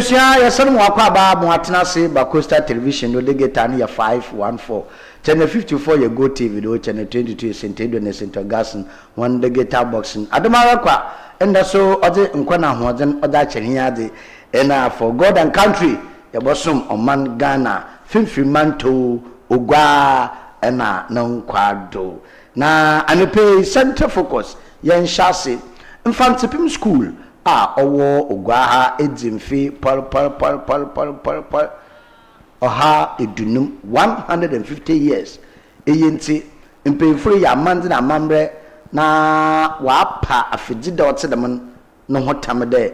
Abusia yasan mo akwa ba mo atena se ba Coastal Television no de geta na ya 514 channel 54 ya Go TV do channel 22 Sentedo na Center Gasen one de geta boxing adamara kwa enda so ode nkwa na hoden oda chene ya de ena for God and country ya bosom oman Ghana fimfrimanto ogwa ena na nkwado na anepe center focus yan shase infantipim school owo ogwaha edzimfi pal oha edunum 150 years eyenti mpemfure ya mande na mambre na wapa afidida otedem no hotamde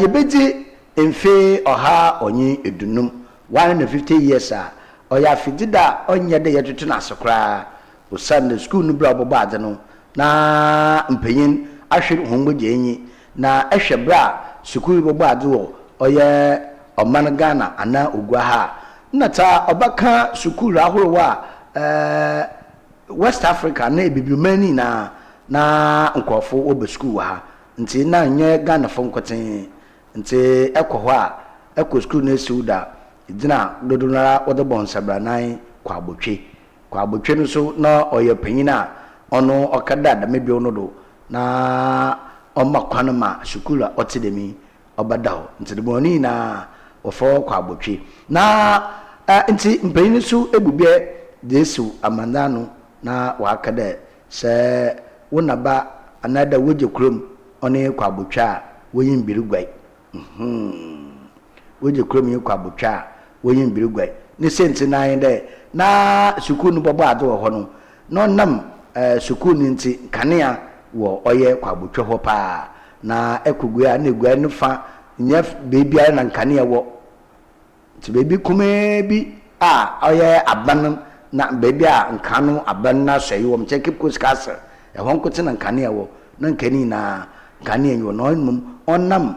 yebedi emfe oha onyi edunum 150 years oya afidida onye de yetutu na asokra o Sunday school no bra bobo ade no na mpenyin ahwe homgbe enyi na ehwebra sukuru bobo ade wo oye oman Ghana ana ogwaha nata obaka sukuru ahorowa West Africa na ebibimani na nkofo obe school ha nti na nye Ghana fo nkoten nti ekoho a eko school na esiuda idina dodonara odobon sabranan kwa abotwe no so na oye panyina ono okada da mebi ono do na omakwana ma sukula otidemi obadaho nti de boni na ofo kwa abotwe na nti mpanyini so ebubie desu amandano na wakada se wonaba anada woje krom one kwa abotwa woyin birugwai woje krom yi kwa abotwa woyin birugwai ni senti na de na sukunu bobo ade wo ho no nam sukunu nti kanea wo oye kwa abotwa ho pa na ekugua na egua no fa nya beebi ara na kanea wo nti beebi kume bi oye aban na beebi a nkanu aban na soyi wo mcheke kuskasa ho nkote na kanea wo na nkani na kanea nyo no onam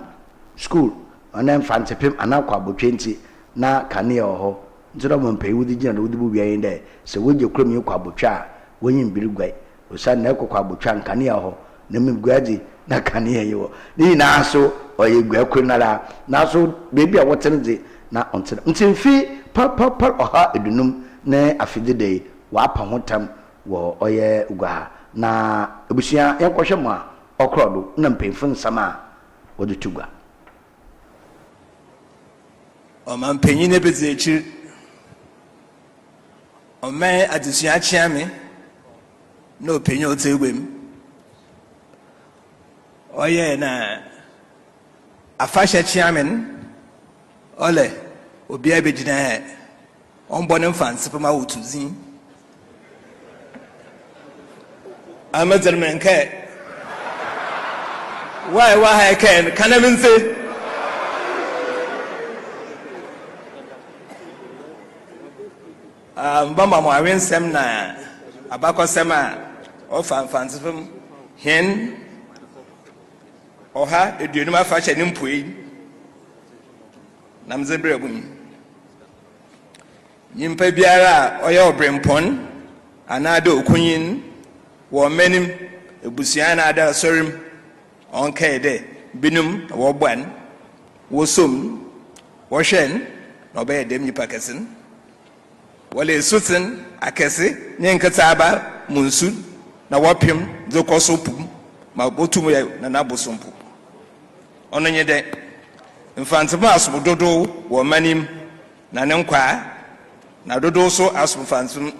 school onam fantepem anakwa abotwa nti na kanea ho nzira mo mpei wudi gina wudi bu biya inde se woje krom yi kwa abotwa wonyin birigwai osan na ekwa abotwa kanea ho na migwaji na kanea yo ni na so oye gwa kunara na so beebi a wotenze na onte ntimfi pal oha edunum na afidide wa pa hotam wo oye ugwa na ebusia yenkohwe mo a okrodo na mpemfu nsama wode tugwa o man penyine bezechi o man adesua chiame no penyo otegwem oye na afasha chiamen ole obi abegina he onbone mfanse pama wotuzin amazermenke why I can even say bamba mo awen sem na abakọ sem a ofa mfanse pam hen oha eduonum afa hye ne mpoi nam zebre abun yimpa biara oye obrempon anada okunyin wo menim ebusuan na ada sorim onkai de binum wo bwan wo som wo hwen no be dem nipa kesen wale sutin akese ne nkataba munsu na wapem zokosopu ma botum ya na nabosompu ononye de mfantema asododo wo manim na ne nkwa na dodo so asomfantum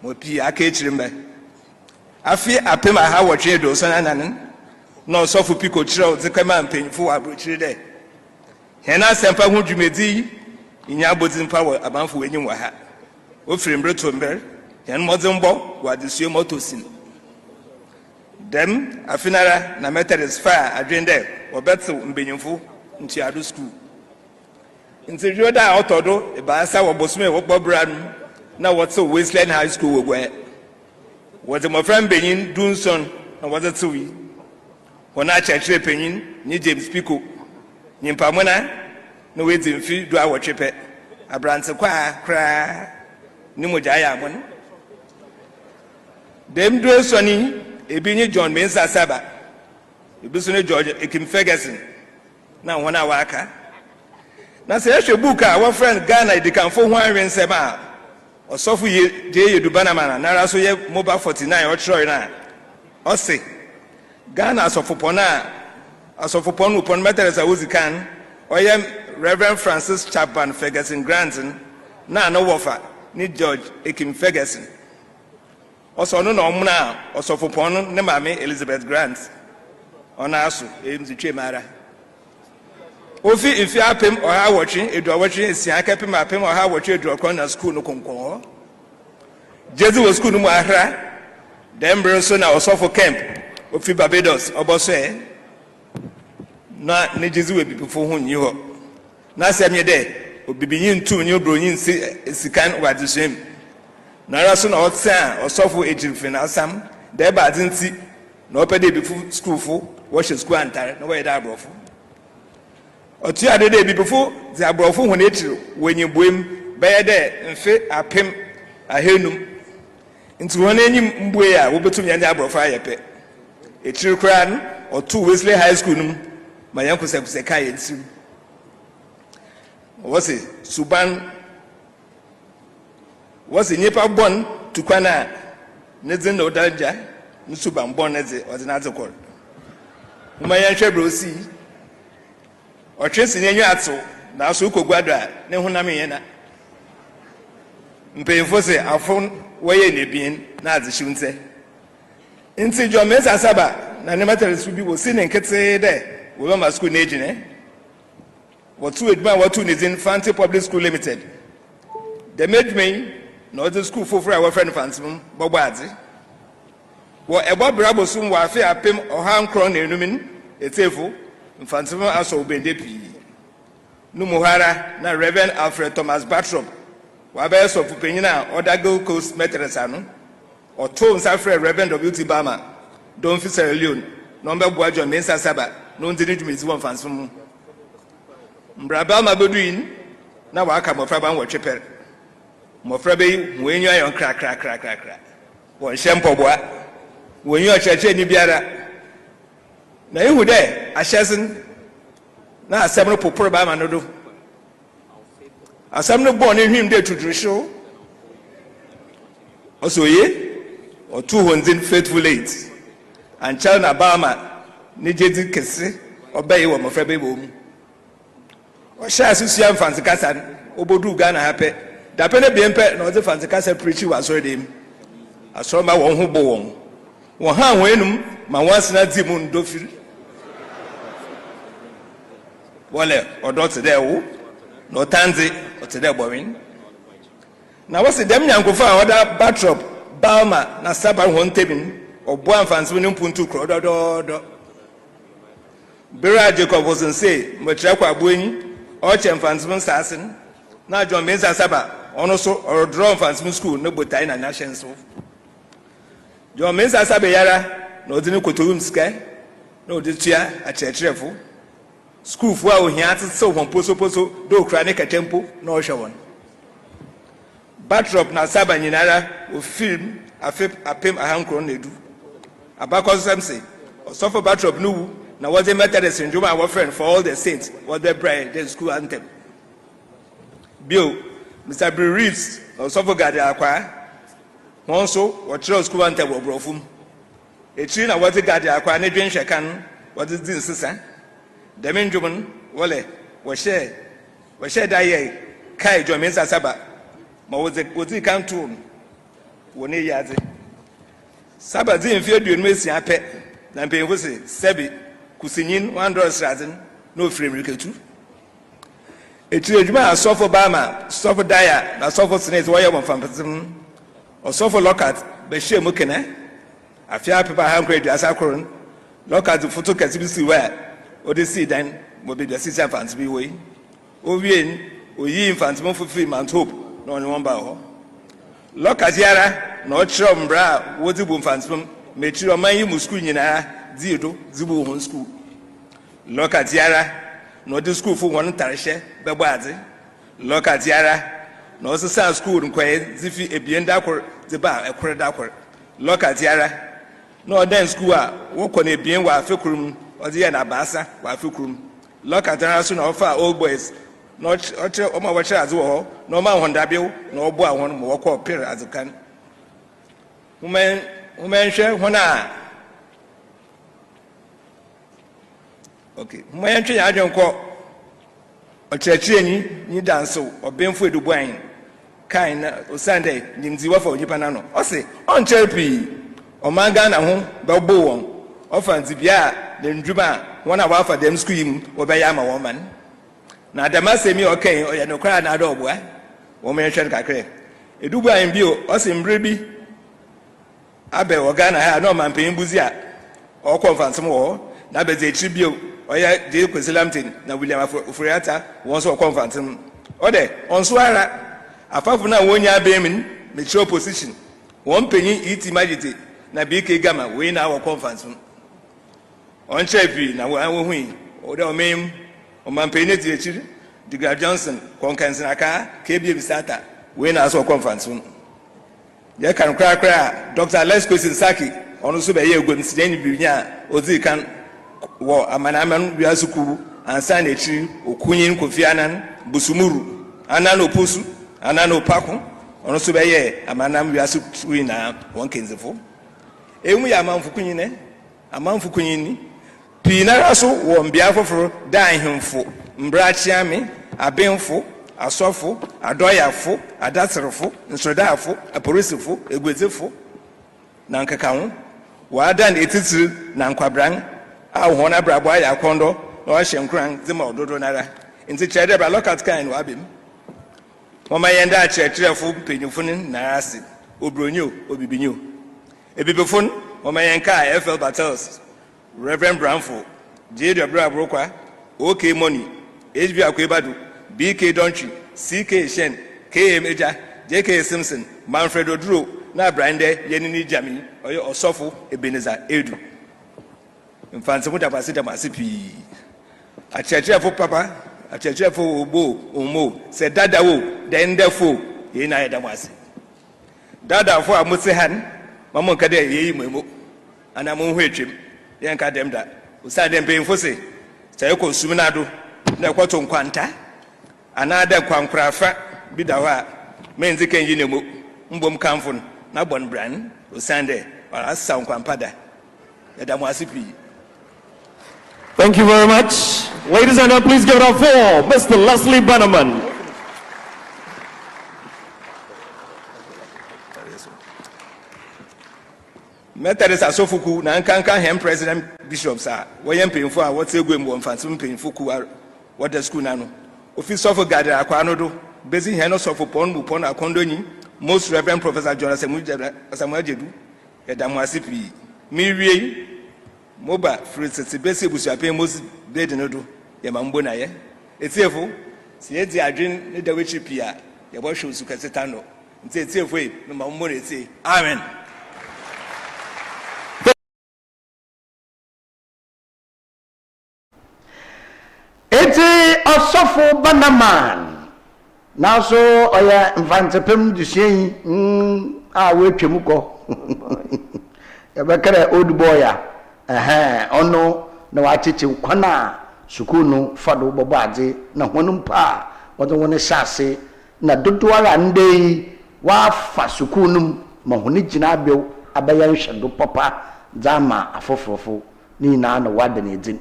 mo pi aka echirimbe afi apem aha wotwe do so nanan no sofu piko chiro zekama mpenfo abrochire de hena sempa hu dwumedi inya abodimpa wo abanfo wenyim wa ha ofiri mbreto mber hen modzimbo wadisuo motosin dem afinara na methodist fire adwende obetu mbenyimfo ntiado school ntirio da otodo ebaasa wobosome wobobran na wotso Wasteland High School wogwe wote mo friend benyin Dunson na wote tuwi wona chechire penyin ni James Pico nyimpamona na wedzimfi do awotwepe abrante kwa kra ni moja ya mon dem do soni ebinyi John Mensa Saba ebiso ne George Ekim Ferguson na wona waka na se ehwe book a wo friend Ghana di kan fo ho anwen sem a osofu ye je Dubana mana na raso ye mobile 49 o chiro na o se Ghana asofopon a asofopon upon Methodist Awozikan oyem Reverend Francis Chapman Ferguson Granton na no wofa ni George Ekim Ferguson also no no muna osofopon ne mame Elizabeth Grant ona aso emzitwe mara ofi ifi apem oha watching edu watching esia kapem apem oha watching edu akon na school no konkon Jesu was school no mu ahra dem bronso na osofo camp ofi Barbados obose na ne Jesu we bibifo ho nyi ho na asem ye de obibinyi ntu nyi obronyi sikan wadisem na raso na otsa osofo ejirfe na asam de ba adinti na opede bifu school fo wo school antare na we da abrofo otu adede bibifo zi abrofo ho na etiro wenyi boem beye de mfe apem ahenum nti won enyim mbue a wo betum yanya abrofo ayepe etiro kra no otu Wesley High School num ma yankusakuse kai ensim wose suban wose nyepa bon tukwana nezin no danja nsuban bon neze odinate kor uma yanhwe brosi otwesi nyenyu ato na so kogwado a ne honam yena mpemfo se afon waye nebien na azihyu nte nti jo mesa saba na ne matere su bi wo si ne nkete de wo ma school na ejine watu eduma watu nizin Fanti Public School Limited the medmen no the school for our friend Fantim bogbazi wo ebo brabo sum wa afi apem ohan kron na enumin etefo Fantim aso obende pi no muhara na Reverend Alfred Thomas Batrop wa be so fupenyina Odago Coast Methodist anu oto nsafre Reverend W.T. Bama don fi Sierra Leone no mbe boajo mensa saba no ndini dwumezi won Fantim Mbrabel mabeduin na waka mofra ban wotwepere mofra be wenyu ayon kra won hyempoboa wenyu acheche ni biara na ihu de ahyesin na asem no poporo ba ma no do asem no bon hwim de tudurihyo osoye otu honzin faithful eight and child na bama ni jedi kese obey wo mofra be bo mu o sha susia mfansi kasa obodu Ghana hape da pene biempe na o ze fansi kasa preach wa so dem ASORBA won ho bo won ha ho enum ma wansina di mu ndofiri wale odot de wo no tanzi otede bowin na wose dem nyankofa oda Batrop Balma na Saba ho ntebin obo amfansi no mpuntu kro dododo Bera Jacob was say matra kwa abuenyi o chemfansim sasin na John Mensa Saba ono so or draw fansim school no botai na nations so John Mensa Saba yara no dinu kotowum sika no ditua a chechefo school fu a ohia so hon poso do kra ne katempo na o hwewon Batrop na Saba nyinara o film apem ahankro na edu abakosem say osofo Batrop no na was a Methodist syndrome our friend for all the saints was the bride the school anthem Bill Mr. Bill Reeves osofo gade akwa won so what school anthem obrofum etri na was gade akwa na dwen hwekan was din sisa dem ndwom wole wo share da ye kai John Mensa Saba ma was kan to woni yaze Saba din fi aduonu mesia pe na mpemfo se sebi kusinyin $100 no frame riketu etire djuma asofo bama sofo daya na sofo snake wo ye mo fampasim osofo lokat be hye mo kene afia pepa hankra aduasa koron lokat photo kasibisi wa odisi dan mo be dasi fancy bi we ovien oyi infantim fufi Mount Hope na onye won ba ho lokat yara na o chiro mbra wo dibu infantim me chiro man yi mu school nyina ziedo zibu hon school lokat yara no the school for one tarishe bebade lokat yara no so sa school nkwaye zifi ebienda akor ziba ekor da akor lokat yara no den school a wo kọ na ebien wa afekurum odi ya na baasa wa afekurum lokat yara so na ofa old boys no oche o ma wache azu ho no ma honda biu no obo ahon mo wokọ pere azukan humen hwe hona okay humen twe ya adwenko ochechi ni danso obenfu edubuan kan na osande nimzi wafa onipa na no o se on cherpi o manga na ho bebo won ofanti bia de ndwuma wona wafa dem school yim obeya ma won man na damasemi okay oye no kwara na do oboa wo me hwe kakre edubuan bio o se mbre bi abe ogana ha no man pen buzi a o konfansem wo na beze chi bio oya de kwesilamtin na William Ofuriata won so konfansem o de onso ara afafu na wonya abemin me chi opposition won penyin iti majite na BK Gama we na wo konfansem on chepi na wo hui o de o mem o man penyin ti echi Diga Johnson konkansin aka kebie bisata we na so konfansem ye kan kra Dr. Les Kwesisaki onu so be ye egwem sideni binya ozi kan wo amanaman wiasukuru ansa na echi okunyin Kofi Anan busumuru anan oposu anan opako onu so be ye amanam wiasukuru na won kenzefo emu ya amanfu kunyin ne amanfu kunyin ni pinara so wo mbia foforo dan hemfo mbrachiame abenfo asofo adoyafo adaserefo nsrodafo aporisifo egwezefo na nkaka ho wadan etitiri na nkwabran a ho na brabo ya kondo na o hyenkran zema ododo nara nti chede bra lokat kan wa bem mama yenda a chetrefo penyufo na ase obronyo obibinyo ebibefo mama yenka FL Battles Reverend Branfo JD Brabo kwa OK Money HB Akwebadu BK Donchi CK Shen KM Eja JK Simpson Manfred Oduro na Brande Yenini Jami oyo Osofo Ebeneza Edu mfanse mutapasita masipi achechefo papa achechefo obo omo se dada wo dendefo ye na yeda mwase dada fo amuse han mamo kade ye yimemo ana mo hwetwem ye nka dem da usade mpemfo se sai ko suminado na kwato nkwanta anada kwankrafa bidawa menzi kan yinemo mbom kamfon na bon bran usande asa nkwanpada yeda mwasipi. Thank you very much. Ladies and gentlemen, please give it up for Mr. Leslie Bannerman. Methodist asofuku na nkanka hem president bishops a woyem penfo a wote egwem wo mfansom penfo ku what the school na no office of gather akwa no do bezi hen no sofo pon mu pon akondonyi most reverend professor John Samuel Jedu edamu asipi mi wie moba frisiti besi busuapen mos bed no do ye mambo na ye etiefo si edi adwen ne da wechi pia ye bo hwe usu kaseta no nti etiefo e no mambo na eti amen. Eti Osofo Banaman now so oya mfantepem dusien a wetwem ko ya bekere old boy a ono na wachichi kwana sukunu fado bobo ade na honum pa wodo woni hyase na dodoara ndei wa fa sukunum ma honi gina bew abaya hwedo papa zama afofofo ni na na wada na edin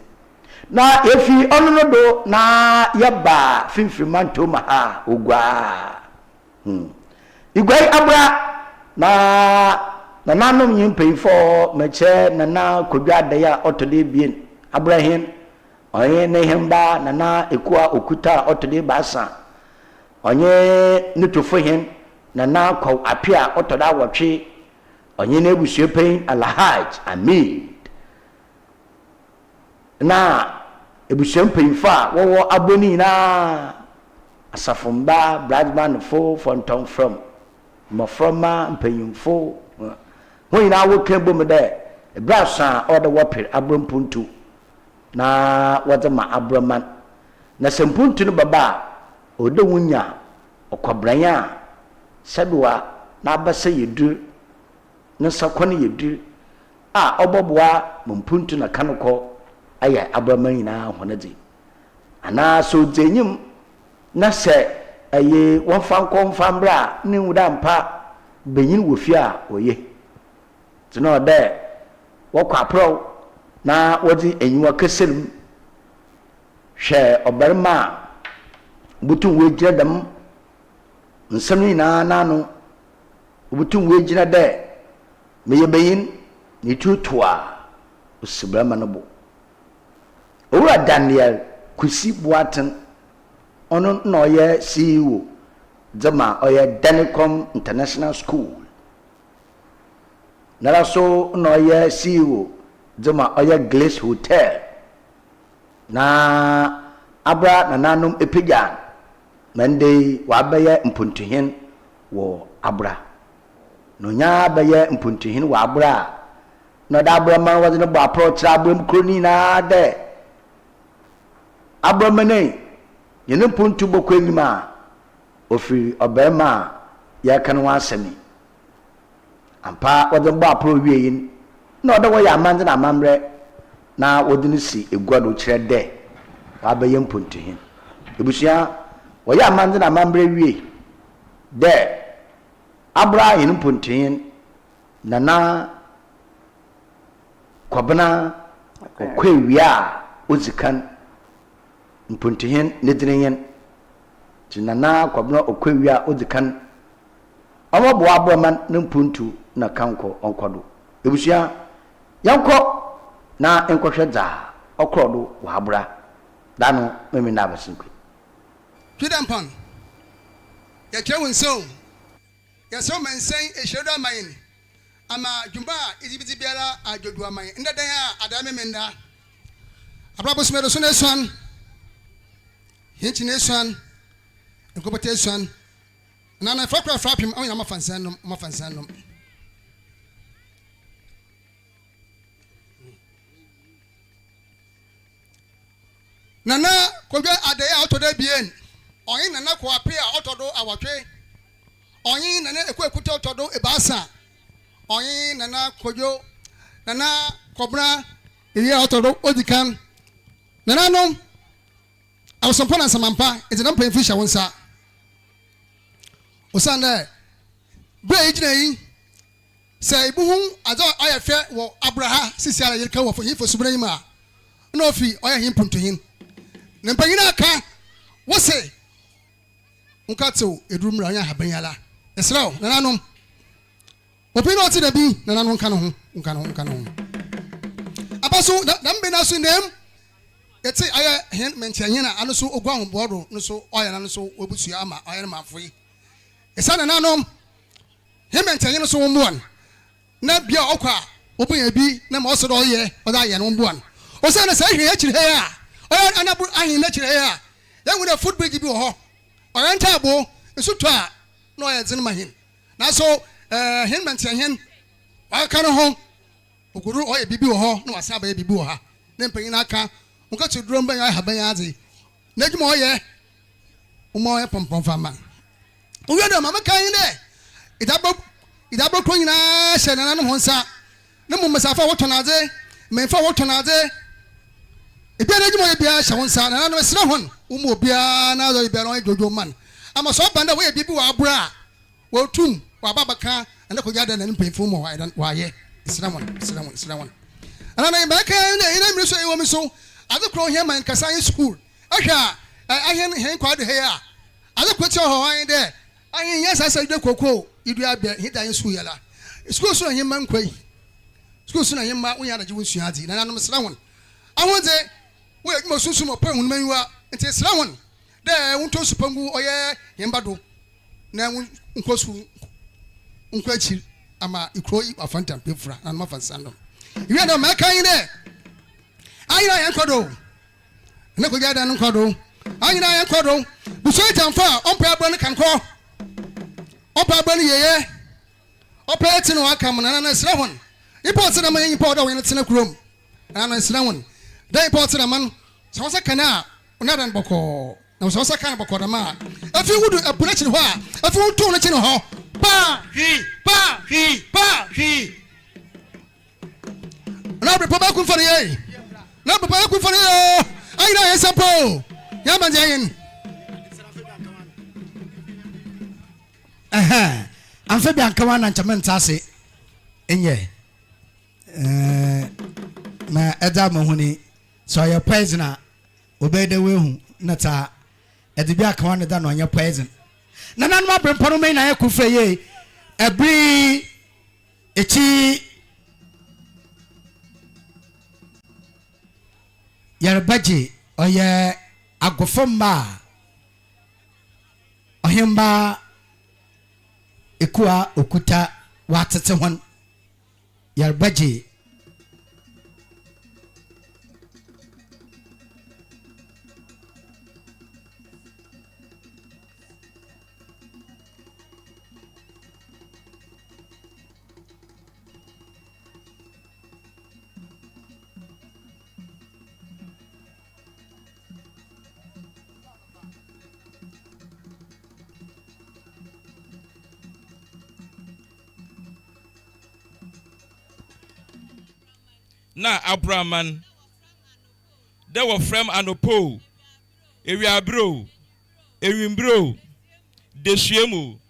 na efi ono do na yaba finfrimanto ma ha ogwa igwai abra na nanom yimpefo meche na kodwa daya otode bien abrahim onye ne hemba na ekua okuta otode basa onye nutofo hen na kwa apia otoda wotwe onye na ebusuepen alhaj amid na ebusuempenfo a wowo aboni na asafomba bradman fo fonton from mofroma mpanyimfo when I will come boom there, a brass or the wapper, Abrampuntu. Na what a ma Abraman. Na Sampuntu Baba, or the Wunya, or Cobraya, Sadua, Nabasa you do, no Sakoni you do. Ah, Obobwa, Mumpuntu na Kanoko, Aya Abramana, Honadi. And so Zenim, na sɛ ɛyɛ wɔmfa nkɔmfa mbra ne wuda mpa benyin wɔ fie a ɔyɛ tena ɔdɛ wɔkɔ aprɔw na wɔdze enyiwa keserim hwɛ ɔbarima a butum wɔ gyina dɛm nsɛm nyinaa n'ano butum wɔ gyina dɛ meyɛ benyin ne tutua osibrama no bo owura Daniel Kusi Boaten ono na ɔyɛ CEO dzema ɔyɛ Danicom International School nara so na ɔyɛ CEO dzema ɔyɛ Glace Hotel na abra nananom epigyan mende wabɛyɛ mpuntuhen wɔ abra no nya bɛyɛ mpuntuhen wɔ abra na da abra man wɔdze no bɔ approach abra mkroni na dɛ abra mane yene mpuntu bɔkɔ enyim a ofiri ɔbɛrima a yɛka no asɛmi ampa wɔdze bɔ apro wie yin na ɔdɛ wɔyɛ amandze na amamrɛ na wɔdze no si egua do kyerɛ dɛ wabɛyɛ mpuntuhen ebusua wɔyɛ amandze na amamrɛ wie dɛ abra yene mpuntuhen nana kwabena ɔkɔ wie a ozikan mpuntuhen ne drenyen tinana kwabena ɔkɔ wie a ozikan ɔmo bo abroman ne mpuntu na kanko onkodo ebusua yankɔ na enkɔhwɛ dza ɔkɔdo wɔ abra dano memi na abasinkwe Twidampon ya kyerɛ nso ya so mansan ehyedo aman ama dwumba izibiti biara adwodu aman ndadan a adame menda abrabo smero so na esuan hinchi na esuan nkopete esuan na na fakra frapim anya mafansan nom nana kogwe adai autoda bien oyin nana ko ape a otodo awatwe oyin nana ekuta otodo ebasa oyin nana kojo nana kobra iri otodo odikan nana nom awsompona samampa ezena mpa fisha wonsa osanda bre ejina yi sai buhun azo ayafe wo abraha sisi ala yirka wo fo subra yima no fi oya hin puntuhin ne mpanyina aka wose nkato edurumra anya habanyala esraw nananom opino oti da bi nananom nka no ho abaso da mbe na so nem eti aya hen menchanyina ano so ogwa ho bodo no so oya na no so obusua ama oya na mafoi esa nananom hen menchanyina so wombuan na bia okwa obunya bi na ma oso do oye oda ye no wombuan osa na sai hwe akire he a oya anabu ahin na akire he a ya nwure food bridge bi wo ho oya ntabo nso to a no oya zin mahin na so hen menchanyina aka no ho oguru oya bibi wo ho na wasa ba bibi wo ha ne mpanyina aka nka tuduro mba ya haban ya ade na dwuma oye umo oye pompom fama uwe do mama kan ne idabo ko nyina hye na no honsa ne mu masafa wotonaade menfa wotonaade ebia na dwuma ebia hye honsa na no sira hon umo obia na do ebia no jojo man ama so banda we bibi wa abura wo tum wa babaka na ko gada na mpemfo mo wa ye sira won ana na mba kan ne ina mi so e wo mi so azu kro here man kasan school ahwa ahen kwa de here azu ko che ho han de ahen yes asa de kokko idu abia hidan school yala school so ahen man kwai school so na ahen ma unya na je wonsu adi na nanom sra won ahonze wo yagimo susu mo pa hun manwa nti sra won de wonto supangu oye yembado na nkosu nkwachi ama ikro afanta pefura na ma fansando iwe na ma kan de ayira yan kodo ne ko gada nan kodo ayira yan kodo buso jamfa ompa abon kanko ompa abon yeye opa etino akam na sra hon import na man import da wen tena krom na sra hon da import na man so sa kana onadan boko na so sa kana boko da ma afi wudu abuna chi ho a afi wudu no chi no ho pa hi na bre pa ku fari ye na papa ku fane yo ayina yesapo ya manje yin Amphibia kawa na nchama ase enye na eda mohuni so your poison obede wehu na ta edibia kawa na da no anya poison na nanu abremporo me na yakufre ye ebri echi yarbaji oye agofomba ohimba ekua okuta watete hon yarbaji na Abraman there were from anopo ewiabro ewimbro desuemu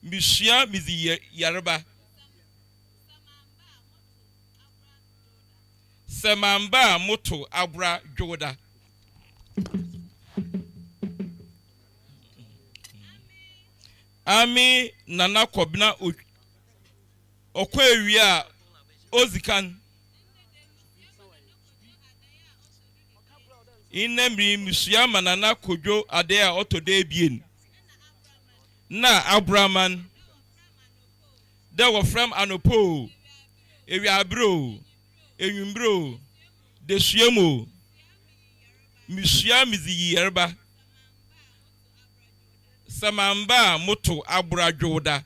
misia mizi yaraba semamba moto abra joda ami nana kobna okwa ewia Ozikan inemri musiyama nana kojo adea otode bien na Abraman there were from anopo ewiabro ewimbro desuemo musiyamizi yerba samamba moto abra joda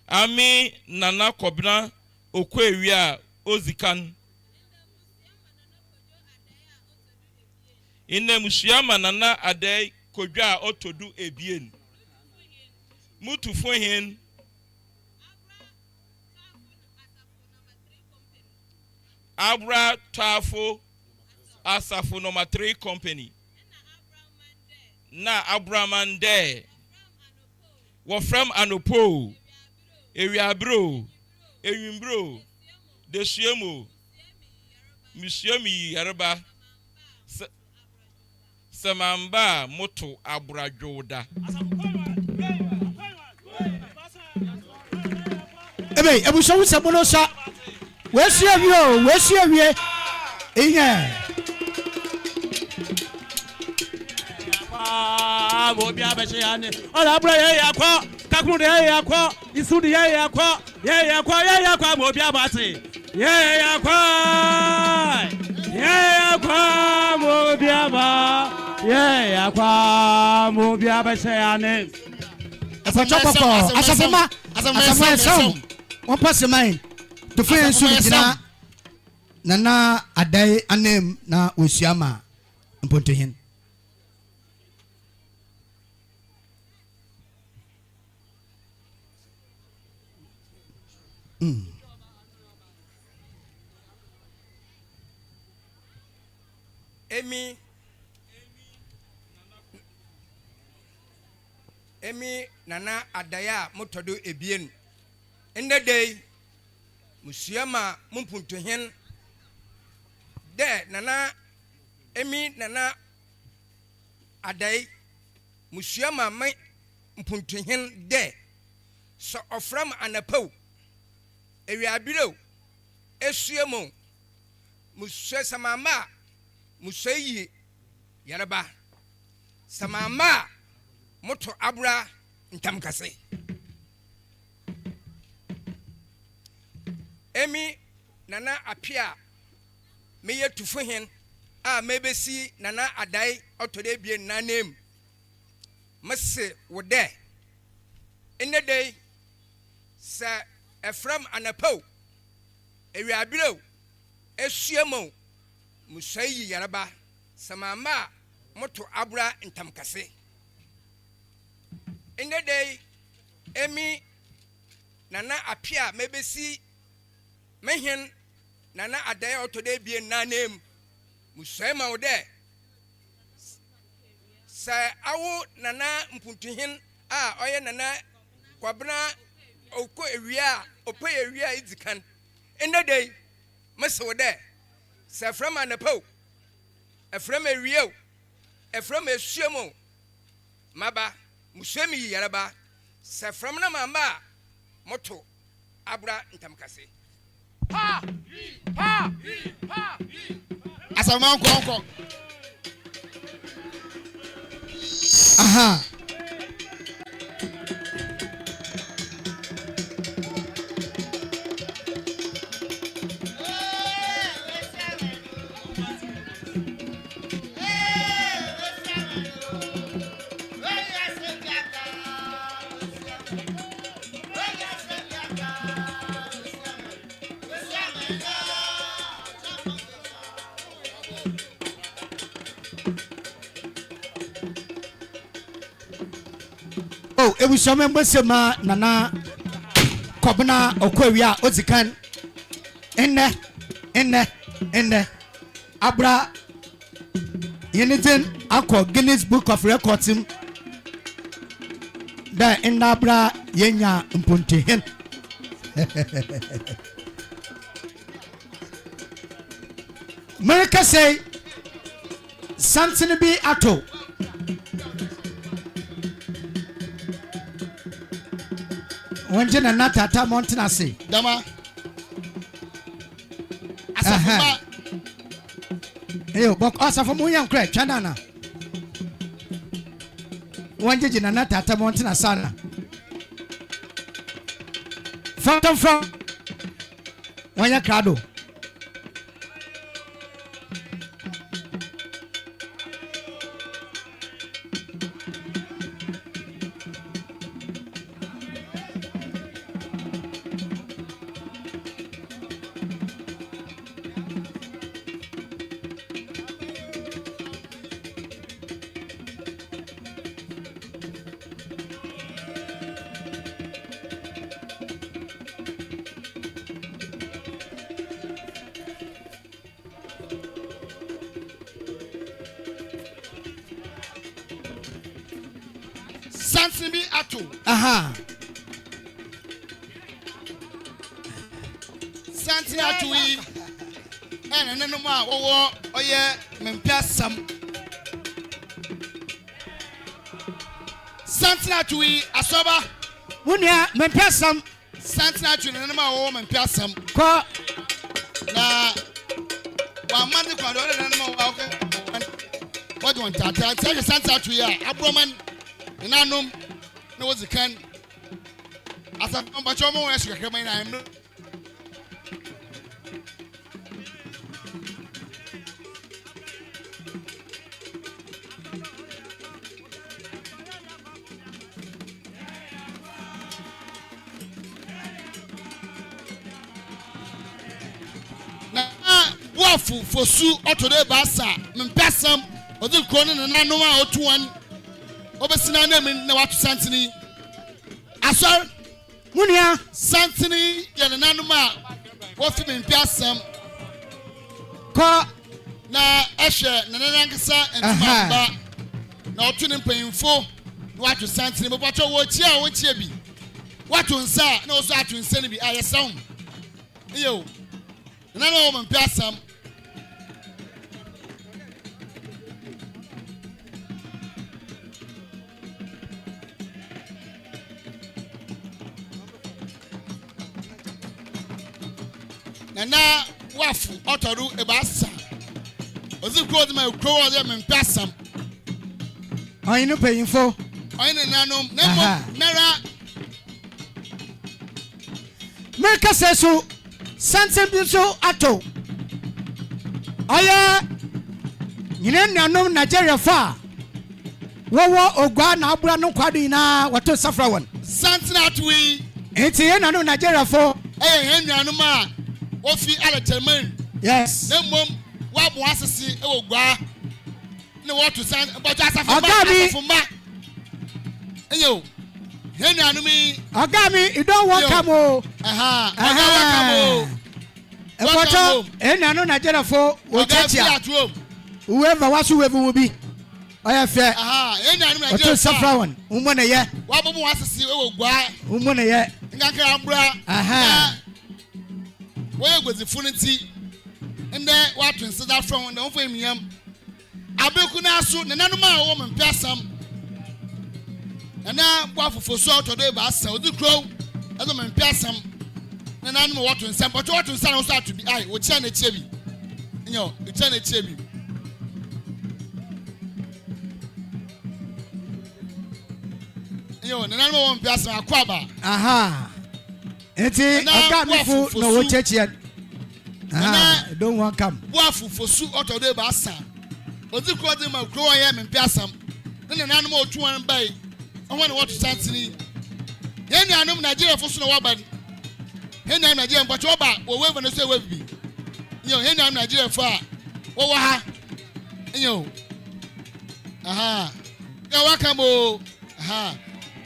Ami nana kobna okwewia ozikan ine musiyama nana adai kodwa otodu ebien mutu fohin abra tafo asafo number 3 company na Abraman there were from anopo ewiabro ewimbro desuemo musiemi yaraba samamba moto abrajoda ebe ebuso sabono sa wesiawie inye mo bi abese ane ola bro ye yakwa kakuru ye yakwa isudi ye yakwa mo bi abate ye yakwa mo bi aba ye yakwa mo bi abese ane afachopoko asafoma asafoma won pass mine to fe ensu gina nana adai anem na osiama mpontohin Emi nana adaya motodo ebien in the day musiyama mumpuntohen de nana emi nana adai musiyama mai mpuntohen de so ofram anapo ewiabiro esuemo muswe samama musweyi yaraba samama moto abra ntamkase emi nana apia meye tufuhen a mebesi nana adai otode bie nanem mase wode in the day sa efram anapo ewiabiro esuemo musayi yaraba samama moto abra ntamkase in the day emi nana apia mebesi mehen nana adai otode bie nanem musema wode Sa awo nana mpuntuhin a oye nana kwabna okọ ewia opo ewia idikan enda day meso de sa from anapo efrem ewia efrem esuemo maba musemi yaraba sa from na mama moto abra ntamkase ha ha ha Asama nko aha oh ebusome mbosema nana kobna okwawia ozikan enne abra yeniten akọ Guinness Book of Records da inna abra yenya mpontihen America say something be ato Wanje na natata mountain ase dama asafuma eyo bok asafo mu yan kra twana na wanje jina natata mountain asana phantom from wanya krado something be ato aha something ato yi ene nenu ma wo oye mempiasam something ato yi asoba munia mempesam something ato nenu ma wo mempiasam ko na wa mande kwa do nenu ma wo what you want tata tell you something ato yi abroman nanum na wozikan asa mbacho mo wa shika kama ina amno na wafu fosu otode basa mpesam odi kroni na nanum a otuan obesina na mi na watu santini asor munia santini ya na nanuma wofi mi mpiasam ko na ehwe na nanankisa entuma ba na otu ne mpanyimfo na watu santini bo pacho wo chia bi watu nsa na oso atu nsa ni bi ayesam iyo na na wo mpiasam na wafu otoru ebasa ozikro de ma kro de mempasam oyinu peyinfo oyinu nanom nemo nara America say so something be so ato oya nyine nanom Nigeria fa wowo ogwa na abura no kwado na wato safra won something atwi enti ye nanom Nigeria fo nnuanom a wofi alaterman yes nemom wabo asese ogwa ne woto san but asafuma eyo nnuanom Agami you don't want come o Ekoto nnuanom Nigeria fo o chachia whoever wasu wevu will be oya fe Enya no Oto safra one. Umo na ye. Wa bo mo asisi e wo gua. Umo na ye. Ngaka ambra. Aha. Wo ye gozifo nti. Ende wa twinse that from na wo fa miam. Abeku na aso ne nanum a wo mpe asam. Na bo afofoso otodo e ba asa odi kro. Ezo mpe asam. Na nanum wo twinse but wo twinse na wo so atobi ai wo chia na chia bi. Nyo, wo chia na chia bi. Yo, nana mo mpe asam akwaba. Aha. Enti oga mifu no wo cheche. Aha, don't want come. Bo afofosu otodo ba asa. Odi kro de ma kro ye mpe asam. Na nana mo otu an bai. Onwe ne wotu santini. Ye nuanum Nigeria fosu no waba. He nuanum Nigeria mpo oba wo we no so we bi. Yo, he nuanum Nigeria fa. Wo wa ha. Yo. Aha. Ya welcome o. Aha.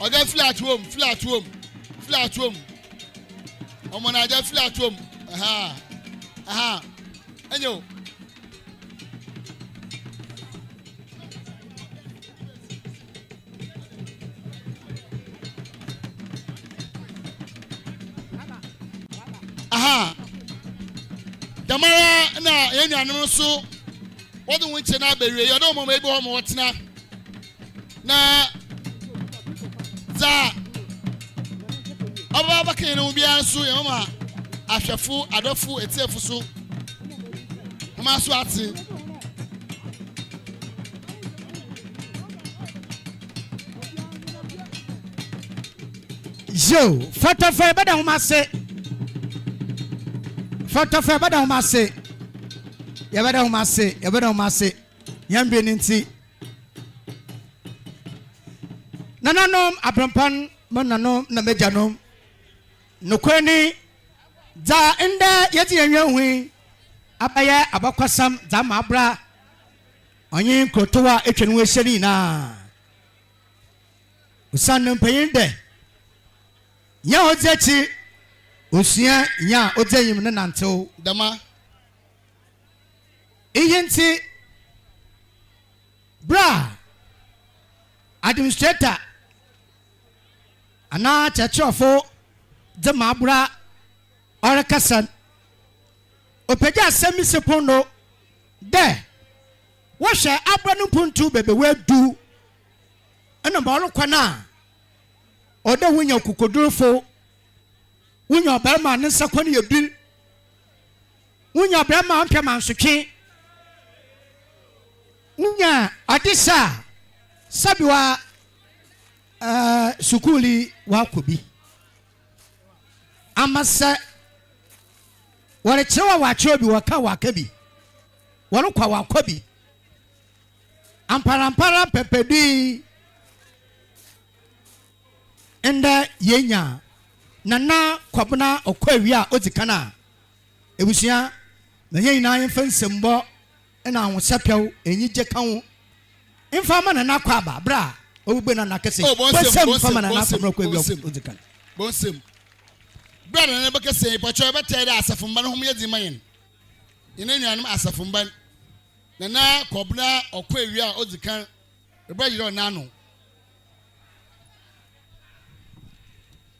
Oga flat home. Omo na ja flat home. Aha. Enyo. Aha. Damara na yenyanum so. What do we say na bewe? You don't mo maybe ho mo wotena. Na za Aba kan no bia nso ye mama ahwefo adofo etiefu so mama so ati Yo, fata fe bada homa se. Ya bada homa se. Yambe ninti. Nananom abrampan monanom na mejanom. Nokweni za enda yeti yenwe abaya abakwasam za mabra. Onye krotowa etwenwe hyeri na. Usanum peyinde. Nya ozechi osia nya ozeyim ne nantew dama iyenti bra administrator ana chachofo de mabra orekasan opeja semi sepondo de wo hwe abra no puntu bebe we du ena ba orokwana oda wunya kukodurofo wunya obarma ne nsakwane yebil wunya obarma ampema nsotwe wunya adisa sabiwa sukuli wakobi amasa wale chewa wachobi wakabi walukwa wakobi amparampara pepedi enda yenya nana kwabuna okwawia ozikana ebusia na yenya yemfa nsembo na ahosapɛw enyije kan infama nana kwaba bra obube na nakese bonsem fama nana kwabuna okwawia ozikana bonsem bra na bekese pacho betere asafumba no hom yedi mayen ina nuanum asafumba nana kwabuna okwawia ozikan bra yiro nano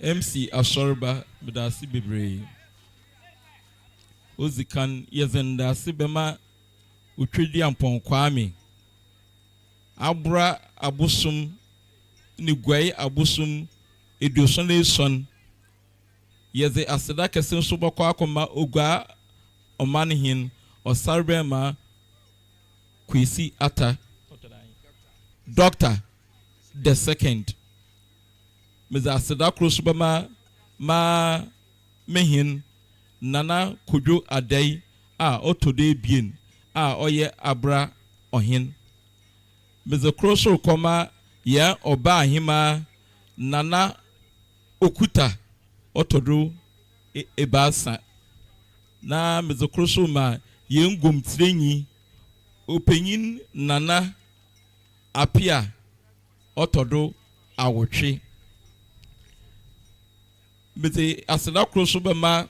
MC ASORBA Bedasi Bebre Ozikan Yezenda Sibema Utwedi Ampon Kwame Abra Abusum Nigwai Abusum Edosone Son Yeze Aseda Kesen Subakwa Koma Ogwa Omanihin Osarbema Kwesi Ata Doctor the second Meza Aseda Krosubama ma mehin nana kojo adai a otode bien a oye abra ohin Meza Kroso koma ya oba ahima nana okuta otodo ebasa na Meza Kroso ma ye ngom trenyi openyin nana apia otodo awotwe Mete Aseda Kroso bema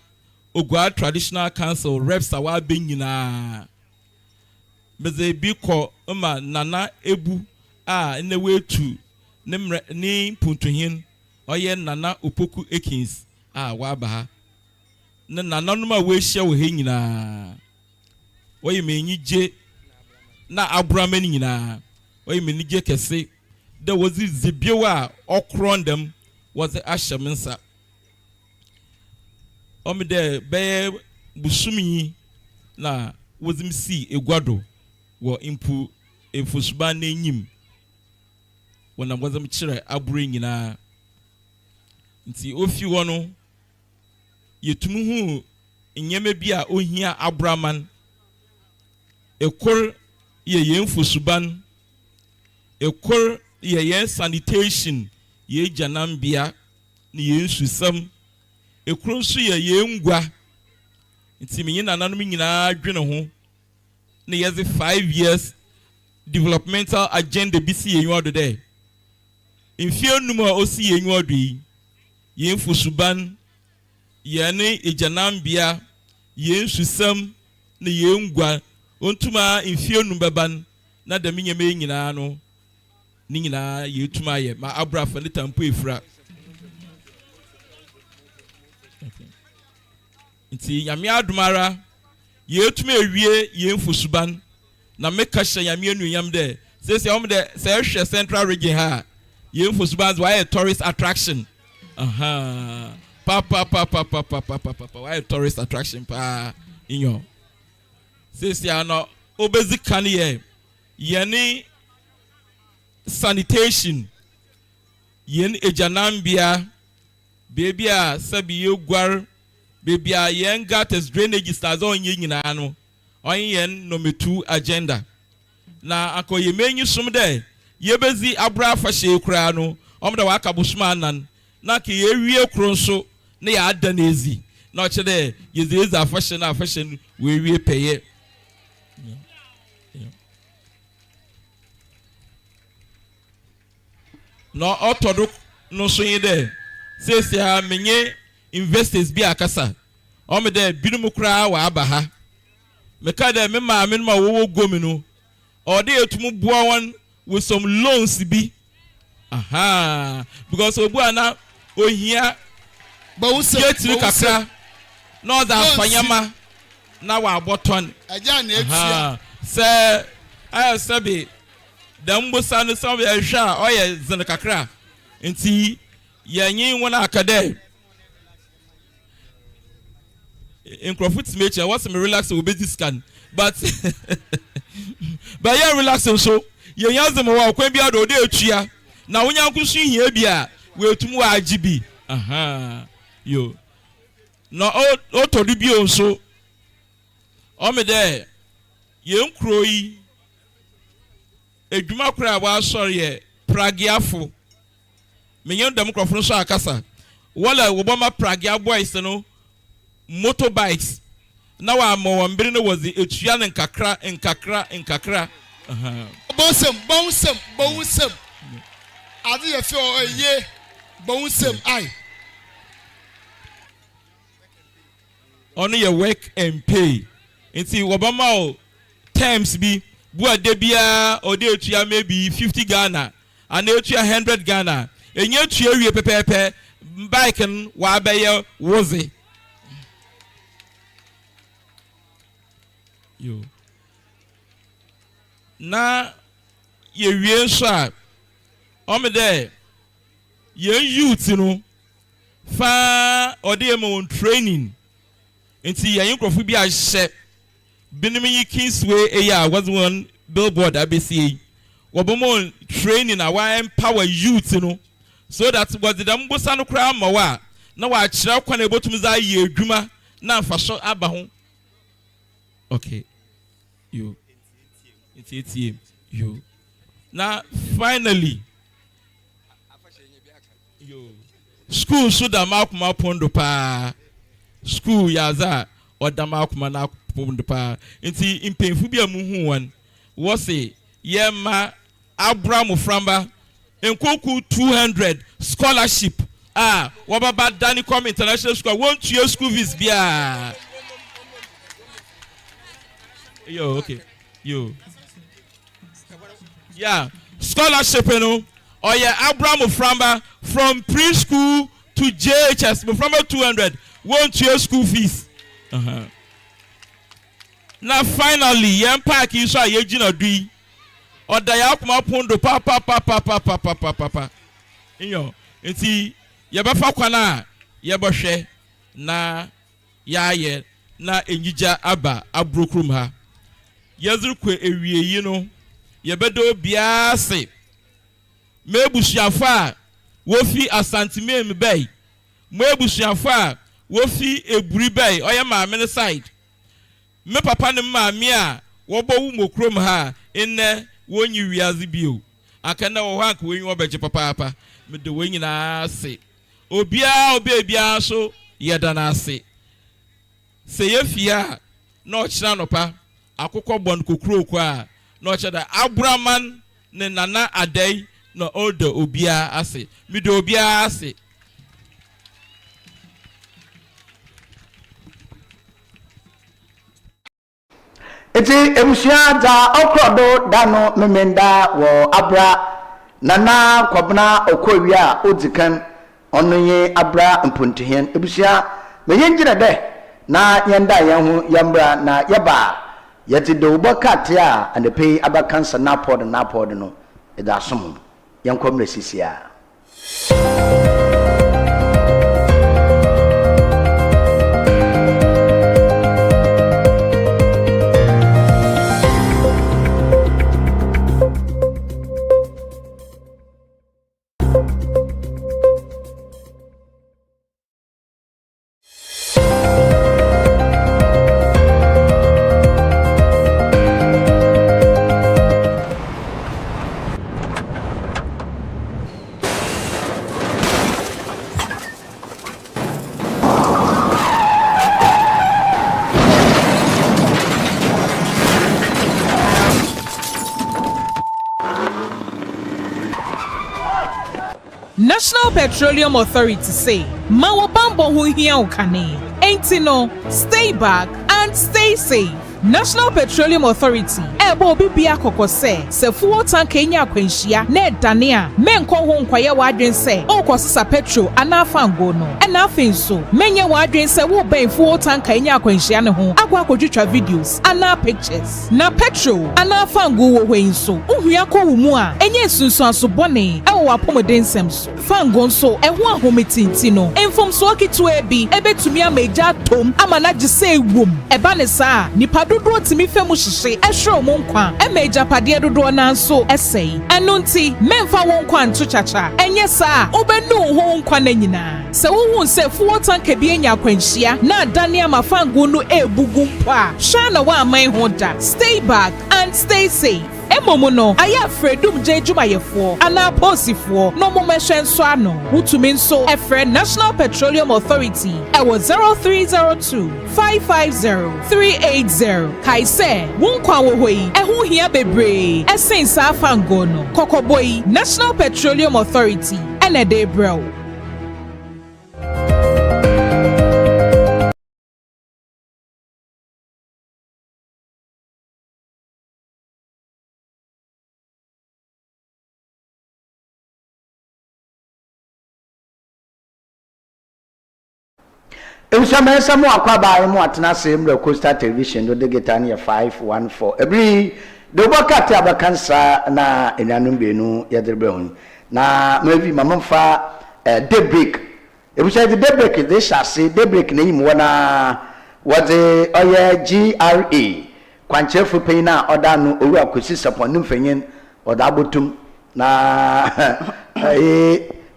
Ogwa Traditional Council reps awa benyina Meze biko nana ebu in the way to ni puntuhin oye nana opoku ekins wabaha na nana no ma we hye wo he nyina oye menyije na abrama nyina oye menije kese there was zibio a okron dem was ashemensa omide be busumi na wozim si egwado wo impu efusuba na enyim wona wozim kire abure nyina nti ofi wono yetumu hu nyeme bi a ohia abraman ekor ye yemfusuban ekor ye sanitation ye janambia ni yensusam ekor nso ye yengwa nti menye nananom nyina dwene ho na yeze 5 years developmental agenda bisi yenyu odo de mfie num a osi yenyu odo yi yemfusuban yene ejanambia yensusam na yengwa ontuma mfie num beban na da menyeme nyina no ni nyina yetuma ye ma abrafa ne tampo efra nti yame adumara yetuma ewie yemfusuban na meka hye yame anunyam de sese om de se hwe central region ha yemfusuban why a tourist attraction why a tourist attraction pa inyo sese ano obezi kan ye yene sanitation yen ejanambia baby a sabi yegwar baby a yen gas drainage stars onye nyina no onye yen number 2 agenda na akoye menyu sum de yebezi abra afahye kura no omda waka busuma nan na ke yewie kro nso na ya ada na ezi na oche de yezezi afahye na afahye we wie peye no otodo no so yin de sese a menye investors bi akasa o me de binum kra wa abaha me ka de me ma me no wo gomi no o de etumu boa won with some loans bi because obu ana ohia ba wo se kakra no da fanyama na wa aboton aja na etua se ayo sabi da mbusa no so ya hwa oye zene kakra nti yanyin wona akade in profit mecha what's me relax we be scan but but yeah relax so ye yanze mo wa kwan bia do de atua na wonyanko so hia bia we etumu wa agibi yo no o to du bi onso o me de ye nkro yi edwuma kura wa sori ye pragiafo menye ndam krofo so akasa wala wo boma pragia boys no motorbikes na wa mo mbiri no was etua ne nkakra bonsem ade ye fe oye bonsem ai ono ye work and pay nti wo boma o terms bi bu ade bia o de etua maybe 50 Ghana and etua 100 Ghana enye etua wie pepepe bike n wa abaye woze yo na ye wie so a o me de ye youth no fa ode mo training nti ye nkrofo bi a hye binim yi Kingsway eya was one billboard abc wobomo training a wa empower youth no so that was the mbusa no kra ma wa na wa kira kwa na ebotum za ye adwuma na mfaso aba ho okay you it's you now finally you school so da makuma pondo pa school yaza o da makuma na pondo pa nti impemfu bia mu hu wan wo se ye ma Abraham Framba enkoku 200 scholarship wababa Danicom International School won't you school fees bia yo okay yo yeah scholarship no oye Abraham Framba from preschool to JHS Framba 200 won't your school fees now finally yam park is a yegina dui or dayakuma pondo papa inyo enti yebefa kwana yebehwe na yaye na enyija aba abrokrum ha yazurukwe ewie yi no yebedo biase mebusuafa wofi asantimem bay mebusuafa wofi eburi bay oye maame side me papa ne maame a wobo wu mokrom ha enne wonyi wiaze bio akana wo hank wenyi obeje papa me de wenyi na ase obia so yeda na ase se yefia na ochira nopa akukọ bon kokuro ko a na ochida Abraman ne nana adai na older obia ase me de obia ase eti ebusia da okrodo dano memenda wo abra nana kwabna okowia odzikan onye abra mpuntihen ebusia me yenjira de na yenda yehu yambra na yaba yeti do bokate a andepe abakansa na pod no eda som yankom resisia National Petroleum Authority say, Mawa Bambo hu hiya ukane. Ain't no, stay back and stay safe. National Petroleum Authority ebo bibia kokose se fuel tank enya kwenhia na edane menko ho nkwaye wadwen se okosisa petrol anafango no na afenso menye wadwen se wo ben fuel tank enya kwenhia ne ho akwa kodwetwa videos ana pictures na petrol anafango wo hwenso ohua ko wumu a enye sunsu asobone ewo apomodensem so fango nso eho ahometinti no enfomso akitu ebi ebetumi ameja tom amana gise ewom eba ne saa nipa dodo timi femu hihye ehwe mo nkwa emeja pade dodo na nso esei eno nti memfa won nkwa nto chacha enye saa obenu ho nkwa na nyina se wo se fuo tanka bi enya kwanhia na adane amafango no ebugu mpa hwa na wa aman ho da stay back and stay safe emomo no aya fredum jejumayefo ana posifo no momehwe nso ano wutumi nso efre National Petroleum Authority ewo 0302 550 380 kaise wonkwa wo hoi ehu hia bebre esensa afango no kokoboi National Petroleum Authority ene de bro. Eusame samu akwaba mu atena semre Coastal Television do degeta ne 514 every do bokate abakansa na enanum benu yedrebe hun na maybe mamfa daybreak ebusa the daybreak they shall say daybreak na yim wona what the oye GRA kwanchefu peina oda no owu akosi saponu mfanyin oda abotum na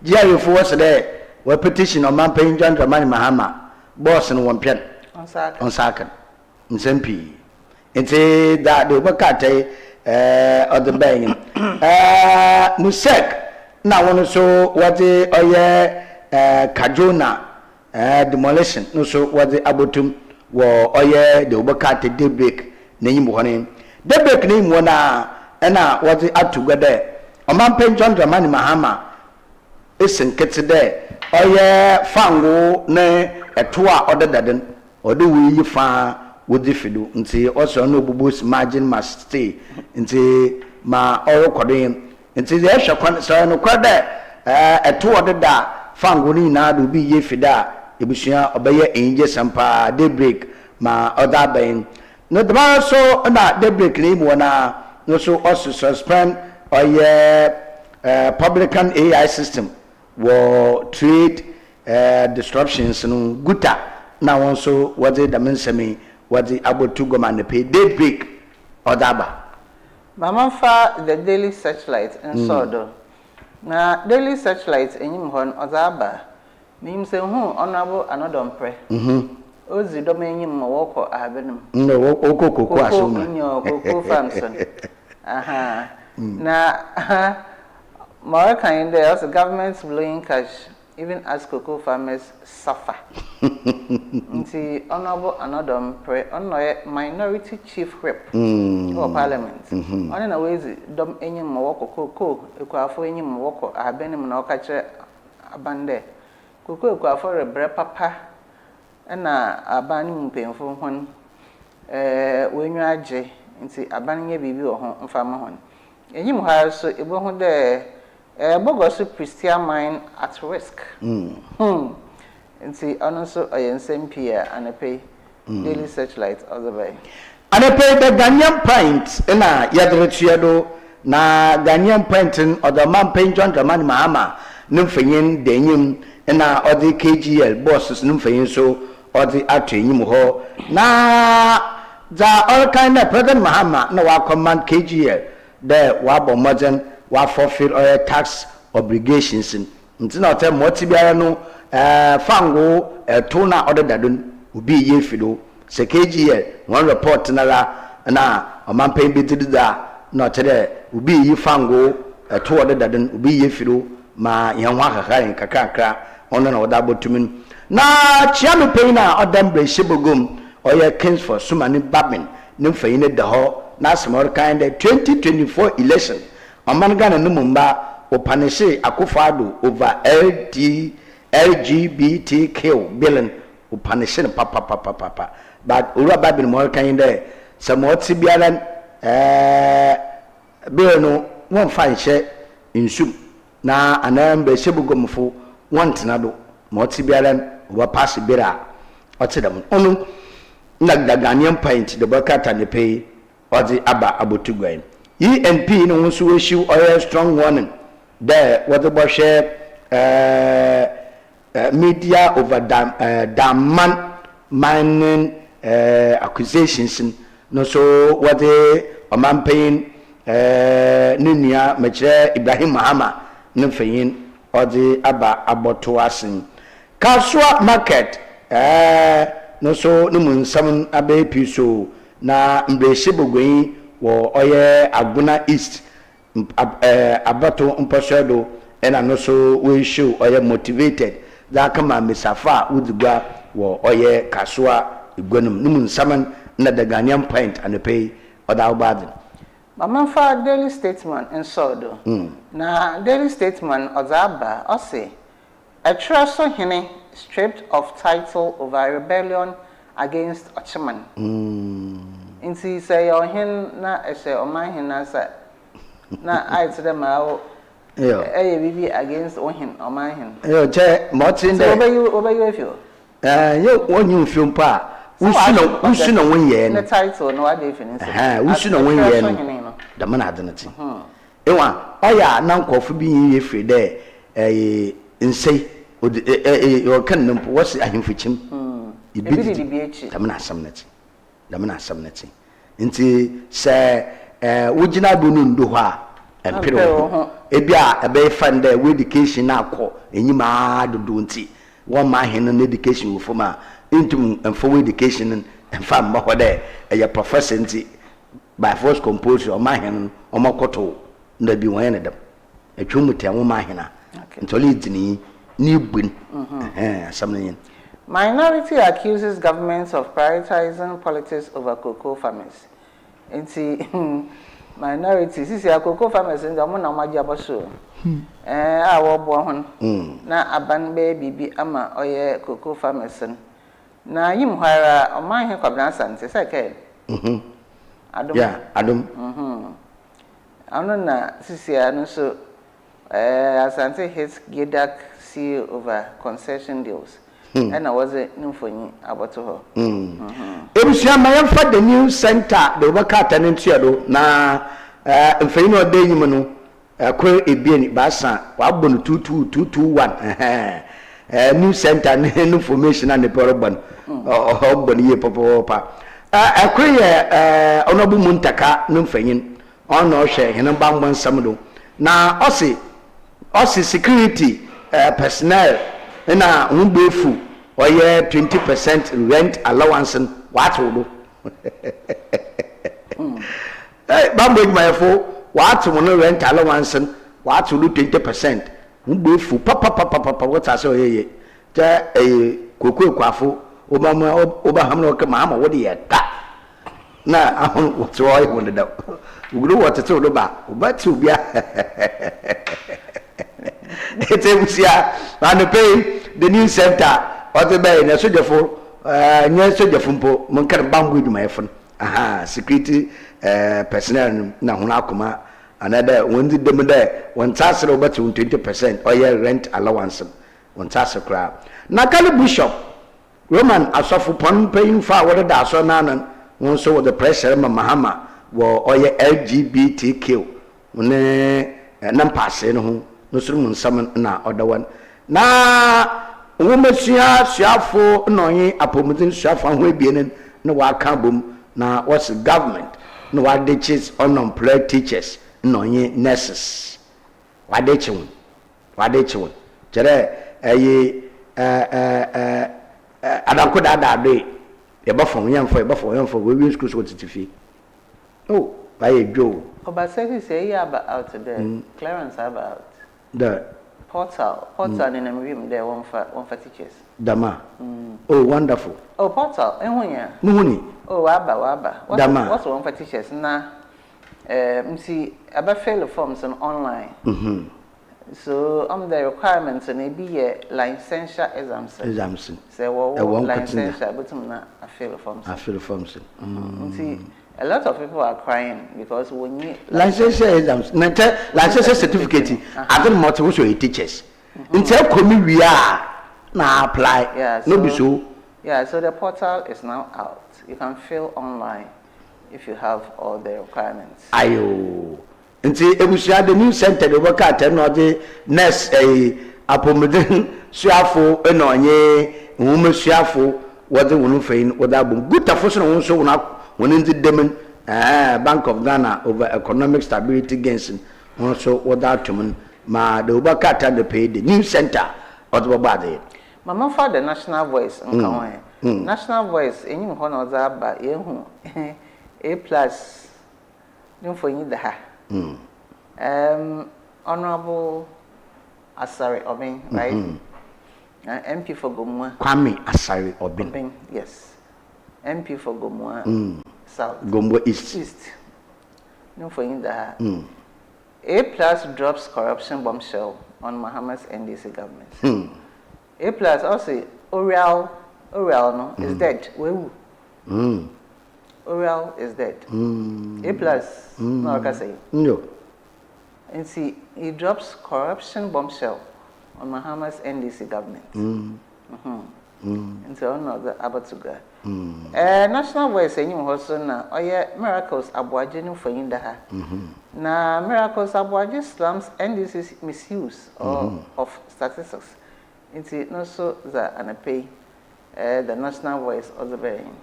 GRA fo was there we petition on man pein John Dramani Mahama boss no wonpian on sakan nsempi ente da de bakate other bang musek na wono so what the oye kajona demolition no so what the abotum wo oye de bakate daybreak na yim honen daybreak na yim wona na what the atugade on man pen John Dramani Mahama esen kete de oye fango na etoa odadaden ode wi fa wodi fido nti also no bubus margin must stay nti ma oyo kodin nti ye hwe kwan so no kwada eto odeda fango ni na do bi ye fida ebusua obeye enje sampa daybreak ma other ben no the so na daybreak ni mo na no so also suspend publican AI system wo trade disruptions no guta na won so what the mensemi what the abotu government pay daybreak odaba Mama fa the daily searchlight in Sodo. Na daily searchlight enyim hon odaba. Mim se hu honorable anodompre. Ozi do menyim mo woko abenum. No okoko asoma. Nyo koko famson. Aha. Na more kind there also governments blowing cash even as cocoa farmers suffer. Nti honorable anodompre onoye minority chief whip or parliament. Oni na wezi dom enyim mo woko cocoa ekwafo enyim mo woko abenim na okache abande. Cocoa ekwafo rebre papa na abani mpemfo hon wenyu age nti abani nye bibi wo ho mfama hon. Enyim ha so ebo ho de Bogosu Christian mine at risk. And see, also I am same peer and I pay daily searchlight other way. And I pay the Ghanaian pint in a Yadrichiado na Ghanaian pinting or the man paint John Dramani Mahama, Nymphain, Denim, and or the KGL bosses Nymphain so or the Atrium ho. Na the all kind of President Mahama, no, I command KGL, the Wabo Modern. Wa fulfill all tax obligations nti na otem motibiara no fango tona order dadun ubi ye fido se KGL one report na omampen bitidi da na otere ubi yi fango to order dadun ubi ye fido ma yan wa kakra ono na oda botumin na chiamu pay na odam bre shibogum oye kings for sumani babin nimfayine da ho na small kind 2024 election Amangana numumba opanishe akufado over LGBTQ billion opanishe papa but ura babin mo kan de samoti bialan bill no won fan she insum na anambe shebugomfo won tenado moti bialan oba pass bira otedam onu na Ghanaian pint the bakata ne pay odi aba abotugwan ENP no so issue oil strong warning there what about share media over diamond mining accusations no so what the man paying nunia meche Ibrahim Mahama no feyin or the aba aboto asin Kaswa market no so no mun sam abe piso na mbreshibogwen wo oye Aguna East abato mposhedo ena no so we show oye motivated that kama misafa udugwa wo oye Kaswa igwanum numun saman na the Ghanaian pint and pay other bad Mama fa daily statement in Sodo na daily statement ozaba ose Atreso Hene stripped of title over rebellion against Ochiman. Inti say your hen na ese oman hen na sa na I to them out bibi against ohin oman hen. Yo che motin de obey you if you yo wonu film pa usu no won ye the title no ade finish usu no won ye no da man adenati ewa oya na nkofo bi ye free de nsei yo kan no what's ahimfichim ibidi bi echi da man asamnati nti se wugina do no ndo ho a empiro ebia ebe fund education na akọ enyima dodo nti won ma hen no education wo foma intum for education and fam ho de e professor nti by force compulsory o ma hen o makoto nda bi won yenedam etwum te wo ma hen a ntoli dini ni bun asamnen. Minority accuses governments of prioritizing politics over cocoa farmers. Inti minority sisi cocoa farmers nda mo na maji aboso. Awo bo hon. Na aban be bibi ama oye cocoa farmers. Na yim hara o man he kwabna sante se ke. Adum. Yeah, adum. ano na sisia no so asante his gedak see over concession deals and I was no funny about her. Ebusia mayamfa the new center the worker tenant do na mfeyin o dey nyim no akwa ebien basa wabɔ no 22221 new center no formation and the problem obɔ no ye popopa akwa ye onobu muntaka no mfeyin ono hwɛ hene bambɔ nsam do na ɔse security personnel na humbefu oye 20% rent allowance what do bambɔ mayefo what no rent allowance what do 20% humbefu papa what say oye ja kokoko kwafo obaham no kama ama wo de ye ka na ahun what oye won da uguru what to do ba obati obia it's a and pay the new center or the bay na sojafo nya sojafo mpo mon kan bambu eduma efon security personnel na hona akoma another when the dem there one tax about 20% or your rent allowance one tax kra na kale bishop Roman asofo pon paying for what da so na nan won so with the pressure mahama wo oye LGBTQ ne nam passe no ho no suru mun sam na odawan na womasua suafo nonye apomudin suafo ho ebien na waka bom na what's government no what they chase unemployed teachers nonye nurses what they chewon jere adankoda dade e ba fon yamfo we school so titifi oh by Joe Obaseki say yeah about there clearance about the portal in them there one for teachers dama oh wonderful oh portal enhunya muhuni oh waba what's one for teachers na see aba fill forms on online so the requirements and be licensure exams say licensure but na fill forms see a lot of people are crying because when you licensure exams licensure certificate I don't matter who your teachers until come we are now apply no be so so the portal is now out. You can fill online if you have all the requirements. Ayo until ebusia the new center the work at no the next apomeden suafo enonye nwume suafo wode wonu fein wada bom gutafo so no so wona wonin the demen Bank of Ghana over economic stability gains so wada tumun ma the work at the pay the new center what about it mama for the national voice national voice enyim ho na oza ba yehu A+ nim for yin da Honorable Asari Obin, right? MP for Gomwa. Kwame Asari Obin. Yes. MP for Gomwa South. Gomwa East. No for in the A+ drops corruption bombshell on Mahama's NDC government. A+ also Oriel no is dead. Oriel is dead. A+, no, I can say. No. And see, he drops corruption bombshell on Mahama's NDC government. And so, no, the Abatuga. National Voice, and you also now, miracles abuajinu for Indaha. Na miracles abuaji slums NDC's misuse of statistics. And see, no, so that and pay the National Voice of the bearing.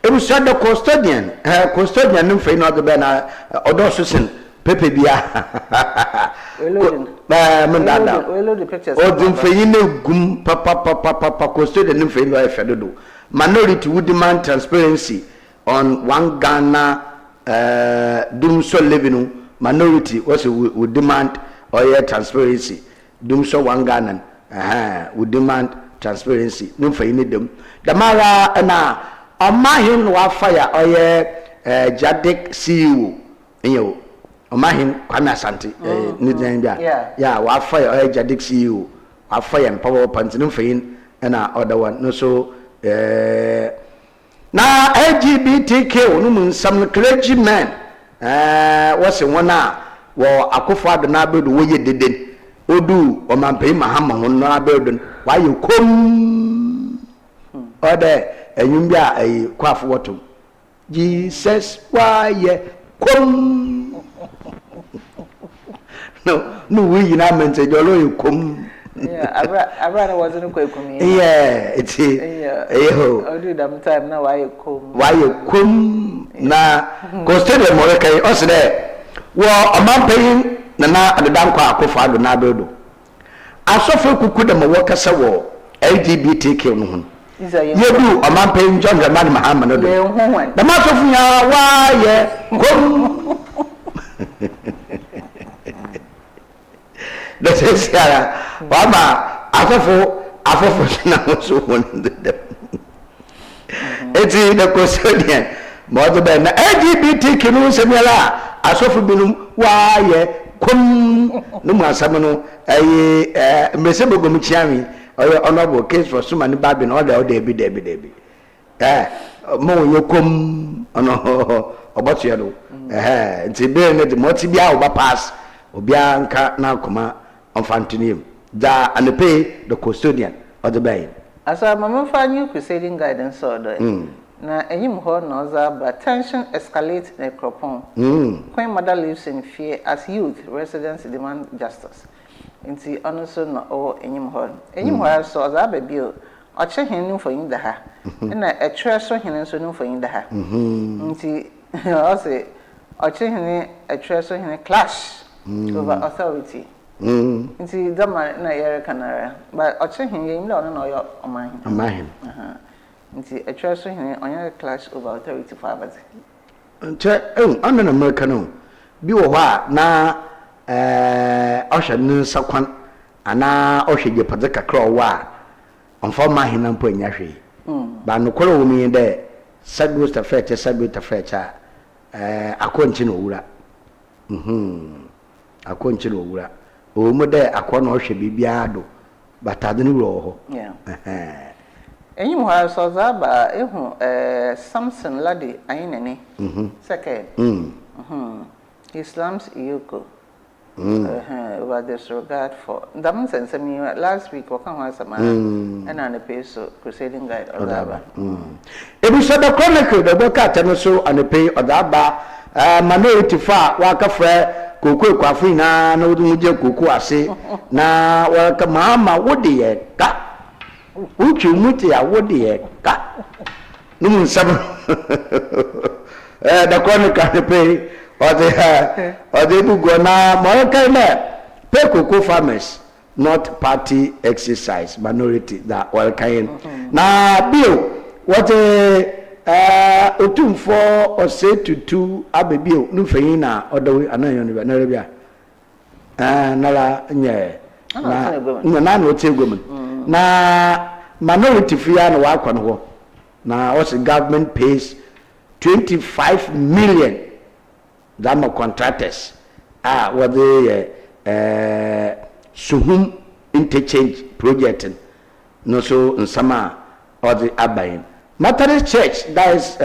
It was said the custodian no fe no the bena odosusin pepe bia we load the pictures odin fe yin gum papa custodian no fe no efe dodo minority would demand transparency on one Ghana dum so living minority was would demand transparency dum so one Ghana would demand transparency no fe yin dem damara na Omahin wa fire oye Jadik CEO enyo Omahin Kwame Asante ni den bia yeah wa fire oye Jadik CEO wa fire power pantin fein na other one no so na LGBTQ no mun some clergymen wose wona wo akofo ado na abedo wo ye deden odu o mampai mahama ho na abedo wa ye kom ode enyum bia kwafo woto Jesus wa ye kom no we na mente jolo ye kom abra wasn't quite coming. Yeah, it's I do them time now. Why you come na consider more like us there. Well, a man paying Nana at the Danko Akofado Nabedo. I suffer could them a worker saw LGBTQ. You do a man paying John the man Muhammad. The master of ya, why, That is Mama, afofo na so won them. It's the custodian. Mother Ben LGBTQ no semela asofo binum waye kom no masam no mese bogom chiami honorable case for ESSUMAN baby no order debi mo yokom ono oboto yedo nti be ne de moti bia oba pass obia nka na akoma Infantinum. Da and pay the custodian or the bay. As a mama for new crusading guidance order. Na enyim ho no za but tension escalates in Cropon. Queen mother lives in fear as youth residents demand justice. Inti also no o enyim ho. Enyim ho so za ba bio. Oche henu for yin da ha. Na e twa so henu so no for yin da ha. Inti o say oche henu e twa so henu clash over authority. Inti dama na yere kanara but oche hin yim la no yo oman nti etwa so hin onya clash over authority for abati nche anu na America no bi wo ha na ohwe nu sakwan ana ohwe je padze kakra wa onfa ma hin na mpo anya hwe ba no koro wo mi de sabu sta fecha akonchi no wura akonchi no wura o mo de akwa na ohwe bibia do batade no ro ho enyi mo ha so za ba ehu Samson lady ayinene second Islam's Iyoko over disregard for ndam sense me last week okan ho asama na na pay so crusading guide odaba ebi so the chronicle the book ateno so and pay odaba minority fa wa ka fra koko kwafu na odu je koko ase na wa ka mama wodi ye ka uchi muti ya wodi ye ka numun sab the chronicle pay or the bugo na mo ka na pay koko farmers not party exercise minority that all kind na bill what otumfo o say to abebio nu feyin na odo anayo ni na rebia nala nye na no tegom na minority fia na wa kwa no na what government pays 25 million dama contractors what the suhum interchange project no so nsama or the abayin Methodist Church, that is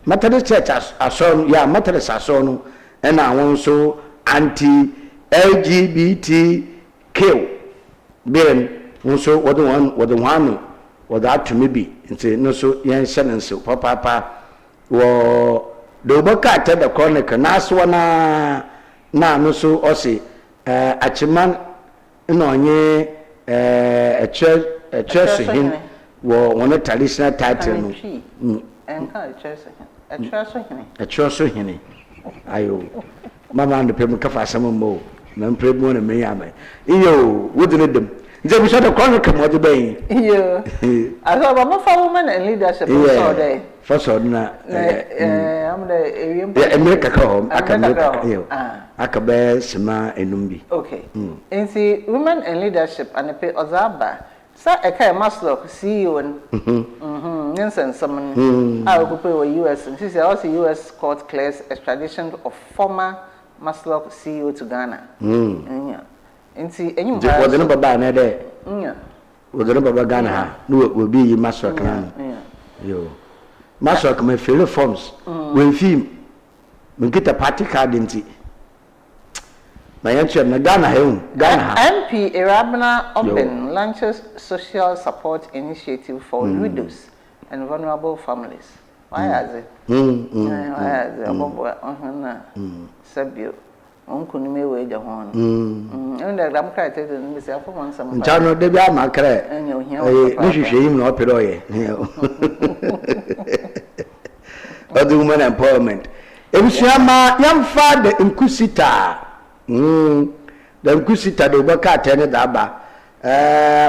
Methodist Church Methodist Ason, and I also anti-LGBTQ. Being also what the one, what that to me be, and say no so young son so papa, wo the boka the chronicle, Naswana na no so osi achiman no nye a church him. One traditional title no a choso hini ayo mama and pem kafa sammo na mpremu na me ame iyo wodine dem nze bi so the chronicle mo de ben iyo aso ba mo fa women and leadership so dey first na am the area America ka home aka iyo aka be sema enumbi okay nti women and leadership and pe ozaba sa eka Maslow CEO Nelson Summon I occupy US and this is also US court clears extradition of former Maslow CEO to Ghana nti enyim ha wo de no baba na de wo de no baba Ghana ha no will be Maslow kan yo Maslow come fill forms when film Mkita party card nti. Na yanchu na Ghana heun. Ghana. MP Irabna Oben launches social support initiative for widows and vulnerable families. Why is it? Why is it? Abobo ohana. Sabio. Onkunu mewe ja ho no. Enda gram krate de mi se afọ nsam. Nchano de bia makre. Ni hwehwe yim na opere oye. Other women empowerment. Ebusuama yamfa de nkusita. The nkusita de obaka tene da ba.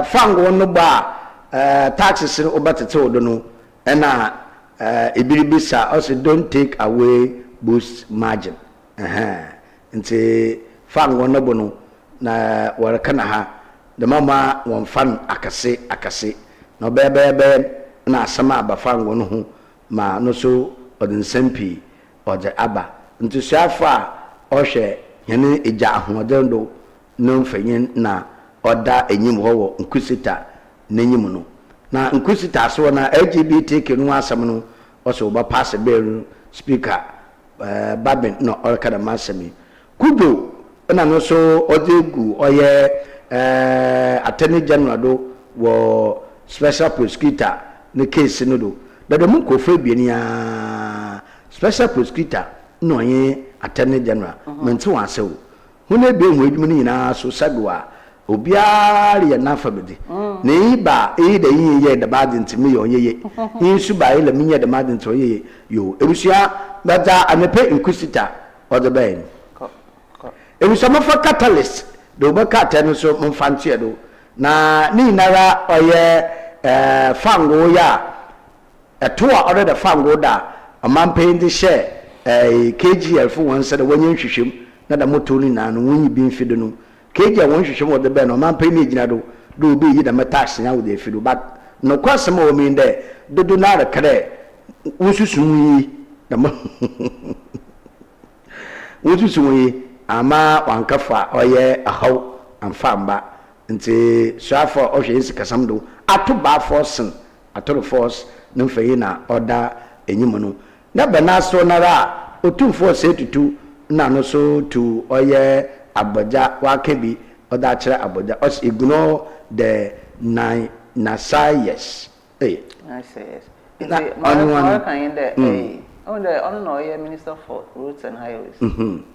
Fango no ba taxes no obatete odo no. Na ebiribisa also don't take away boost margin. Nti fango no bo no na waraka na ha de mama won fan akase no bebe na asama aba fango no ho ma no so odin sempi oje aba nti suafa ohwe yene eja ahodendo no mfanyin na oda enyim ho nkusita n'enyim no na nkusita so na LGBTQ no asam no oso ba pass bill speaker babin no orkada masemi kudo na no so odegu oye attorney general do wo special prosecutor ne case no do da mun ko fe biania special prosecutor no ye attorney general menti wa se wo hune be hu edwuma ni nyina so sagwa obiara ye na fa bedi ne iba da yin ye da bad ntimi yo ye yin su ba ile minye da bad ntimi ye yo ebusia bada anepe inquisitor odo ben ebusia mafa catalyst do ba katene so mfantie do na ni nara oye fango ya etoa odo da fango da amampe ndi share KGL fu won se da wonye hwehwem na da moto ni na no wonyi bi mfido no KGL won hwehwem odo ben no amampe ni gina do obi yi da metax nya wo de fido but no kwasem o mi nde dodo na re kre wosusun yi da wosusun yi ama wankafa oye ahaw amfamba nti swafa ohwe nsikasam do atoba force atoro force no mfayi na oda enyim no na bana so nara otumfo setutu na no so to oye aboja wakebi oda kire aboja us ignore the nasayes yes my kind the on no ye minister for roads and highways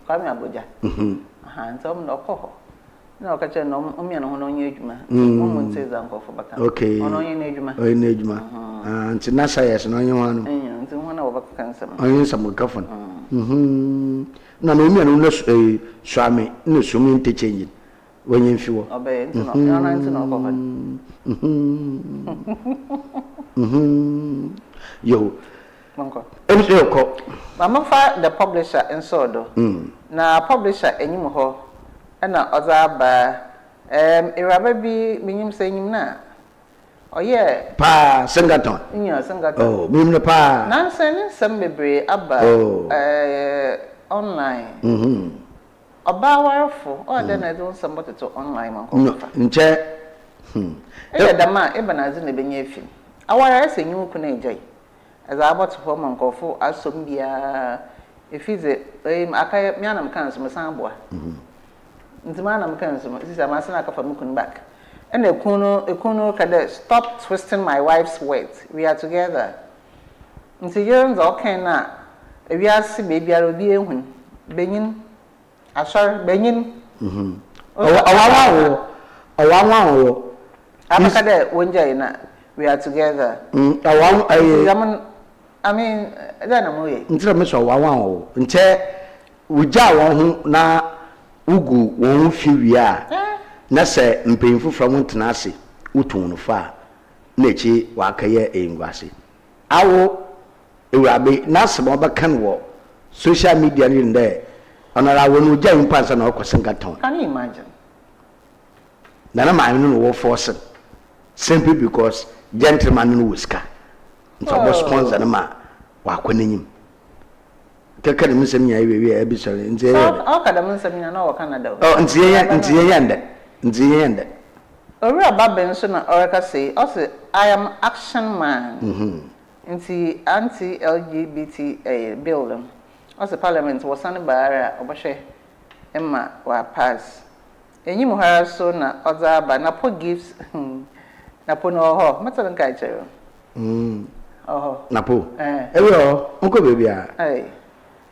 kwame aboja ntom no koho na okache no omia no no nye adwuma omo nteza nkofo baka ono nye na adwuma na adwuma nti nasayes no nye wanu nti ho na obaka kansam onye samukafon na no omia no no swame no sumi nte change wenye mfiwo obe nti no na nti no koho yo manko ko mama fa the publisher ensodo na publisher enyim ho na ozaba iraba bi minyim senyim na oye pa Singleton Singleton mimne pa nansen sembebre aba online oba warfo oda na do somebody to online manko nche dama ebanazi na benye fi awara esenyu ku na ejai as about for manko asom bia efize akaya mianam kanso mesan boa ntima na mkanso sisi amasana akafa mukun back and ekunu kada stop twisting my wife's words we are together nti years okay na ewiase baby ara obi ehun benyin asor benyin awawa abakada wonja na we are together I mean dana moye ntira me so awawa nche uja won ho na ugu won fi wia na se mpemfu from ntena ase utun no fa na echi wa akaye engwase awo ewurabe na sebo bakan wo social media ni nde onara wonu uja impansa na Singleton. Can you imagine na ma no wo force simply because gentleman no wiska nso bo sponsor na ma wa kwananyim kaka de musem nya wewe e bi sore nti kada musem nya na wo Canada nti yenda ori ababen so na oreka say also I am action man nti anti LGBT bill also parliament was on bara obashe emma wa pass enyi mu hara so na other ba na po gives na po no ho mata nka chere na po ewe ho nko baby a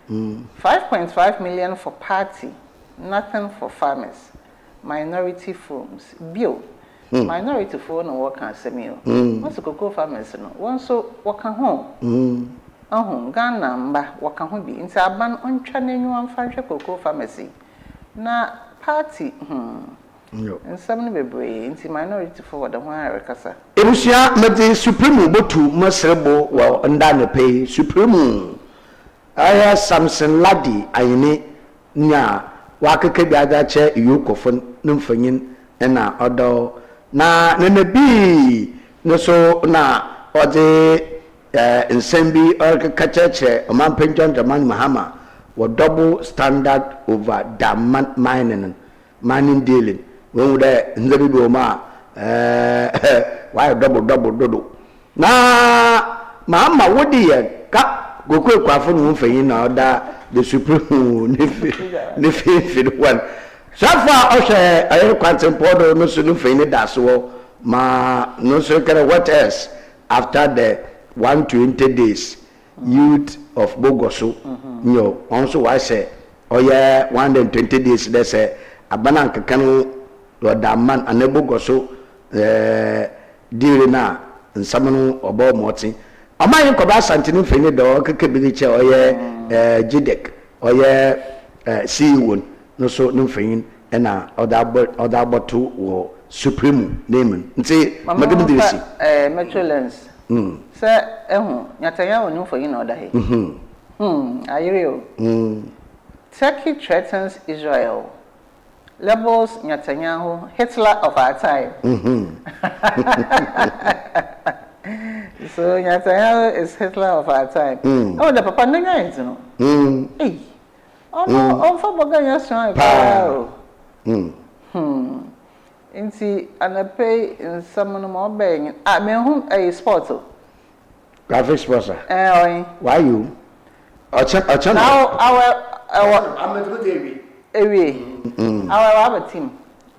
5.5 million for party, nothing for farmers. Minority firms bill minority phone no work and semio once cocoa farmers no one so work at home Ghana mba work at home be into aban ontwa nenyu amfa cocoa pharmacy na party nsam no bebre into minority for the one rekasa ebusia mede supreme botu masrebo wa ndane pay supreme aya Samson Ladi ayene nya wakeke biaga che yukofo numfanyin na odo na bi no so na ode nsembi orkeka cheche omampenjon Dramani Mahama wo double standard over diamond mining dealing when we there nzebi do ma why double dodo na Mahama wodi ye ka goku kwafo no mfanyin na oda the supreme nefi one so far oshe ayi kwantempodo no so no mfanyin da so ma no so kere what else after the 120 days youth of Bogoso nyo also wa say oye 120 days they say abana nkekanu rodaman anebogoso dire na nsamanu obo moti amayin ko ba santinu fenye do keke bi che oye jidek oye siwon no so no fenyin na oda botu wo supreme name nti magadi dirisi metrolens se nyatanya wonu fenyin na oda he ayiro Turkey threatens Israel labels Netanyahu Hitler of our time. So Netanyahu is Hitler of our time. Oh, the papa nanga into no. Hey, oh no, for Boganya strong. Inti anape in some more bang. I mean, whom a sport. Graphic sponsor. Why you? Now I'm a good our team.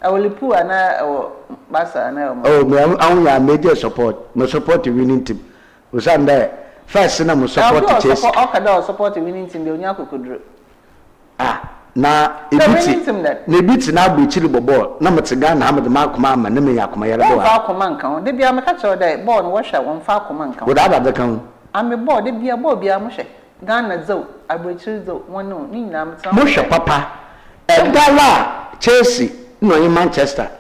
I will put an Bassa and oh, me I major support. My support the winning team. Was there first and I'm support the chase. Support the winning team. The Onyaku could na ebiti na agba ichiri ball na metiga na amad makuma ma na me yakuma yare bo fa akuma nkan de bia me ka cho dey ball no washa won fa akuma nkan wo da ba kan am me ball de bia mo hwe Ghana zo agba zo won no ni na meta mo hwe papa Edala Chelsea no in Manchester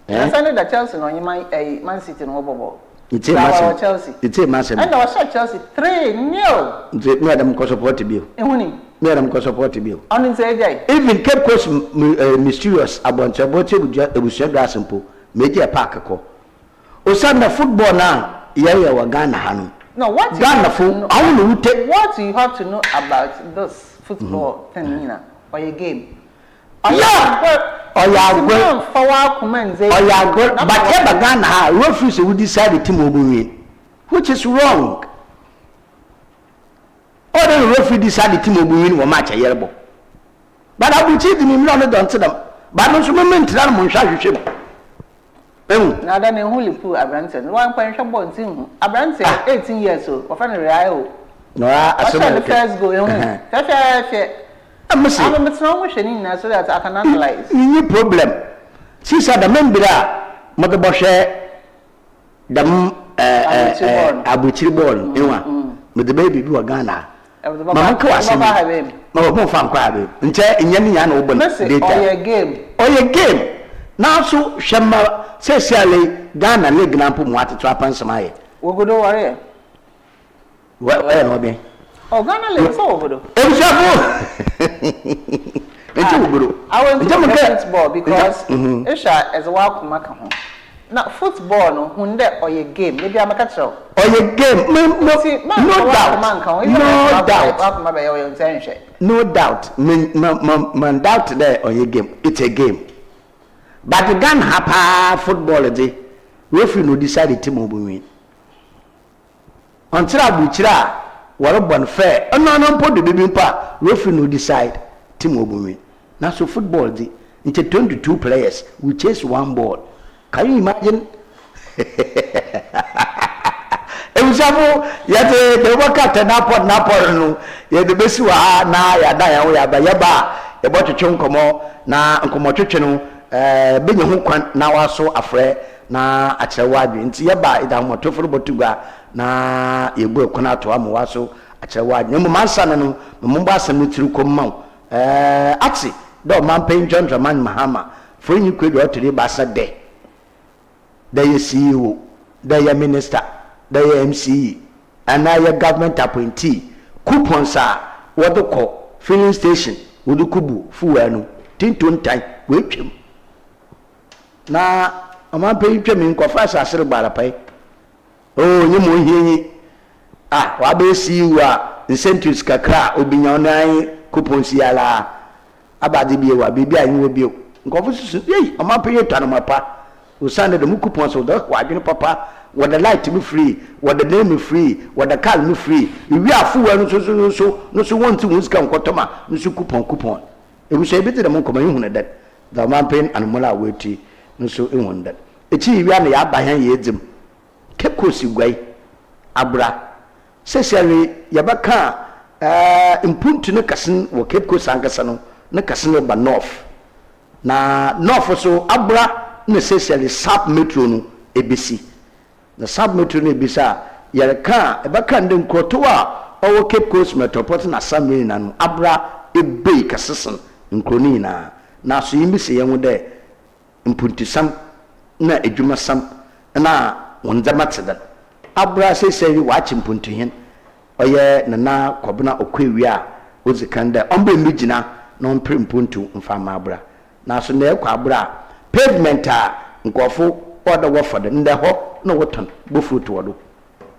I said that Chelsea no in Man City no bobo it's Chelsea it's massive and I said Chelsea 3-0 me adam ko support bi ehuni me adam ko support bi on say jay even Cape Coast mysterious abonchabo ebusia grass mpo meje park ko osanda football na yeye wa Ghana hanu no what Ghana fo I want to take what you have to know about this football thing or your game forward command say but ever Ghana refuse to decide the team will win, which is wrong. Or the referee decide the team will win or match a year. But I will cheat them not done to them. But no moment that Monsha ship. Now then in Holy Poo Abranton, 1 point team Abranton 18 years old, or finally I no, I saw the first go. I'm not wishing so that I can analyze. No problem. She said the member Mother Boshe Abuchi born, with the baby do a Ghana. Mamma Kwasi, no fan crab. Until in Yan open your game. Or your game. Now so Shamba says Sally Ghana leg lamp water trap and some eye. We'll go to worry. Well, be. Oh, Ghana lives over though. I went to football because Isha is a walk macaron. Now, football, no, Hunde or your game, maybe I'm a catcher. Or your game, no doubt. No doubt. Man doubt there or your game. It's a game. But the gun hapa football day, referee no decide the team will win. Until I wɔrebɔ fair ɛno mpo de bibi mpa referee no decide team obumi na so football di into 22 players we chase one ball. Can you imagine? Ebusafu yate de waka te napod no ye de besi wa na ya da ya ba e bo twetwe nkomo na nkomo twetwe no benye ho kwan na waso afre na akyerwa adwe nti ye ba ida ho toforo botugwa na ye bu ekona ato am waso akyerwa adwe mo mansa no mo mbo asem no tiri komma ati do man pen John Dramani Mahama for you kwedu otori ba sa de ye CEO de ye minister de ye MCE and ye government appointee coupons are what they call filling station would kubu fuel no tinton time we twem na man pen twem nkofa asasere bara pai oh nyi mo hiyi wa be CEO a incentives kakra obinya onan coupons yala abade bie wa bibia yin bie nkofo susu ei man pen yetwa mapa usande de coupons so da wadwene papa what the light me free what the name me free what the car me free we are full no so want to use kan kotoma no so coupon e we say bit de mon koma yin that the man pen and mola weti no so e won that e chi wi na ya ba han ye edzim kekosi gwai abra sesere ya baka impuntu ne kasen wo kekosi ankasa no ne kasen ba north na north so abra ne sesere sub metro no ebisi the sub metro no ebisa yereka ebaka ndem kroto a owo Cape Coast Metropolitan Assembly na no abra ebe kasesen nkroni na so yimi se yen de impuntisam na edwumasam na wonzama tsedan abra sesere wa chimpuntu hen oye na kobna okwewi a ozikanda ombe migina no mpre mpuntu mfama abra na so na ekwa abra pavement a nkofo order wofode nde ho na woton bofutu wodo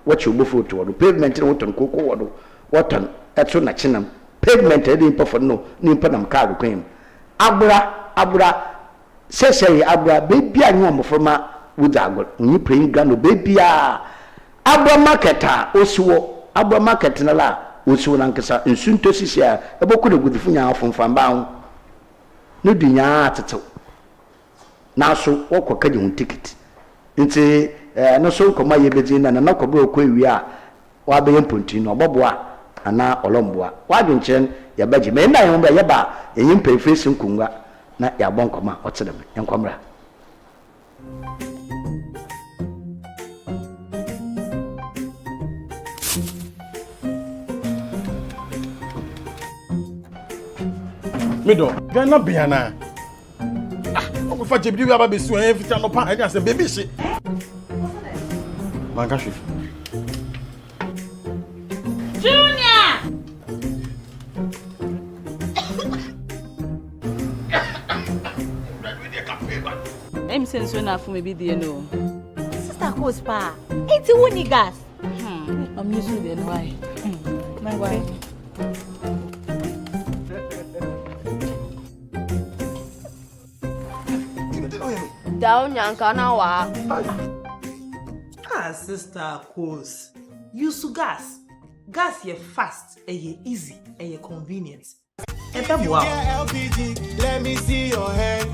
wachi bofutu wodo pavement na woton koko wodo woton eto na chinam pavement edi pofo no ni mpanam ka kwem abra sesere abra bebia nwo mofoma wudagol nyi praying ground bebia abra market a osiwo abra market na la osiwo na nkesa nsunto sisi a eboku de gudifu nya afomfamba ho no dunya atetew na so wokwa de hun ticket nti no so koma ye bezi na kobro okwewi a wa be yemponti no oboboa ana olomboa wa dwenchen ya baji me na yomba ye ba yin perfection kunga na ya bonkoma otedem yankwamra Mido, Ghana Biana. Ogo fa jebidi wi aba besu en fita no pa e say baby she. Mangashi. Junior. I'm saying so na for me be there no. Sister cause pa. Enti woni gas. I'm using the why. My why. Down yankana wa. Sister cause. Use gas. Gas ye fast, ye easy, ye convenient. LPG, let me see your hand.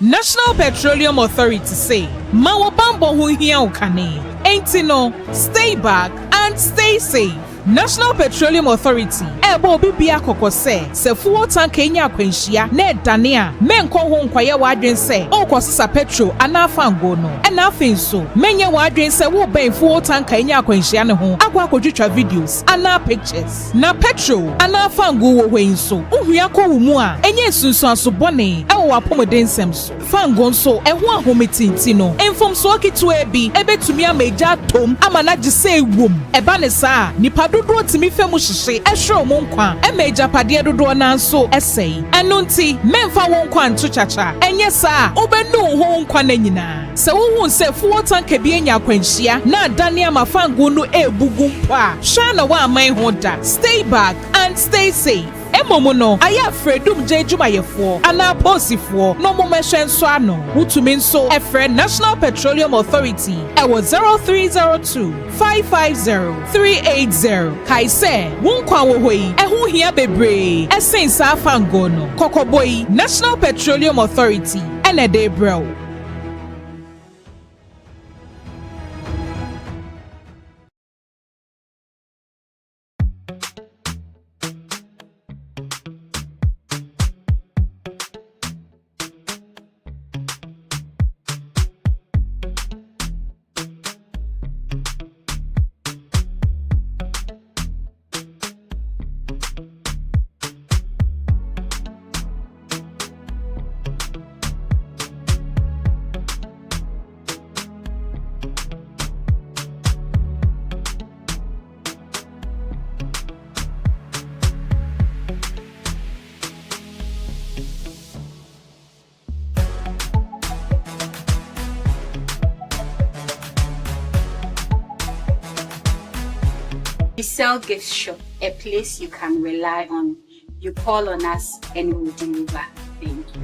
National Petroleum Authority say, Mawa Bambo hu hia ukane. Ain't no, stay back and stay safe. National Petroleum Authority, ebo bibia kokose, se fuo tank enya kwenshia, ne dania, menko ho nkwaye wadwen se, okosisa petrol anafango no. Ena finso, menye wadwen se wo ben fuo tank enya kwenshia ne ho, akwa akodwitwa videos, ana pictures. Na petrol anafango wo hwenso, uhua ko wumu a, enye sunsun asobone, ewo apomeden semso. Fango nso, eho ahometinti no. Enfom so kitu ebi, ebetumi ameja tom, ama na gise wom. Eba ne saa, nipa dodo timi fam hyehye ehwe mo nkwa emeja pade dodo na nso esei eno nti memfa wo nkwa nto chacha enye saa obenu ho nkwa na nyina se wo hu se fuwo tanka bi enya kwanhia na dania mafangu no ebugu mpa hwa na wa aman ho da. Stay back and stay safe. Emomono aya fredum jejuma yefo ana posifo no momehwe nso ano wutumi nso efre National Petroleum Authority ewo 0302 550 380 kaise wonkwa wo hoi ehu hia bebre esensa afango no kokoboi National Petroleum Authority enede bro. We sell gift shop, a place you can rely on. You call on us and we'll deliver. Thank you.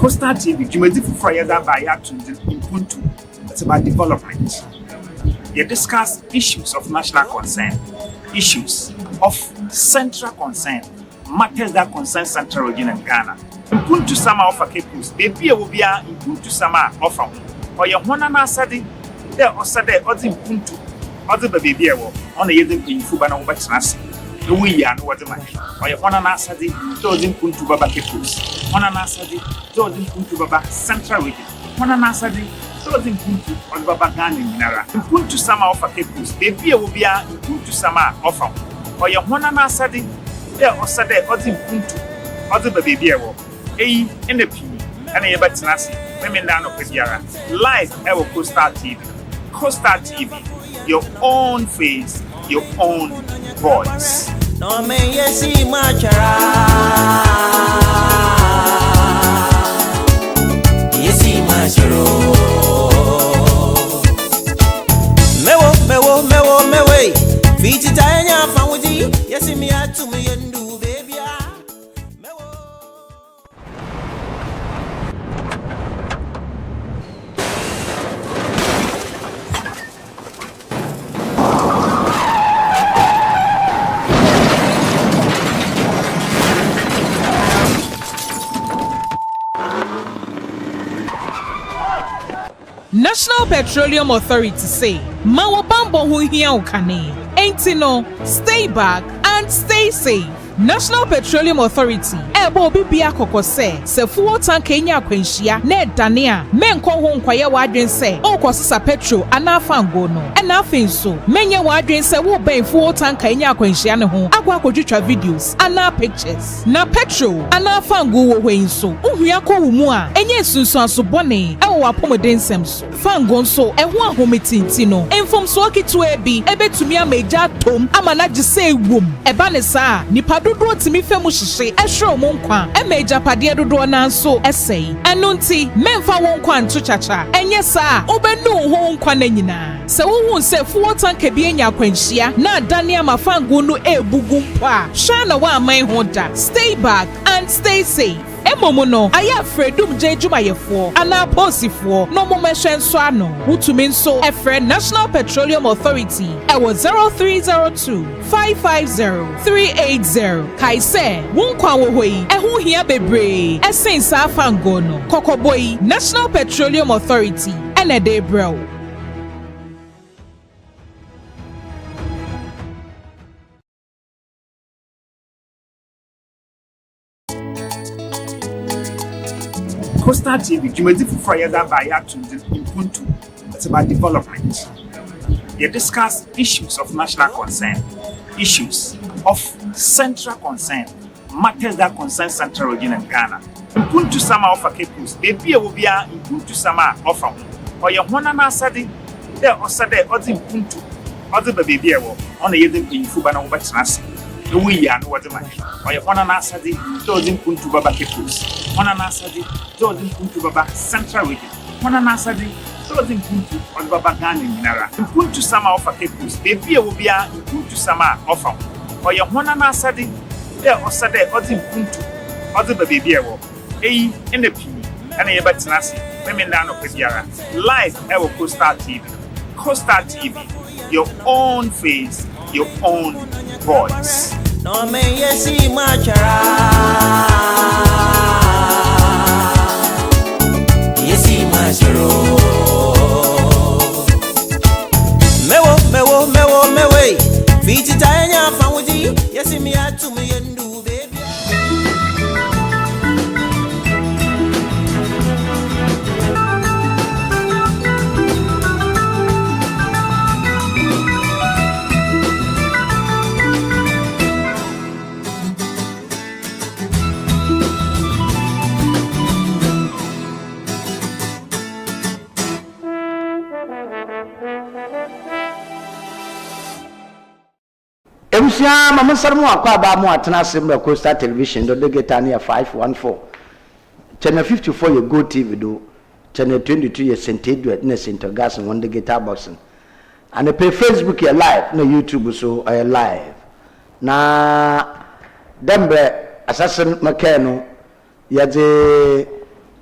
Coastal TV, Jumedi Fufrayada by Yatunde in Puntu. It's about development. They discuss issues of national concern, issues of central concern, matters that concern Central Region and Ghana. In Puntu Sama offer Capus, baby will be in Puntu Sama offer. Or your one and Asadi, there or Sade, or in Puntu, or the baby on the Yadin in Fubana over Transi. We are no other man. Or your one and Asadi, those in Puntu Baba Capus, one and Asadi, those in Puntu Baba Central Region, one and Asadi. Those in Puntu on Baba Gani Minara. In Puntu Sama offer Capus, baby will be in Puntu Sama offer. Or your one and Asadi, there or Sade, or in Puntu, or the baby in the P, and a Batanasi, women down of Pediara. Live Ever Coastal TV. Coastal TV, your own face, your own voice. No me yesi machara. Yesi macharo. Mewe. Fiti tanya famudi. Yesi mi atu mi yendu baby. National Petroleum Authority say, Mawa Bambo hu hiya ukane. Ain't no, stay back and stay safe. National Petroleum Authority ebo bibia kokose se fuel tank enya akwanhia na edane a menko ho nkwaye wadwen se okosesa petrol ana fango no na afenso menye wadwen se wo ben fuel tank enya akwanhia ne ho agwa kodwetwa videos ana pictures na petrol ana fango wo hwenso ohua ko wumu a enye sunsu aso bone ewo wapomoden semso fango nso eho ahometinti no enfomso akitu ebi ebetumi ameja tom amana gise ewom eba ne saa nipa dodo timi femu hyehye ehwe mo nkwa emeja pade dodo na nso esei eno nti memfa won nkwa nto chacha enye saa obenu ho nkwa na nyina se wo se fuel tank bi enya akwanhia na adane amafango no ebugu mpa hwa na wa aman ho da. Stay back and stay safe. Emomo no aya fredum je jumayefo ana posifo no mo mehwe nso ano wutumi nso efre National Petroleum Authority ewo 0302 550 380 kaise wonkwa wo hoi eho hia bebre esensa afango no kokoboi National Petroleum Authority ene de bro. Coastal TV, Jumedi for Friday by Yatunde in Puntu. It's about development. You discuss issues of national concern, issues of central concern, matters that concern Central Region and Ghana. In Puntu Sama offer Kepus, baby will be in Puntu Sama offer. Or your one and Asadi, there or Sade or in Puntu, or the baby on the Yedin in Fubana over Nasi. We are no what the man. Or your one and Asadi, those in Puntu Baba Kepus. One and Asadi, those in Puntu Baba Central Region. One and Asadi, those in Puntu or Baba Gani Minara. In Puntu Sama offer Kepus, baby will be in Puntu Sama offer. Or your one and Asadi, there or Sade or in Puntu, or the baby in the P, and a Batinasi, women down of Pediara. Live ever Coastal TV. Coastal TV, your own face, your own voice. No me yesi machara, yesi macharo. Mewe, fiti taenya fanguji, yesi mi atu mi yendu baby. Emsia mama mu akwa ba mu atena semra Coastal Television do geta na 514 channel 54 ye Go TV do channel 22 ye St Edward na St Gas on the geta boxing and pe Facebook ye live na YouTube so ay live na dembe assassin makeno ye de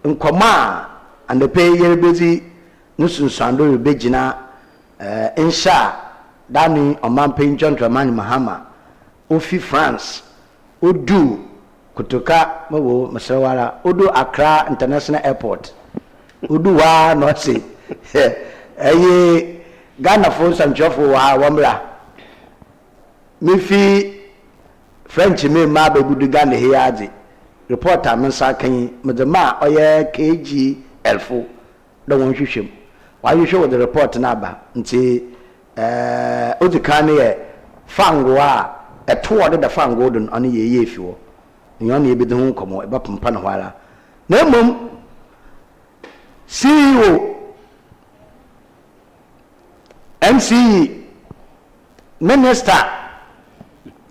nkoma and pe ye bezi nusunsando ye begina insha Dani Omampe John Dramani Mahama Ofi France Odu kutoka mawo masawara Odu Accra International Airport Odu wa no say Ghana for some job for wamra Mifi French me ma be gudu Ghana here ade reporter mensa kan medema oye KG elfo da won hwehwem wa hwehwe with the report na ba nti Odikane ye fango a eto de fango don ane ye efiwo nyo na ebi de ho komo eba pampa na hwala na mom CEO MC Minister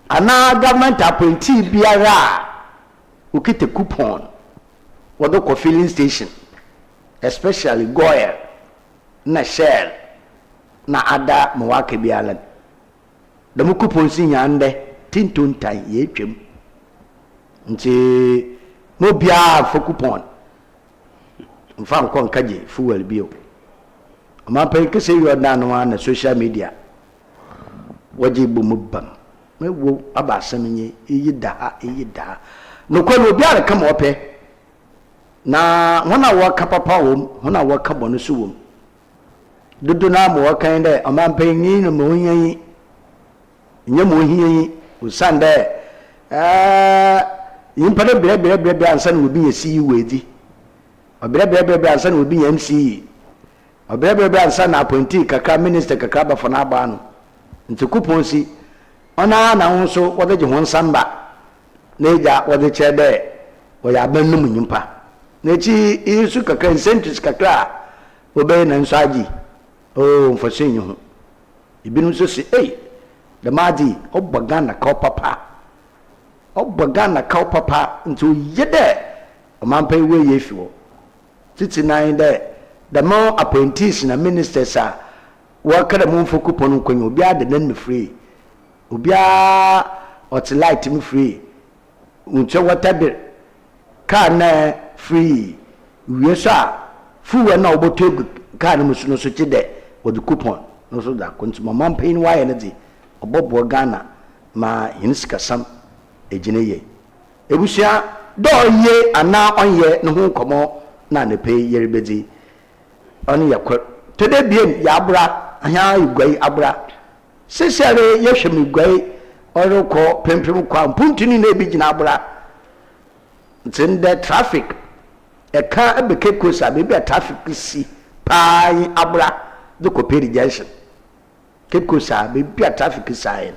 ana government appointee biara ukite coupon wodo ko filling station especially Goyer na Shell na ada mwake bialan da mu coupon sinya ande tintontan ye twem nti no bia fo coupon mfa nkon kaje fuel bio ama pe kese yo da no na social media waje bu mubam mewo aba samenye eyida no kwa no bia ka mo pe na hona wa kapapa wom hona wa ka bonu su wom dudu na mo kan de amampanyin no mo hyan nye mo hyan usande yimpa no brɛ ansa na obi yɛ CEO edi brɛ ansa na obi yɛ MCE brɛ ansa na appointee kakra minister kakra ba fana aba no nti kupon si ona na ho so wɔde gye ho nsamba na eja wɔde kyɛ dɛ wɔyɛ abanum nyimpa na chi isu kakra incentives kakra obey na nso agi mfɔso nyi ho ibinu so si the madi obagana ka papa nti yede omampa we yefi wo titi nan de the more appointees na ministers a wakara mu foku pon nkonyo obi ade nan free obi a ot light me free unche water bill car na free we so a fuwa na oboto car no musu no so chide with the coupon no so da konti mamampa ni wa ye ne di obobo Ghana ma hinsika sam ejineye ebusia do ye ana onye ne ho komo na ne pe yerebedi oni yakwa tode bien ya abra anya igwai abra sesere yehwem igwai oroko pempem kwa mpuntini na ebigina abra ntinde traffic eka ebeke kosa bebi traffic si pai abra de koperi junction kekosa bebi traffic sign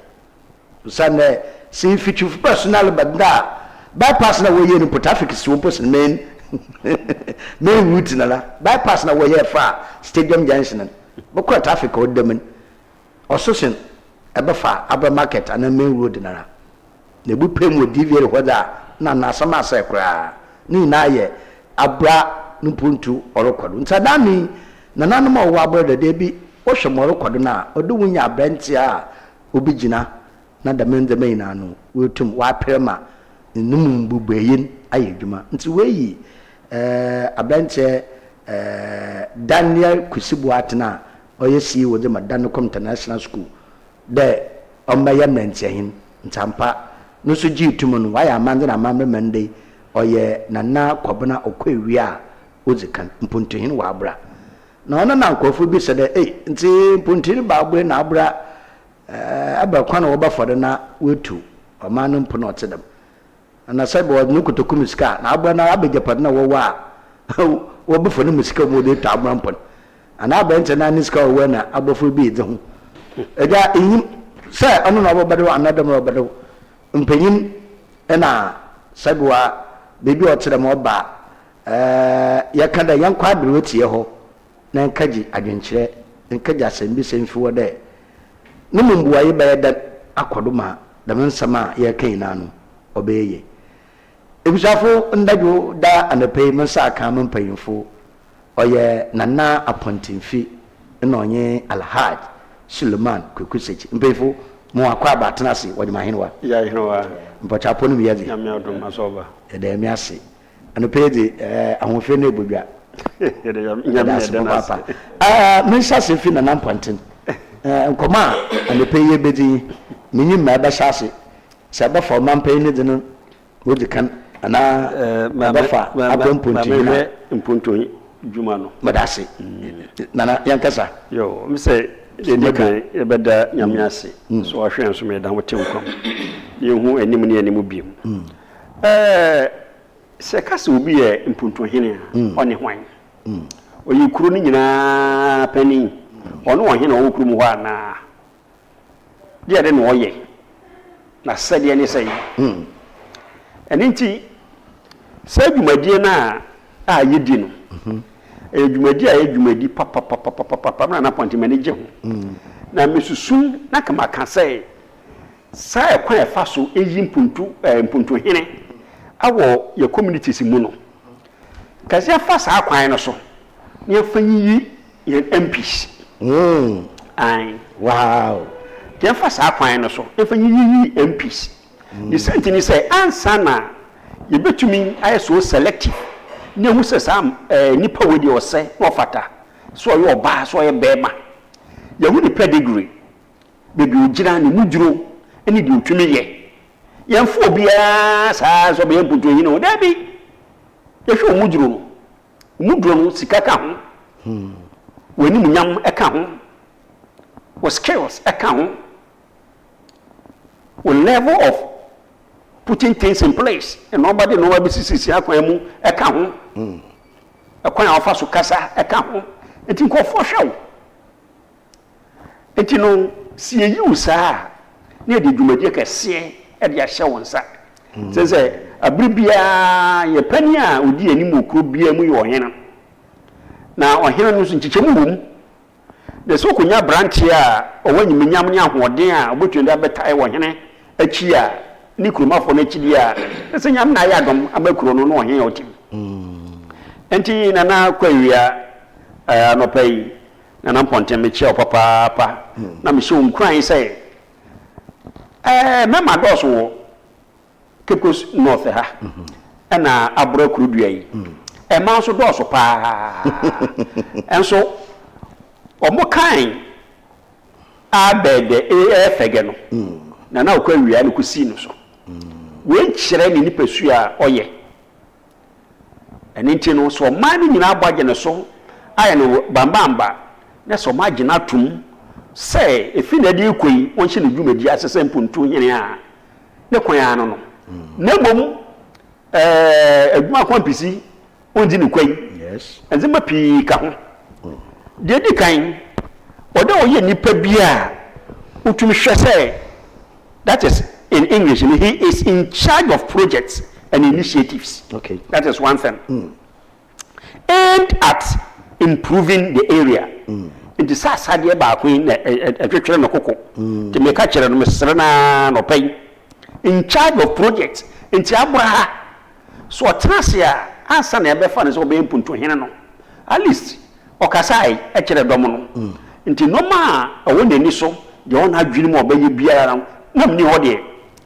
usane si fichu personal banda bypass na we yen traffic si wo person main route na la bypass na we fa stadium junction boko traffic o demen ososin ebefa aba market and main road na la na bu pem wo divere hoda na sama asa kra ni na ye abra nupuntu orokodo ntadami na nanom wo abra de bi wo hwem orokodo na odo wunya abranti a obigina na da menze mai na no wetum wa prema num bubuyin ayedwuma nti weyi abranche Daniel Kusibuatna oyesi wo de Madanocom International School de omaya mentyehin ntampa no so gi tumu no waya manze na mamre mande oye nana kwabona okwawi a ozikan mpuntuhin wa abra na ona na nkofo bi se de nti mpuntuhin ba abra na abra abakwa na wobafode na wetu omanu mpo na otedam na sebe wod nukutoku miska na abra na abejapad na wowa wobafone miska mo de tabra mpo ana abente na niska wo na abofo bi de ho eja enyim se ono na obobado anadam na obado mpanyin na sebe wa bebi otedam oba yakada yankwa adro tie ho na nkaji adwenkyere nkaji asembi semfi wo de numumbuwa yi bɛyɛ da akɔdoma da mensama yɛ kan nanu ɔbɛyɛ ebusafo ndadwo da anapai mensa aka mempanyimfo ɔyɛ nana apontimfi na ɔnye alhaj Suleiman Kukusechi mpanyimfo mo akɔ abatena se wɔde mahenwa ya henwa mpɔchapo no miyazi nyame odom asoba ɛda mi ase anapai de ahofe no ebodwa nyame papa mensa se fi nana mpontin nkoma anapai bedi minyi ma ba shase se ba for man pay ni dinu wodi kan ana ba fa mpuntu juma no madase nana yankasa yo mi se de kan e beda nyame ase so ahwe nso me da wote nkom yehu anim ne anim biem se kase obi ye mpuntu hene oni hwan oyi kuro ni nyina pani ono wo hene wo kuro mu hwa na dia de no oye na sade ne sai enti sai dwumadie na a yedi no dwumadi a dwumadi papa na ponti mani je ho na mesusun na kama ka sai sai kwa e fa so eyi mpuntu hene awo ye communities mu no kasi afa sa kwan no so ne afanyi ye MPs ai wow ye fa sa kwan no so afanyi MPs the sentence say answer na ye betumi aye so selective ne hu se sam nipa we de ose no fata so ye oba so ye bema ye hu ni pedigree bebi ogira ne muduro eni di otumi ye ye mfo bia sa so be mputo yi no da bi ye hwe muduro no sika ka ho wani munyam eka ho wo skills eka ho wo level of putting things in place and nobody know what BCC akwemu eka ho akwan afa so kasa eka ho enti ko fo hwew enti no si eyi saa na de dwumadi kese e de ahye wonsa sese abribia ye pani a odi anim okro bia mu ye ohena na ohena no so nchichemu wom de so konya branch a owanyiminyam ne ahoden a obotwende abetai ohene achi a ni kurumafo na chidi a sese nyam na ya dom abakuro no ohene otim enti nana kwawia anopai nana mponte me chia papa na me hye umkran sai mema doso wo Kepos North ha na abro kurudua yi ma so doso pa enso omo kan abede efege no na kwawia no kusi no so we nkyere ni nipasu a oye eni ntino so man ni nyina abagye ne so aye no bambamba na so magina tum se efi na de ekoi wonhye ne dwumadi asese mpuntu hene a ne kwan no na mom adwuma kwampisi ondi ne kwan yes enzema pi ka ho de di kan oda oye nipa bia utumi hwese that is in English he is in charge of projects and initiatives. Okay, that is one thing. Aimed at improving the area. It is a sad year back when a picture no cocoa to make a chair no serena no pay. In charge of projects in Tiabra. So Tracia answer never fun is obeying punto heno. At least Okasai a chair domono. Into no ma a window niso, the owner dream of baby beer around. No new idea.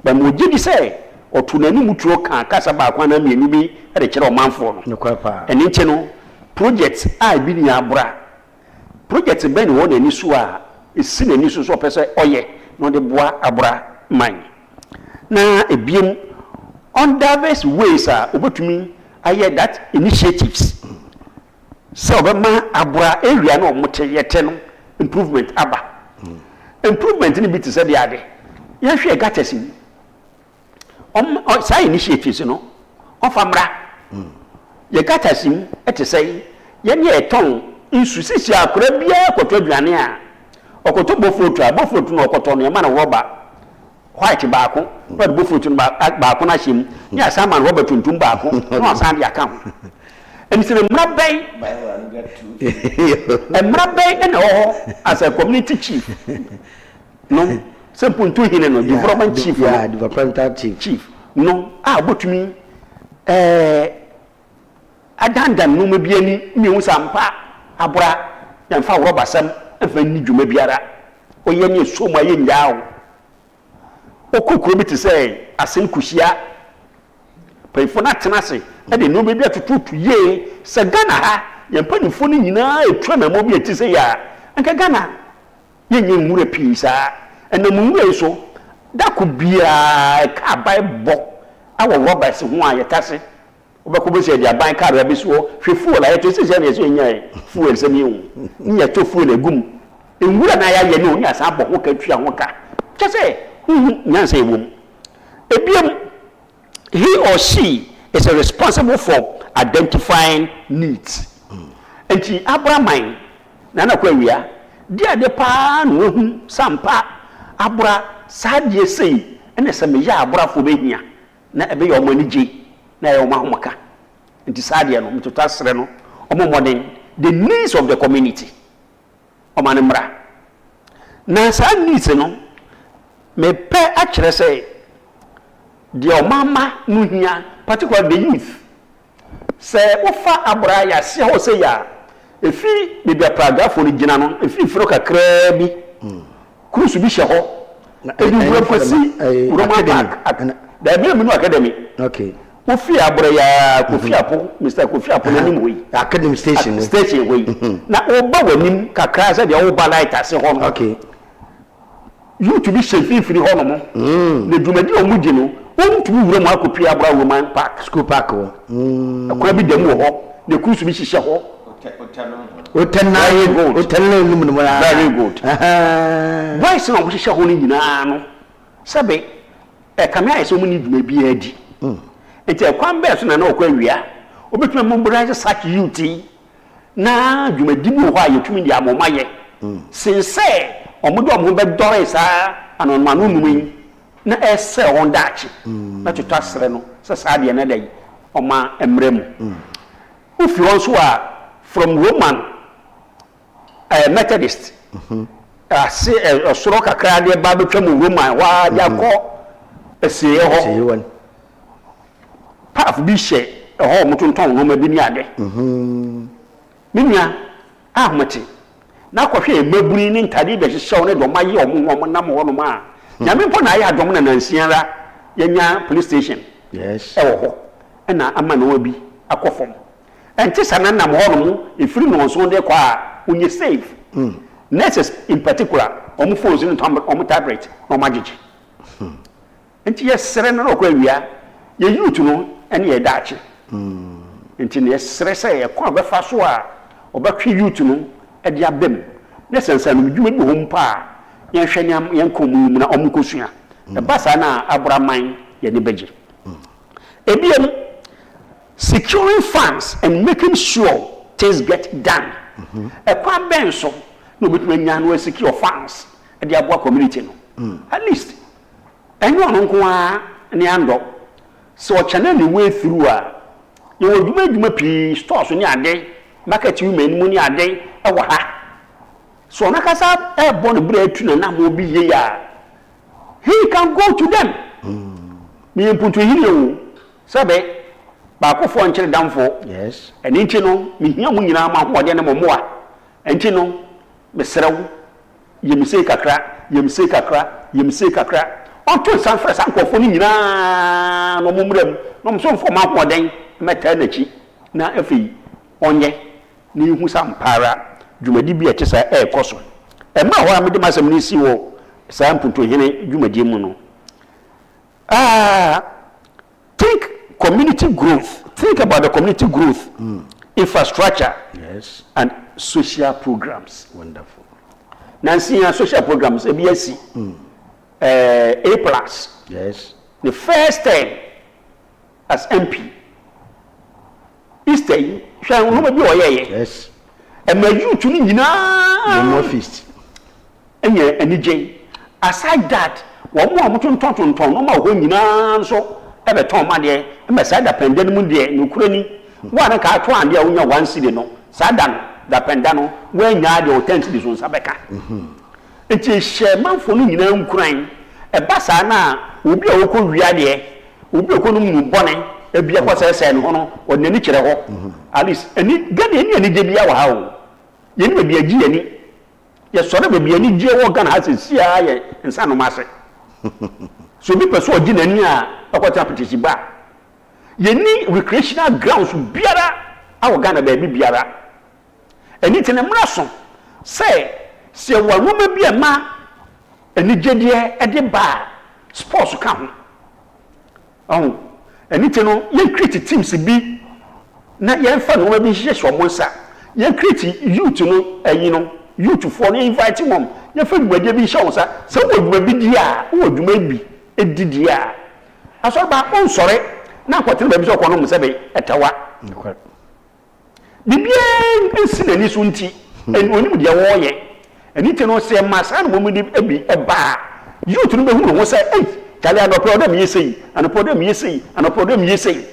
But Mujidi say. Or to nani mutuo kan kasa ba kwa na mienu bi e de kire o manfo no kwapa eni nche no projects a bi ni abra projects ben wo na ni so a esi na ni so so pese oye no de boa abra man na ebiem on diverse ways a obotumi aye that initiatives so obema abra area no mote yete no improvement aba improvement ni bi te se de ade ya hwe gatesi say initiatives no ofamra ye gatasim ete say ye ne eton insu sisi akora bia koto aduane a okoto bofrotu no okoto no ma na woba white baako but bofrotu baako na him ni asama no woba tuntum baako no asan dia kan ensire mrabay ena ho as a community chief no simple to hine no development chief developmental chief no botumi adandan no mabiani mi hu sampa abura yan fa roba sam afa ni dwuma biara oye ne so ma ye nyaa okokoro bi te say asen kuhia payfo na tenase e de no bia tututu ye se Ghana ha yan panifo ni nyina etua na mo bi eti say ya anka Ghana ye nye nwure pisa ena munwe so da ko bia ka bible awo robbers ho ayetase obeko be se dia ban ka ra bi so hwefu la yeto se se na so nya fuel se mi hu nya to fuel egum enwura na ya ye ne oni asa bo ho ka tua ho ka kese nya se ebum ebiem he or she is responsible for identifying needs enti abraman na kwa wia dia de pa no hu sampa abra sadie sei ene se me ya abra fo behia na ebe yo mani je na yo mahomaka nti sadie no mtota sere no modern the needs of the community omanemra na sad needs no me pe a kire sei the omama no hia particularly the youth se ofa abra ya se ho se ya efi bibia paragraph ni gina no efi fro kakra bi kurusu bi hye ho na ebi wura kwasi da bi mu academy okay ofi abra ya kofi apo Mr. Kofi apo na nim we academy station we na oba wanim kakra se de oba light ase ho no okay you to be safe free ho no mo le dumadi o mudi no won to wura mu akopi abra woman park school park wo akwa bi dem wo ho de kurusu bi hye ho very good. Why so we shall hold in no? Sabe, kamia so mu ni dwuma bi adi enti kwan be so na okwa wia obetuma mobilize such youth na dwuma di bu ho ayetumi di amomaye since omodo omo be dore sa anonma no numi na ese on dachi na to tasre no se sa de na dai oma emremu ufi won so a from Roman Methodist ase soro kakra de ba betwa mu Roman wa ya ko esiye ho paf bi hye ho mutonton no ma bi ni ade minya ahmati na kwhwe mabuni ni ntade be hyehyɛw ne dɔma yi ɔmo nam hɔ no ma nyame mpo na ayɛ adɔm na nansiara yenya police station yes ɛwɔ hɔ ɛna ama na wa bi akɔfom ɛnte sana nam hɔ no mu efiri no so de kwa a unye safe nurses in particular ɔmo phones no ɔmo tablet na ɔmo agege enti yɛsrɛ no ɔkɔ awia yɛ youth no ɛne yɛ daakye enti ne yɛsrɛ sɛ yɛkɔ abɛfa so a ɔbɛtwe youth no ɛde abem ne sensa no dwuma bi hom pa yɛhwɛ nyam yɛnkɔ mu na ɔmo kosua ɛba saa na abraman yɛ ne bɛgye ebiem securing funds and making sure things get done ɛkwa bɛn so na obetuma nya no secure funds ɛde aboa community no at least ɛnyɛ ɔno nko a ne andɔ so ɔkyana ne way through a yɛwɔ dwuma pii stores ne ade market women mu ne ade ɛwɔ ha so ɔno kasa ɛbɔ ne bere atu na mo bi ye ya he can go to them me mpuntu hiri o sabe ba ko fo nkyere damfo yes ɛne nti no me hia mu nyina ma hoɔde ne momoa ɛnti no me serew yemse kakra onto san fresh ankofo ni nyina no mumram no mso mfo ma hoɔden meta na chi na afei onye ni hu sampara dwumadi bi etesa ekoso ma ho amede masam ni si wo sa mpunto hene dwumadi mu no think community growth, think about the community growth, infrastructure, yes, and social programs. Wonderful. Nancy, social programs, ABSC, A+. Yes. The first time as MP, Eastern, yes, and my youth to more feast. And aside that, one more ton, no more when so. Ebe ton ma de e sa da pendane mu de no kurani wa na ka to ande a wonya 1 cedi no sa da no da pendano wa nya de authentic de so sabeka enti hye manfo no nyina nkuran e ba sa na obi a woko wia de obi a ko no mu bone e bia ko se no no o nani kire ho at least ani gade ani de bia wa ha o ye ni bia gi ani ye so na bia ani gi wo Ghana ha se sia ye nsa no ma se so bi person odi nani a akwata petition ba ye ni recreational grounds biara awo Ghana ba bi biara eni tene mraso se wa roma bi ma eni gede e de ba sports ka ho eni tene ye create teams bi na ye fa no bi hye hye omonsa ye create youth no eyi no youth for no invite mom ye fa gbade bi hye onsa se wo dwuma bi di a wo dwuma bi edidia ASORBA on sore na kwatire ba bi so kono mu sebe etawa bibia nsina ni so nti en onim dia wo ye eni te no se masa no mu di ebi eba youth no be hu no se tale ano problem yesei ano problem yesei ano problem yesei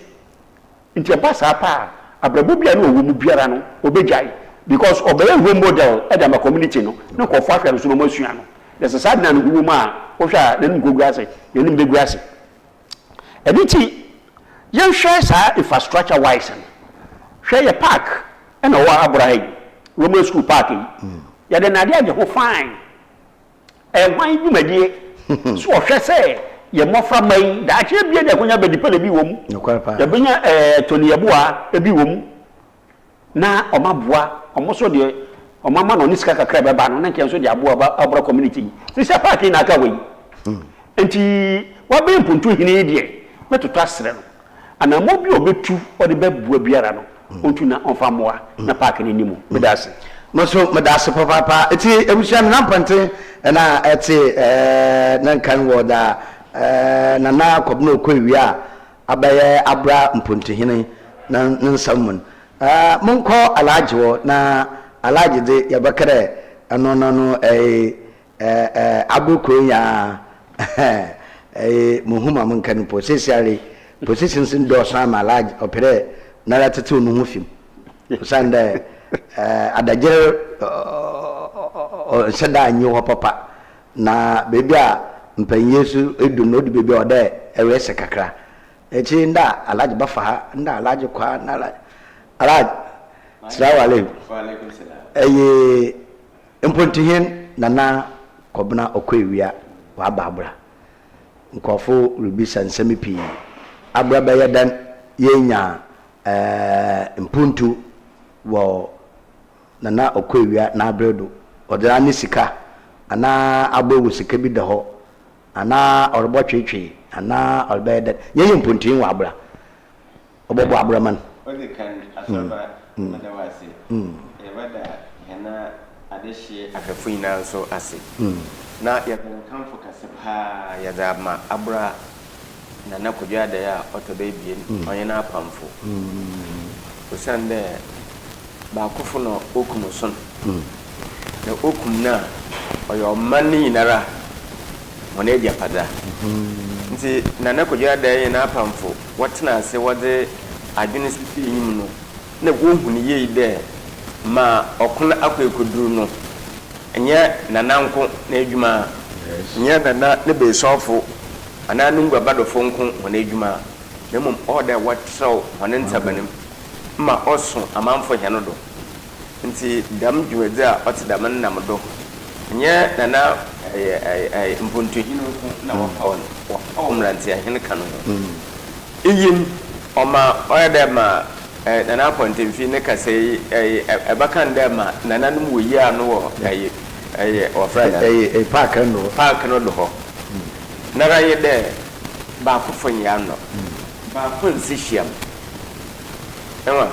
nti eba sa pa abrabo bia no wo mu biara no obejai because obey role model e da ma community no na ko fa hwere so no masua no the society na no hu ma wo hwa na ngu guase ye nim be guase editi yen hwe sa infrastructure wise hwe ye park na wa abrahim Roman school park ya de na de age ho fine hwan dwumadie so hwe se ye mofra mai da ache bia de konya be dipele bi wom ya benya toni yeboa ebi wom na omaboa omoso de omama no niska kakra be ba no na nkian so de aboa abra community sisa park na aka we enti wa be mpuntu hini de metoto asre no ana mo bi obetu o de bebua biara no ontu na onfa moa na park ni nimu medase Maso medase papa eti ebusia na mpante na eti na kan wo da nana kobno kwewia abaye abra mpuntihene na nsamun monko alaji wo na alaji de yabakare ano abukro ya muhuma mun kan positions ndo sama alaji opere na latatu no hufim usanda adagere sada anyi ho papa na bebi a mpanyesu edu no di bebi oda ewese kakra echi nda alaji bafa ha nda alaji kwa na alaji salamu alaykum wa alaykum salam mpontihen nana kobna okwewia wa babra nkofo rubisa nsemi pi abra baye dan yenya mpuntu wo nana okwewia na abredo odra ni sika ana agbowo sika bi da ho ana orbo twetwe ana orbede yeye mpuntin wa abra obobo abra man odi kan asorba madawase wada hena adeshi afefuina so ase na ya kan focus pa ya da ma abra na kujua da ya otobebien onye na pamfo usande ba kufu no okumu son na okum na oyo mani nara wona dia pada nti na kujua da ya na pamfo watna se wode adwene sifi yim no na wohuni ye de ma okuna akwekuduru no enye nananko na adwuma nye na ne be sofo ana nungwa bado fonko wona adwuma na mum order watso wona ntabanim ma oso amanfo heno do nti dam dwuwede a oti dam nam do nye na mpuntu hinu na wa omranti ahene kanu iyim oma order ma na point mfi ne kase ebakan dem ma nananum wo yi anu wo ofraya park no do ho na raye de ba kufon ya no ba kun sishiam ewa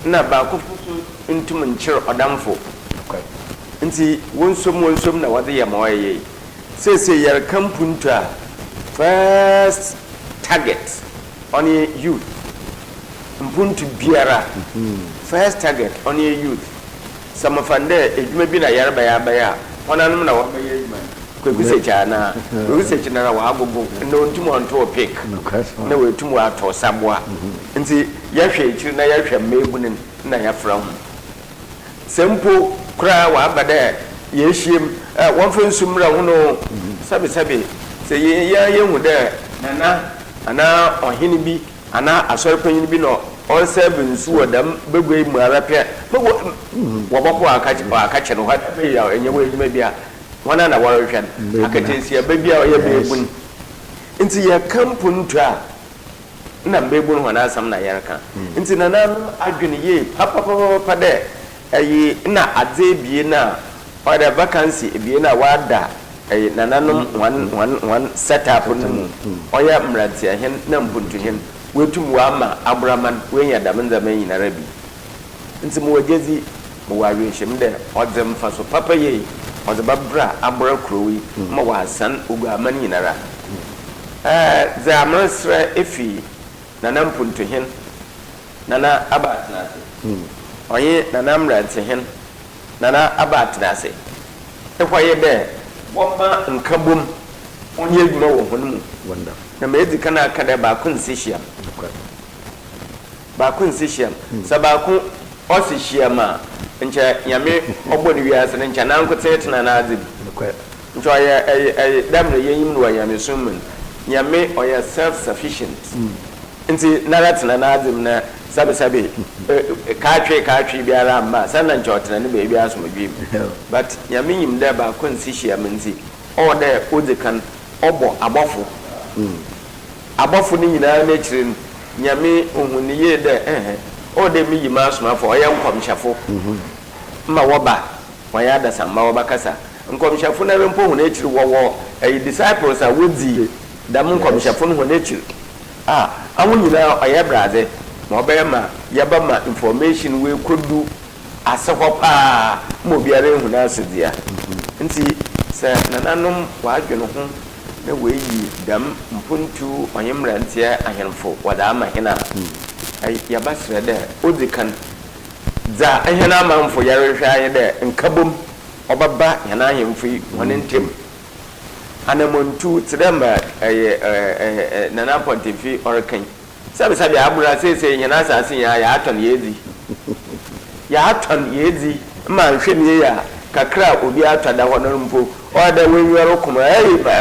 na ba kufusu ntum nchir odamfo nti wonsom na wade ya mawaye sese yar kampunta first target on youth mpuntu biara first target on youth samafande ejuma bi na yarba ya baya wonanum na wabaye ejuma kweguse chana kweguse chinara wa agogo no ntumo onto pick na wetumu ato sabwa nti yahwe ichiri na yahwe mebunin na yafram sempo kra wa abada yeshiem wonfensumra hono sabe se yehu de ana ohini bi ana asorpanyin bi no all seven su wadam begwe mu arapia woboko akache no hade ya enyewe ejuma bia wana na warhwan akatensia babia oye bebun nti ya kampuntua na bebun wana asam na yarka nti na adwene ye papa de ayi na adze bie na order vacancy bie na wada ayi nananom one setup no oya mranti ahen na mpuntu hen wetum wa ma abraman wenya dam nzama yin arabi nti mo wagezi mo wawe him de odzem fa so papa ye odzababra abra krowi ma wasan ugu aman yin ara za amrasra efi nanam puntu hen nana abatnase oye nanam ranti hen nana abatnase ekwaye de bomba nkabum onye adwuma wo honmu wonderful na mezi kana kada ba kun sishiam sabaku osishiama ncha nyame ogboni wiase ncha na nkotetena na azib ncha ya damre yeyim no nyame summen nyame oya self sufficient nti naratena na azib na sabe kaatwe biara mba sanna ncha otena ne be bia asomdwem but nyame yim da ba kun sishiam nti ode odekan obo abofo abofo ni nyina na chirin nyame ohuniye de o de mi yima asomafo oye nkomhyafo ma woba waya da samma woba kasa nkomhyafo na rempo hu na chiri wowo disciples a wodi da nkomhyafo no hu na chiri awu nyina oye braze ma obe ma yaba ma information we kodu asehọ pa mo biare hu na asedia nti se nananom wa adwene ho na we yi dam mpuntu onyemrantia ahenfo wada ama hena ya basre de odikan za ahena amanfo yarehwa aye de nkabom obaba hena ahemfo wone ntem anamontu tsedamba nana pontifi orkan sabi abura sese hena asase ya aton yezi ya aton yezi ma hwemi ya kakra obi atada hono mpo oda wenwero kuma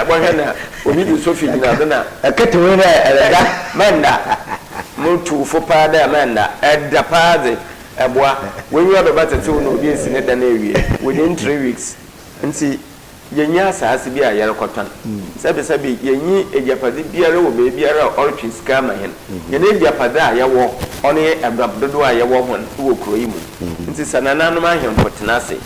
ba hena obi di sofi dina dona akete wena ereda manda mutu fopa da manda edda paze eboa wenwero batete no obi esine da na ewie within 3 weeks nti yenya asase bi a yare kotan sabi yenyi ejapade biara wo be biara orchis kama hen yene ejapade a yewo one abrabdodo a yewo hon wo kroyi mu nti sanana no ma hen potnase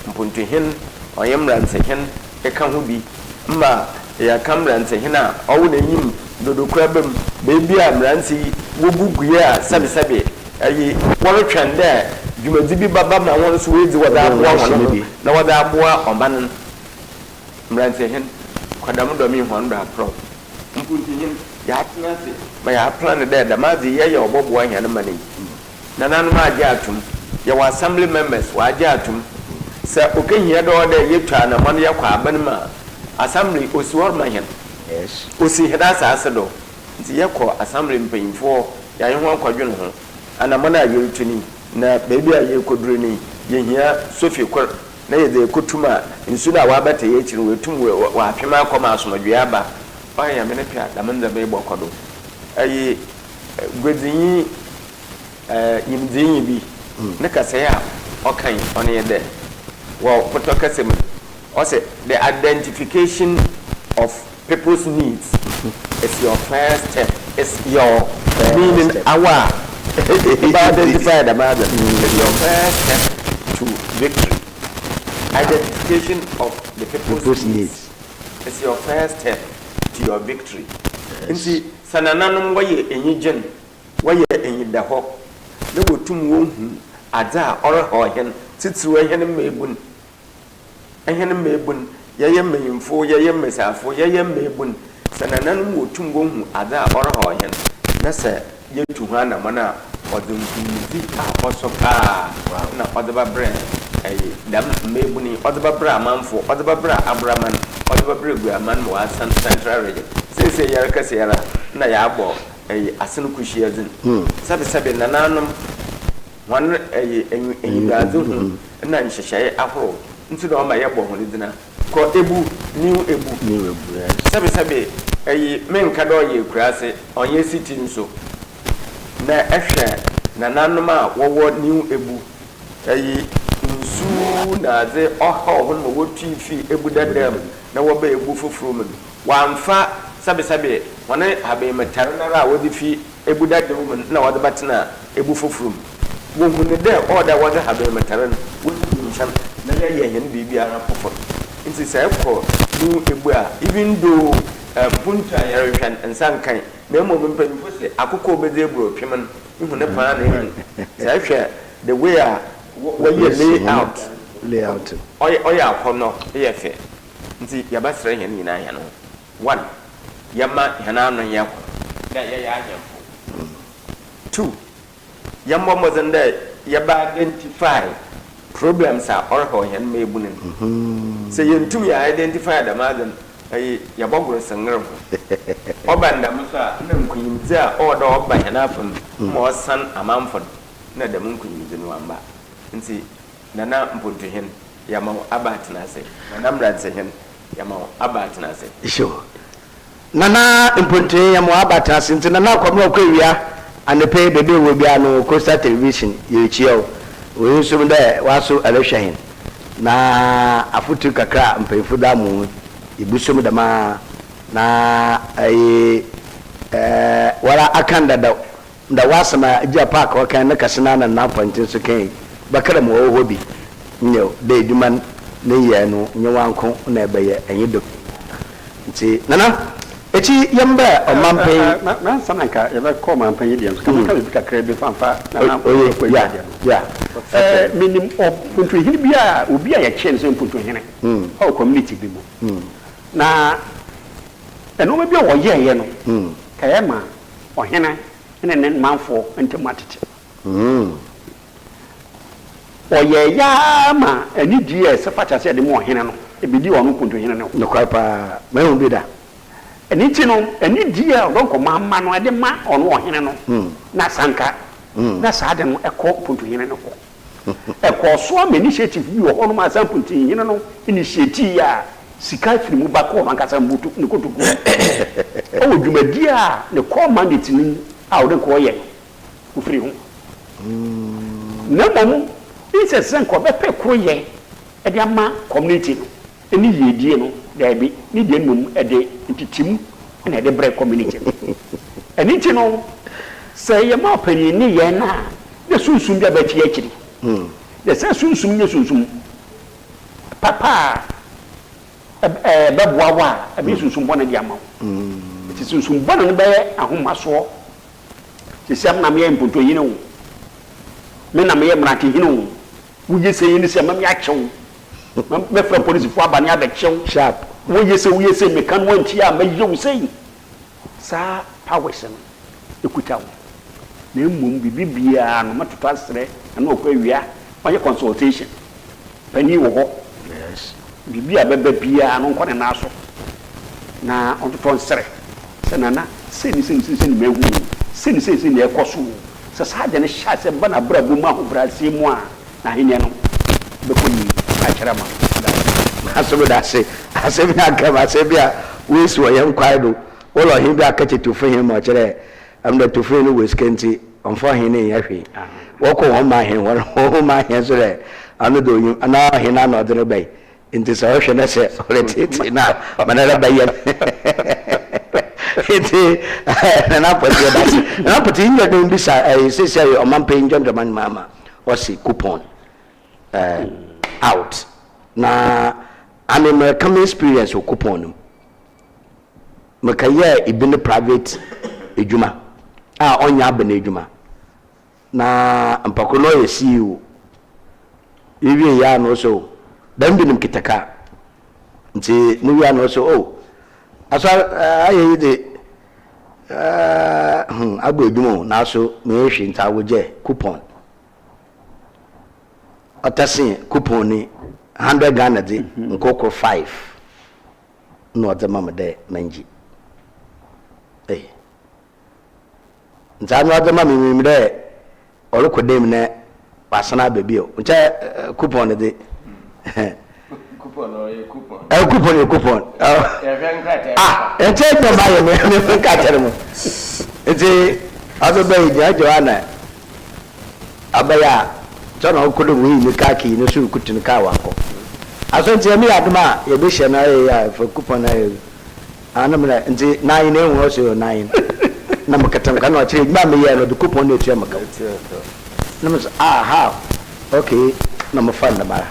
mpuntu hen oyemranse hen eka ho bi mba ya kamranse hen a owo na yim dodokura bam beebi a mranse wo buguye a sabi ayi woro twende dwumadi bi baba ma won so wezi wada aboa hono na wada aboa oman mranse hen kwadam do mi hon do apro mpuntu hen ya atnase ma ya plan de da mazi ye obobo hen mani na nanu ma age atum ya wa assembly members wa age atum sa okehia do de yetwa na man yakwa aban ma assembly osiwor ma hen yes osi heda sa asedo nti yakọ assembly mpanyimfo ya ye ho akwadwene ho ana mana yeltuni na baby a ye koduro ni ye hia sofi kwar na ye de kotuma nsu na wa bata ye kiri wetum wa apema akoma asomdwe aba ya mene pia da manza be bokodo ayi gwedinyi yimdinyi bi ne kasa ya okan on ye de well potokasem also the identification of people's needs is your first step. It's your meaning our identify the mother is your first step to victory. Identification of the people's needs is your first step to your victory. Nti sanananum waye enyigen waye enyidaho na wotum wonhu ada oroho hen titiwa hen mebun hen mebun yeye meyimfo yeye mesafo yeye mebun sanananum wotum wonhu ada oroho hen na se yetu hana mana odunkuzi aposoka na odeba bre dam mebuni odeba bra manfo odeba bra abraman odeba bre guaman mo asan central region sese yare kase yara na ya abo asenu kushiyazin sabe nananum wan gazo na nhyehyeye ahoro nti do ma yebo ho dina ko ebu new ebu sabe menka do ye kurase onye city nso na ehwe nananum a wowo new ebu nsu na ze oho no wotu fi ebu dadam na wo ba ebu foforo mu wamfa sabe wona habe metar na ra wodi fi ebu dadam mu na wodi batena ebu foforo mu wo hunu de order wodi habe metar na wodi nchan na ye hen bibia na foforo nti sai ko nu ebu a even though punta yarehwan ensan kan na mo mpanyifo se akoko obede ebro twem no ne pa na hin sai hwe the way a what you layout oya akono ye fe nti ya basra hen nyina ya no one yama hana no ya da ya ahemfo two yamma mozanda ya ba identify problems are or hen mebunin so yentum ya identify da madan ya bogoro sangram obanda musa na nkunyimza oda oba hana fam mo san amamfon na da mun kunyimza no amba nti nana mpuntu hen yama abatna se nana mranse hen yama abatna se sure nana mpuntu yama abatna se nti nana kwamro kwawia anepe bebe wo bia no Coastal Television ye chiao wo nsum da waso alehwa hen na afutu kakra mpaifu da mu ibusum da ma na wala akanda da wasama ja park wakan na kasina na pointin su kan bakara mu wo hobi nyo de duman ne ye no nyewanko na ebe enyi do nti nana echi yamba o mampen na sananka ye ba ko mampen yi dem kama bi kakra bi fanfa na ya minim of puntu hin bia obi a ye chen so puntu hin community bi mu na ɛno ma bi a wɔyɛɛyɛ no kɛyɛ ma ɔhene ne manfo ntematete ɔyɛ yaa ma ani die sɛ facha sɛ de mu ɔhene no ebidi ɔno mpuntuhene no nokwai pa mahu bi da ani ti no ani die a ɔdɔnkɔ ma no ɛde ma ɔno ɔhene no na sanka na saa de no ɛkɔ mpuntuhene no kɔ ɛkɔ so ama initiative bi wɔ hɔ no ma san mpuntuhene no initiative a sika firi mu ba kɔ ɔno ankasa mbutu ne kotoku ɔwɔ dwumadi a ne kɔ mandate no a ɔde nkɔ ɔyɛ no ofiri ho na mmom isɛ sɛ nkɔ bɛpɛ koro yɛ ɛde ama community no ɛne yiedie no daabi ne deɛ nnum ɛde ntitimu ɛna ɛde brɛ community no ɛne nti no sɛ yɛma ɔpanyin ne yɛn no a ne sunsum bi a bɛkyi akyiri yɛ sɛ sunsum nyɛ sunsum papa a bɛboa wo a ɛbɛyɛ sunsum bɔne de ama wo nti sunsum bɔne no bɛyɛ ahomasoɔ sisɛm na meyɛ mpontoyine wo me na meyɛ mmerakehene wo woyɛ sɛ yɛ ne sɛ mam yɛakyɛw mɛfrɛ polisifoɔ aba ne abɛkyɛw sharp woyɛ sɛ meka no wanti a mɛyɛ wo sɛi saa powers no ɛkuta wo na mmom biribi biara no mɛtoto aserɛ ɛna ɔkɔ awia ɔyɛ consultation pani wɔ hɔ biribi a bɛba biara no nkɔ ne naa so na ɔtotɔ nserɛ sɛ nana sɛni mahu sɛni na ɛkɔ so sɛ saa de ne hyɛ sɛ ba na brɛ bɔ mu ahobrɛaseɛ mu a na ahenneɛ no bɛkɔ yi akyerɛ ma asɛm da ase asɛm na aka ma asɛm bi a wɔsi wɔ yɛn kwae do wɔlɔ ɔhen bi aka kyɛ tofo hen ma ɔkyerɛ ɛmdɛ tofo no wɔ sika nti ɔmfa ɔhen ne nyɛ hwee wɔkɔ wɔn ma hen wɔn ma hen so dɛ ano do onyim ana ɔhen na na ɔde no bɛyi nti sɛ ɔhwɛ no sɛ ɔretete na mana rɛ bɛyɛ nti nanapɔte ɛda se nanapɔte nyɛ no bi sa sɛsɛ ɔmampa yi ndwɔndwɔma no maama ɔse coupon out na ame mɛka me experience wɔ coupon no mɛka yɛ ebi ne private edwuma a ɔnyɛ aba na edwuma na mpako no yɛ CEO ewie ya no so dan bi nim kitaka nti no wi ano so o aso ayi de agbo edwuma na so me hwe nta wogye coupon otase coupon ni 100 Ghana de nkoko 5 no de mama de manji nta no de mama mi de orokodem ne wasana baby o nche coupon de coupon or a coupon. Coupon. Take no buy me catch them. It's other bay, Joanna. Abaya, John couldn't win the khaki, no shoe could in the car. I said to me, Adama, your bishop for coupon. I'm 9 was 9. Number Catam cannot change Mammy yellow the coupon to Yamaka. Numbers how? Okay, number 5 number.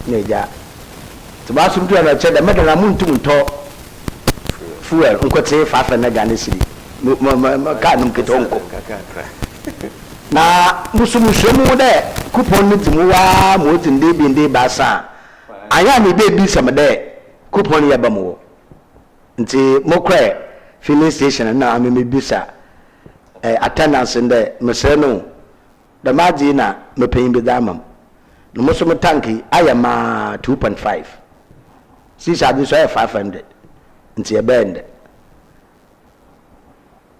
Neja. To basu mtu anacheza meda na muntu mto fuel unkote 5 Ghana city ka num kitonko na musumushemu de coupon ni timuwa mo tinde bi ndi basa aya ni be bi samde coupon ya bamu nti mokre filling station na ameme bisa attendance nde mesre no da maji na mepen bi damam no musum tanki aya ma 2.5 six are this 500 nti e bend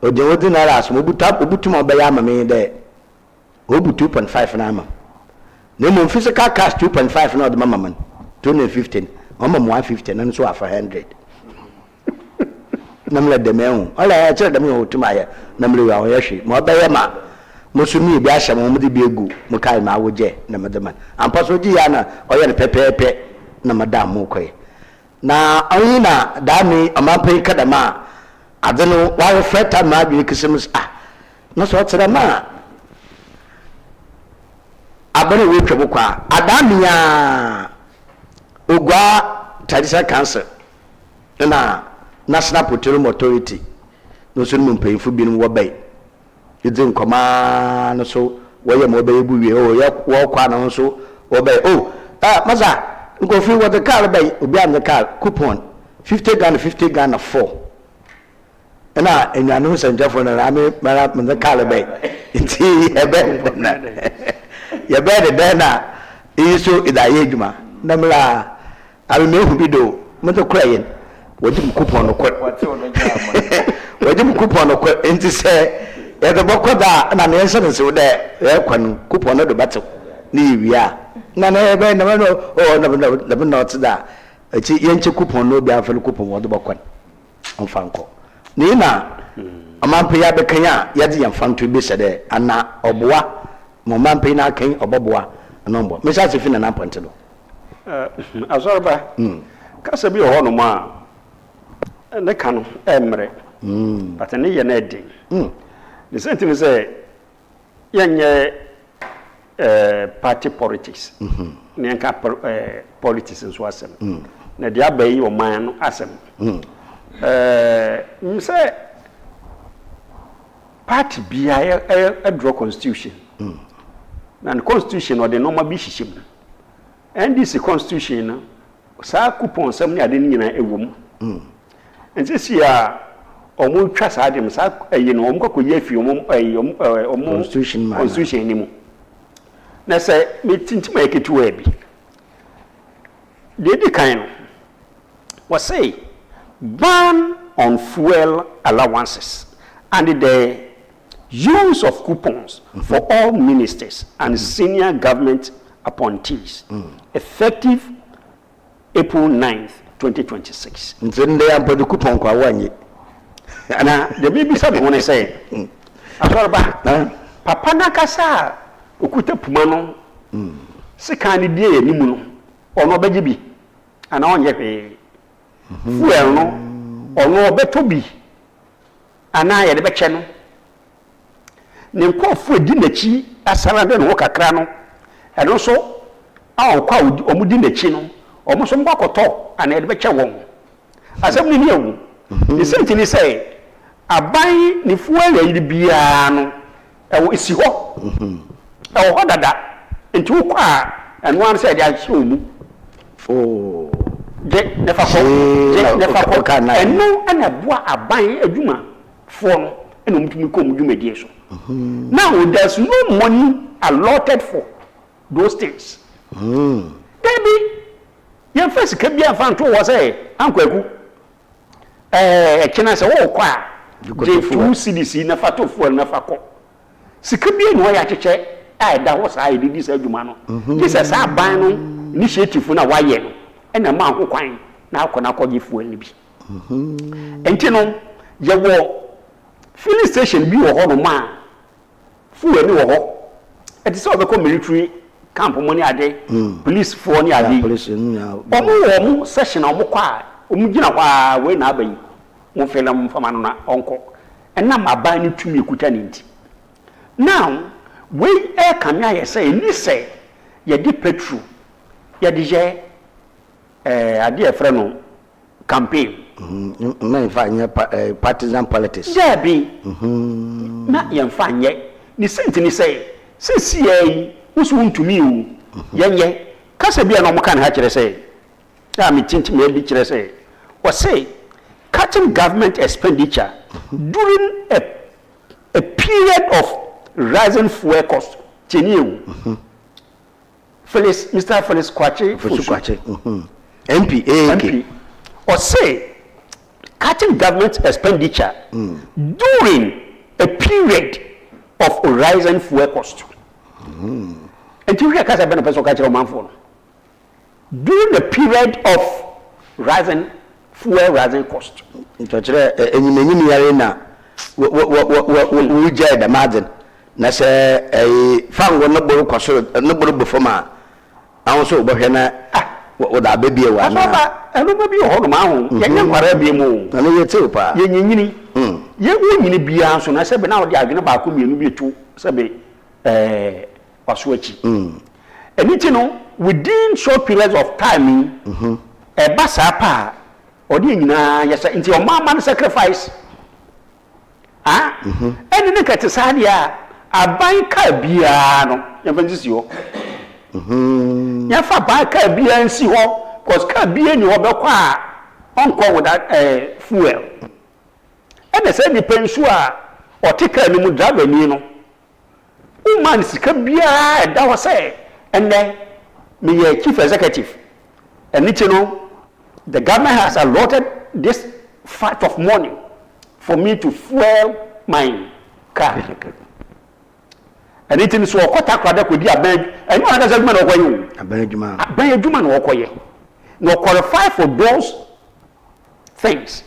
oje ordinary as mo butum obaya amame de obu 2.5 na ama na mo physical cash 2.5 na odema mama 215 mama 150 na so afa 100 namle de mehu ala ya chere de me otuma ya namle wa yehwe mo obaya ma musumi bi ahya mo de bi egu mo kai ma woje na madama ampa so ji ya na oye ne pepepe na madam mo koy na ayina dami amampai kada ma adeno wa freta ma bi kisimus no so tere ma abane we twebo kwa adamia ogwa traditional council na national petroleum authority no so no mpanyifo bi no wo bai yedin nkoma no so wo ye mo bai bu wie o ye wo kwa no so wo bai maza nkofi wo the car bai obi am the car coupon 50 Ghana 4 na enyanu senjafo na mara me kale be nti ye be de na iso idaye adwuma na mla abi me hu bido me to kra yen wajim coupon no kwa wajim coupon no kwa nti se e de bokoda na ne nse nse de e kwan coupon no do bato ni wia na na be na no o na no tda echi yenche coupon no bi afel coupon wo do bokwan onfanko ni na amampe ya be kanya ya di yamfanto bi se de ana oboa mo mampe na kan oboboa no mbo me sha se fi na na ponte do ASORBA kasa bi ho no ma ne kanu emre but ne ye na edin the sentence say yenye party politics ne nka politics nso asem na dia bayi o man no asem say party bia e draw constitution na the constitution or the normal bi hihim and this constitution sa coupon sam ne ade nyina ewom nti sia omo twa sa ade sa eyi no omo kokoye afi omo constitution ni mu na say metintima eketu abi the kind was say ban on fuel allowances and the use of coupons for all ministers and senior government appointees effective April 9th 2026 nzende ampo de coupon kwa wanye ana the baby said when I say ASORBA papa nakasa okuta puma no sika ni die ni mu no ono beje bi ana onye hwe fuel no ono obeto bi ana ye de beche no ne nkofo di nachi asara de no kakra no eno so kwa omudi nachi no omo so mba koto ana ye de beche won asem ni ewu the same ni say aban ni fuel ye bia no ewo isi ho ewo ho dada enti wo kwa eno an say dia hye omu je nefa ko kana eno ana boa aban adwuma fo no eno mutumi ko mudwuma die so now there's no money allotted for those things baby your first can be a fan to was say ankwaku kina say wo kwa je 2 CDC na fato fo na fako sika bi no ya cheche da ho sa ididi sa adwuma no this is aban no initiative na waye no ena ma ho kwan na akọ na akọje fuel ni bi enti no ye wo filling station bi wo ho no ma fuel ni wo ho it is all the military camp money ade police for ni ade omo session omo kwa omo gina kwa we na abayi mo fela mo fama no na onko ena maban ni tumi ekuta ni nti now we e kan ya say ni say ye di petrol ye di je ade e frɛ no campaign na fanya partisan politics yeah be na ye fanya ni senti ni say sisi usu ntumi wu yenye kasa bia no mo kan ha kire say me tinti me bi kire say what say cutting government expenditure during a period of rising fuel cost cheniewu Mr. Felix Kwache MP or say cutting government expenditure during a period of rising fuel cost and you hear kasa bena person catch man for during the period of rising cost ntochire enyinyi yare na we jẹ da margin na se fango no boro kwaso no boro befoma awon so bo hwe na wo da bebie wa na eno ba bi ho no ma ho yenye kwara bie mu na ye te pa ye nyinyini ye wo nyini bia so na se be na wo de adwene ba ko mienu bi tu se be paso achi anything no within short periods of time basa pa odi nyina yesa nti o mama sacrifice eni ne kete sadia aban ka bia no ya fansi ho ya fa ba ka bia nsi ho cause ka bia ni ho be kwa uncle with that fuel. And they said depends who are or take a new driver, you know. Woman is that was say, and then me a chief executive. And you know, the government has allotted this part of money for me to fuel my car. And it is so a quarter crowd could be a bed, and no other gentleman or you. A Benjamin or you. No qualify for those things.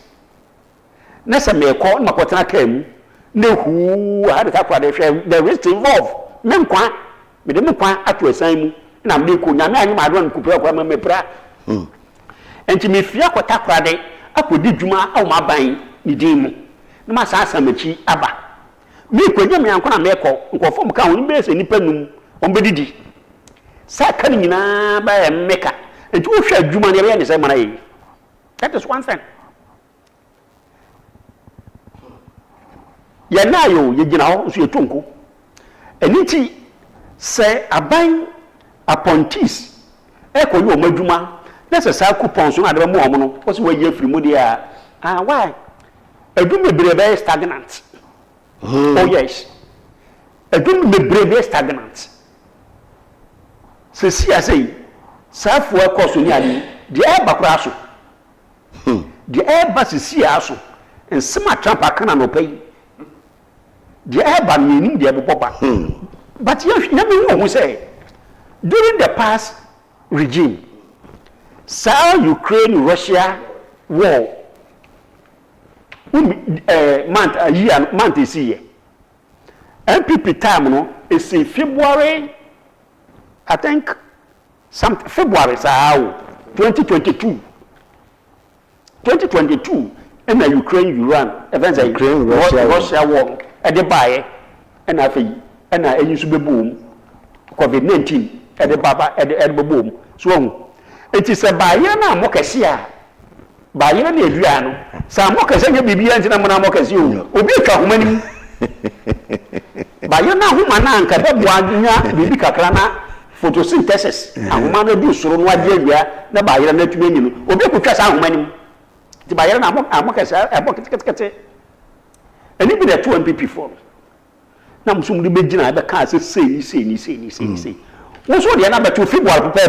Nessa may call Makotana came, no who had a crowd, the risk involved. Memqua, with the Memqua at your same, and I'm making my one could me pra. And to me, fear what I cried, I could do Juma or my buying, the demon. No matter Samachi Abba. Me could me and Kona Meko, or from County Base and Nippon on Bedidi. Sacking by a maker, and to share Juma and the same. That is one thing. Yanayo, you know, so you tunko. And it say a buying appointees. Echo you, Majuma. That's a circle pons on the moment. What's where you're from? Why? A do me brave stagnant. Oh, yes. A do me brave stagnant. See, I say, self work course on the air back. The air bus is here also, and some tramp I cannot pay. The air bus meaning the Papa. But you never know who say during the past regime. Ukraine-Russia war. Month is here. MPP time no is in February. I think some February 2022. 2022 and the Ukraine-Iran events are Russia war. At the buy and I think and I used to be boom. COVID-19 at the Baba at the boom. So it is a bayana mokasia. Bayana de Adriano. Some mokasia bibi and Namana mokasio. Obika humani. Bayana humana and Kadabwana bibi kakrana photosynthesis. And humana do so no idea. The bayana to me. Obika humani. The bayana mokasia a mokat. And even the 2 MPP form. Now, some the Begina, the cars say. What's the number 2 February prepare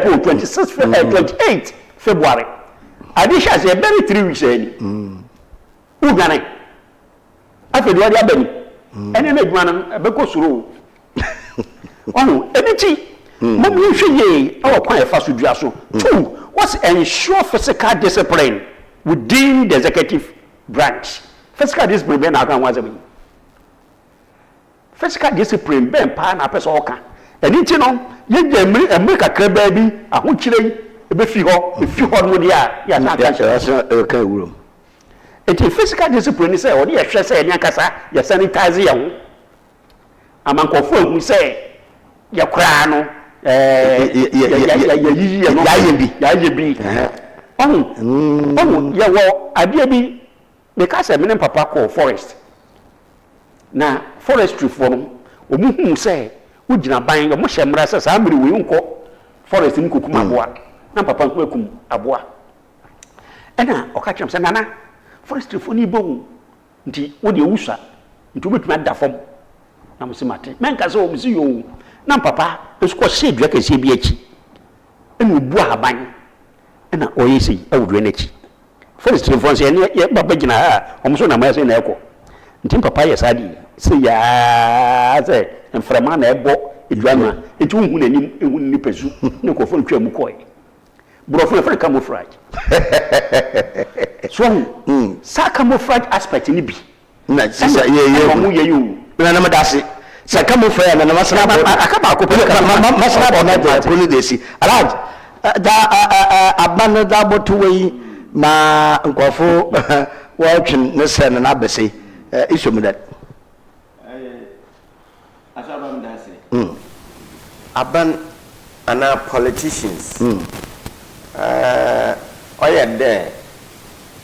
28 February. Adisha say very 3 weeks any. Ugane. After the other baby. And then a man because road. Oh, anything. Mom, you should our quiet fast with Jasso. 2. What's ensure physical discipline within the executive branch? Physical discipline, I can't was a mean. Physical discipline, Ben Pan, a person. And it's no, you make a crab baby, a hunching, a befiho, if you hold with ya, not that's okay room. It is physical discipline, you say, or the extra say, Yankasa, your sanitize young. Among Kofu, we say, your crown, Yayi, because a minimum papa call forest. Now, forestry form, who say, would you not buying a mush and brasses? Somebody will call forest in Kukumaboa, and Papa Kukum Aboa. And now, or catch him, Sanana, forestry for any bone, until what you usa, into which mad that form. Now, Mr. Martin, man can so see you. Now, Papa, the squash shape, like a CBH, and we boa bang, and I always say, oh, drainage. Forestry for say, yet, Babajina, almost on a mess in echo. Until Papa, yes, I did. Say, ya, and from a man, I bought a drama, it won't pursue, no coffin to a McCoy. Brother for camouflage. So, sa camouflage aspect in the bee. You, remember that. Sa camouflage and a masana, allowed abandoned double two way, ma uncle watching Nissan and Abbasi. ESSUMAN. Aban and our politicians. I had there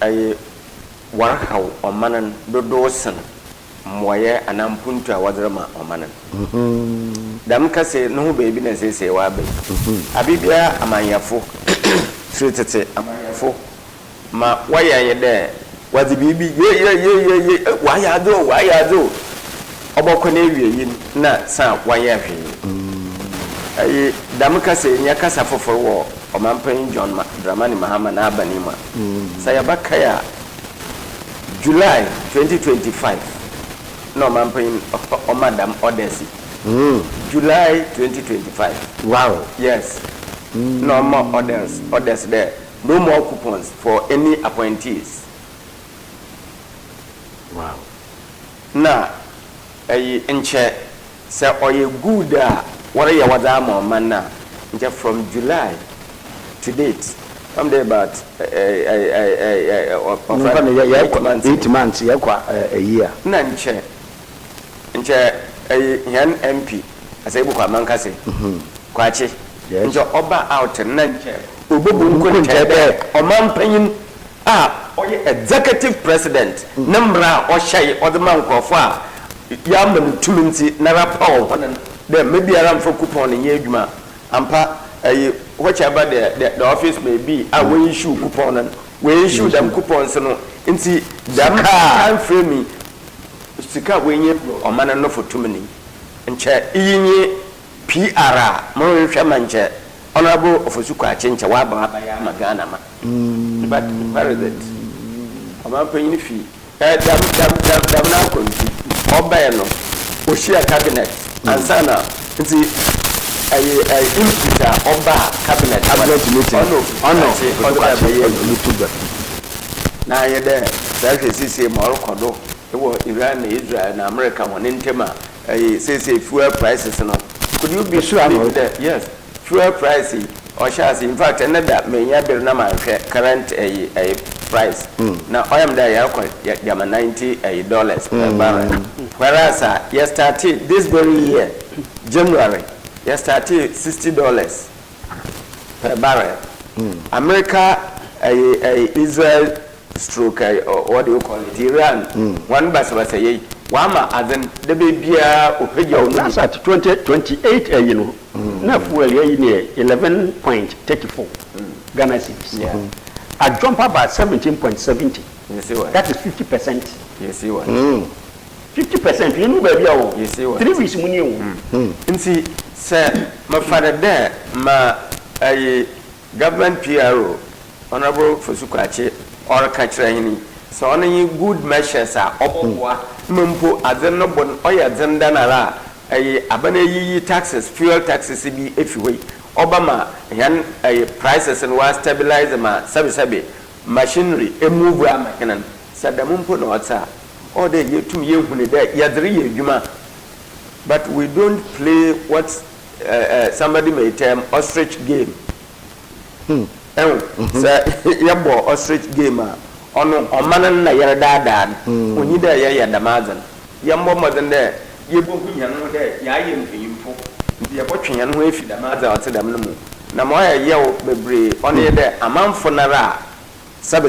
a warhow or manan dodosan, moye and ampunta wadrama or manan. Damka say no baby, and say, Wabi. Abibia, Amayafo, treated Amayafo. ma wayɛ dɛ wadze biribi ye wayɛ do ɔbɔkɔ na ewie yi na sa wayɛ hwee dam kasa nya kasa fofor wɔ ɔmampan John Dramani Mahama na abani ma sa yɛbaka ya July 2025 no ɔmampan ɔmadam Odesi July 2025 wow yes no more orders there no more coupons for any appointees wow na nche say oye good what you was man na nche from July to date from there about 8 months a year na nche yan MP asai bu kwa mankase kwache nche oba out na nche obobu nkonche be omampanyin oye executive president namra ohyai odman nkofo ya mam tuminti na rapaw honan de maybe aram for coupon ye adwuma ampa whatever the office may be we issue coupon and we issue them coupons no nti them time frame sika we nye omana no for tumini nche yinye PR mo hwehwe manche honorable ofosuko achenche wa ba ya magana ma but president ama panyin fi dam na konti obaye no oshia cabinet ansana nti imputa oba cabinet meeting na yede that sisi morocco do Iran Israel na America won ntema say fuel prices no could you be sure that yes fuel price or shares in fact another may be na my current a price now I am there yama $90 per barrel whereas you started this very year January you started $60 per barrel America Israel stroke or what do you call it Iran one basa say wama azen de bia opegya that's at 2028 you know na fuel here near 11.34 Ghana cedis I jump up by 17.70 you see what that is 50% you see what 50% you know baby you see what 3 weeks money nti say my father there ma government PRO honorable Fosukwache or kachira so only good measures are obwa mumpo azenno bon oya zendanara abana yi taxes fuel taxes bi efiwe obama yan prices and was stabilize ma sabi machinery move amakenan sadamumpo no wata all the yetum yehune there yadri yedwuma but we don't play what somebody may term ostrich game yabo ostrich game ono omanan na yara dadan onyi da ya damazan yambo madan da yebo hunyan no da ya yi mfimfo ya botwen ho efi damazan ate dam no mu na mo ya yew bebre ono da amanfo nara sabe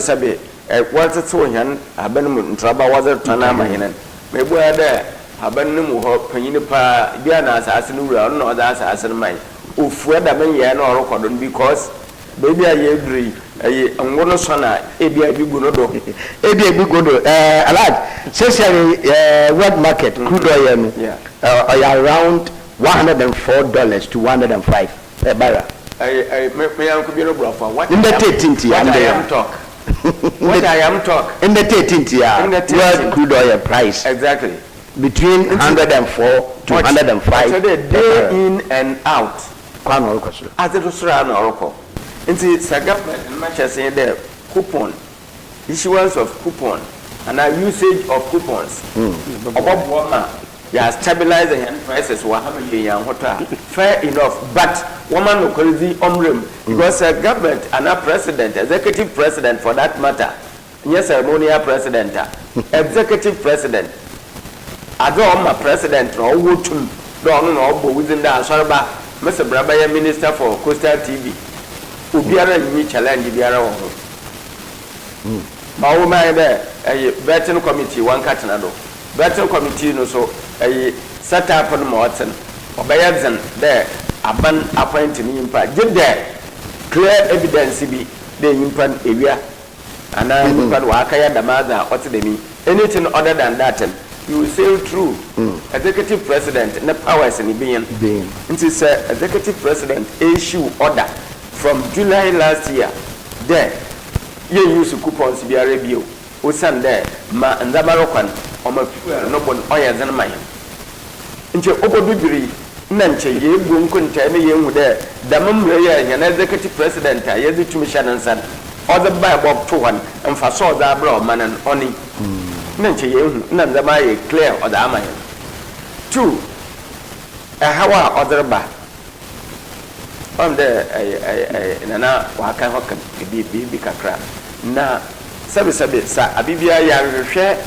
wazate onyan aban mu ntraba wazate tana mahinan mebo ya da aban no mu ho panyini pa bia na asase no wura ono da asase no mai ofu da men ye na orokodon because baby aye dri ngono sona ebia biguno do alad especially world market crude oil no around $104 to $105 per barrel me am ko bi no bro for what in the 13th year what I am talk in the 13th year world crude oil price exactly between 104 to 105 so the day in and out kwano orokosoro azedosura na oroko nti government Manchester there coupon issuance of coupon and usage of coupons oboboma ya stabilize the prices wa have yan hota fair enough but woman no crazy omrem because government and a president executive president for that matter yes ceremonial president executive president adoma president no wotum do no obo within the ASORBA Mr. Brabaya minister for Coastal TV obiara yi challenge biara wo ho ma wo mai be betting committee wan katena do betting committee no so set up no moten obayazen there aban appoint ni impa give there clear evidence bi de impa ewia and I'm going to Wakaya Damaza, what's the mean? Anything other than that, you will sail through. Executive President, and the powers in being. It is Executive President issue order from July last year. There, you use coupons to be a review. Usan there, ma and the Maroccan, or my no one oil than mine. Into Obodugri, Nanche, ye won't contain you there. The Mumray and Executive President, I had to Mission and Son, or the Bible to one, and for saw the bro man and only. Nanche, none the my clear or the Amayan. 2. A Hawa or the bar. On the Nana Waka Hokan, be Kakra. Na Sabi, sir, Abibia share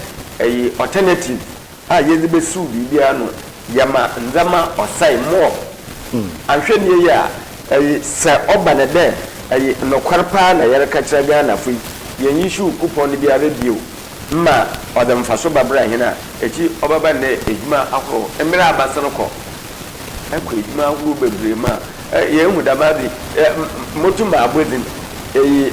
a alternative. Ah, Yezibe Su, Bibiano, Yama, Nzama, or say more. I'm sure ye are a Sir Obanade, a no Quarpan, a Yarakatragana, free. Yen issue coupon the review. Ma or them Fasoba Brahina, a chief Obabane, Ejma Afro, Emira Basanoko. I quit my Wube Brima, a young with a body, Motuma within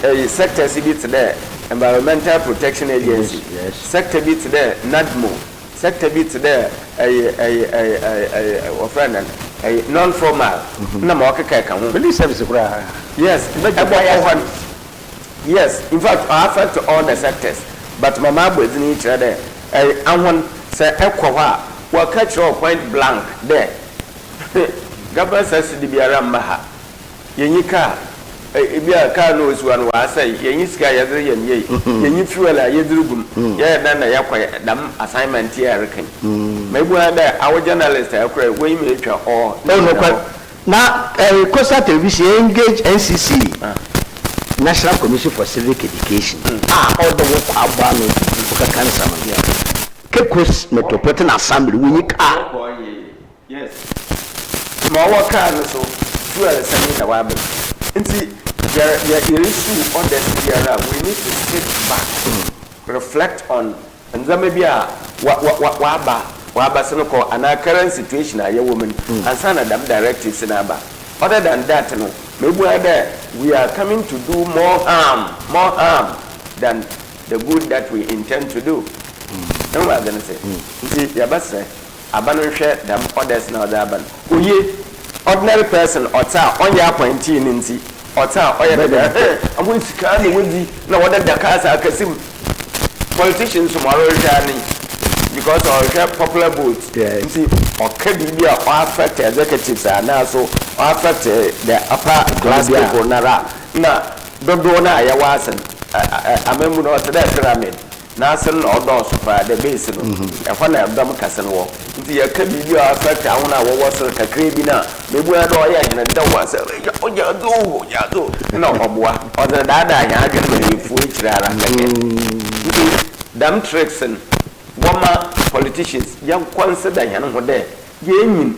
a sector bit there, Environmental Protection Agency, sector bit there, NADMO, sector bit there, a non-formal, Namaka Kakan. Police service, yes, yes, in fact, I refer to all the sectors. But Mama was in each other. I want say Equa, will catch your point blank there. Government says to be around Maha. Yenika, if you are car knows one was say, Yeniska, and ye, Yeni fuel, a yedrugum, yeah, then I acquire them assignment here. Maybe our journalist, I cry, we make your or no. Now, Costa Television engage NCC. National Commission for Civic Education. All the work about cancer. Cape Coast Metropolitan Assembly, we need yes. Small worker, so you are sending a wabble. And see, there is on the Sierra. We need to sit back, reflect on, and there may be a Waba Senoko, and our current situation, a woman, and some of them directives in Aba. Other than that, no. Maybe we are coming to do more harm than the good that we intend to do. No more than say. See, Yabasa, Abanon share them others now the Aban. Ordinary person, or tar on your appointee in Ninsi, or tar or your and we can with the no other Dakar Kasim politicians tomorrow journey because our popular votes. See, or can be affect executives are now so affect the upper class people nara na dodona ya wasan amemu no the pyramid na san odo so fa the base no e fa na dam kasen wo nti ya ka bi affect awona wo so kakre bi na mebu ya do ya hina da wasa ya do na oboa o da da ya ga me fu kirara kake dam tricks and wama politicians young consider yan ho de yin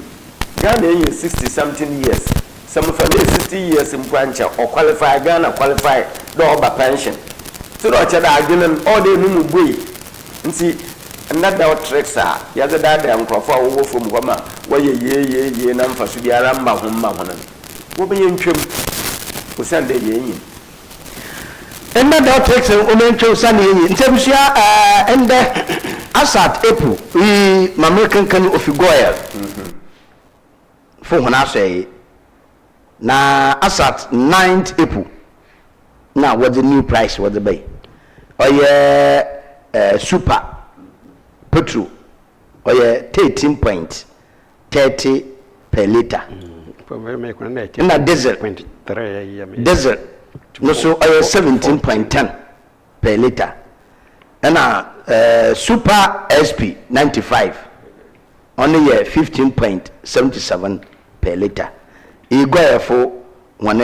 Ghana is 60-something years. Some of them 60 years in Plancha or qualify Ghana qualify the pension. So that argument all they know we and see another tricks are the other day and Crawford over from Wama where ye number should be a ramba home. What be in trim who send the yin. And that tricks and women chose Sunday in Temsia and Asat April, we American can of Goya. For when I say na asat 9th April now what the new price was the bay or yeah super petrol or yeah 13.30 per liter na diesel no so or 17.10 per liter and super SP 95 only 15.77 per liter. You go for one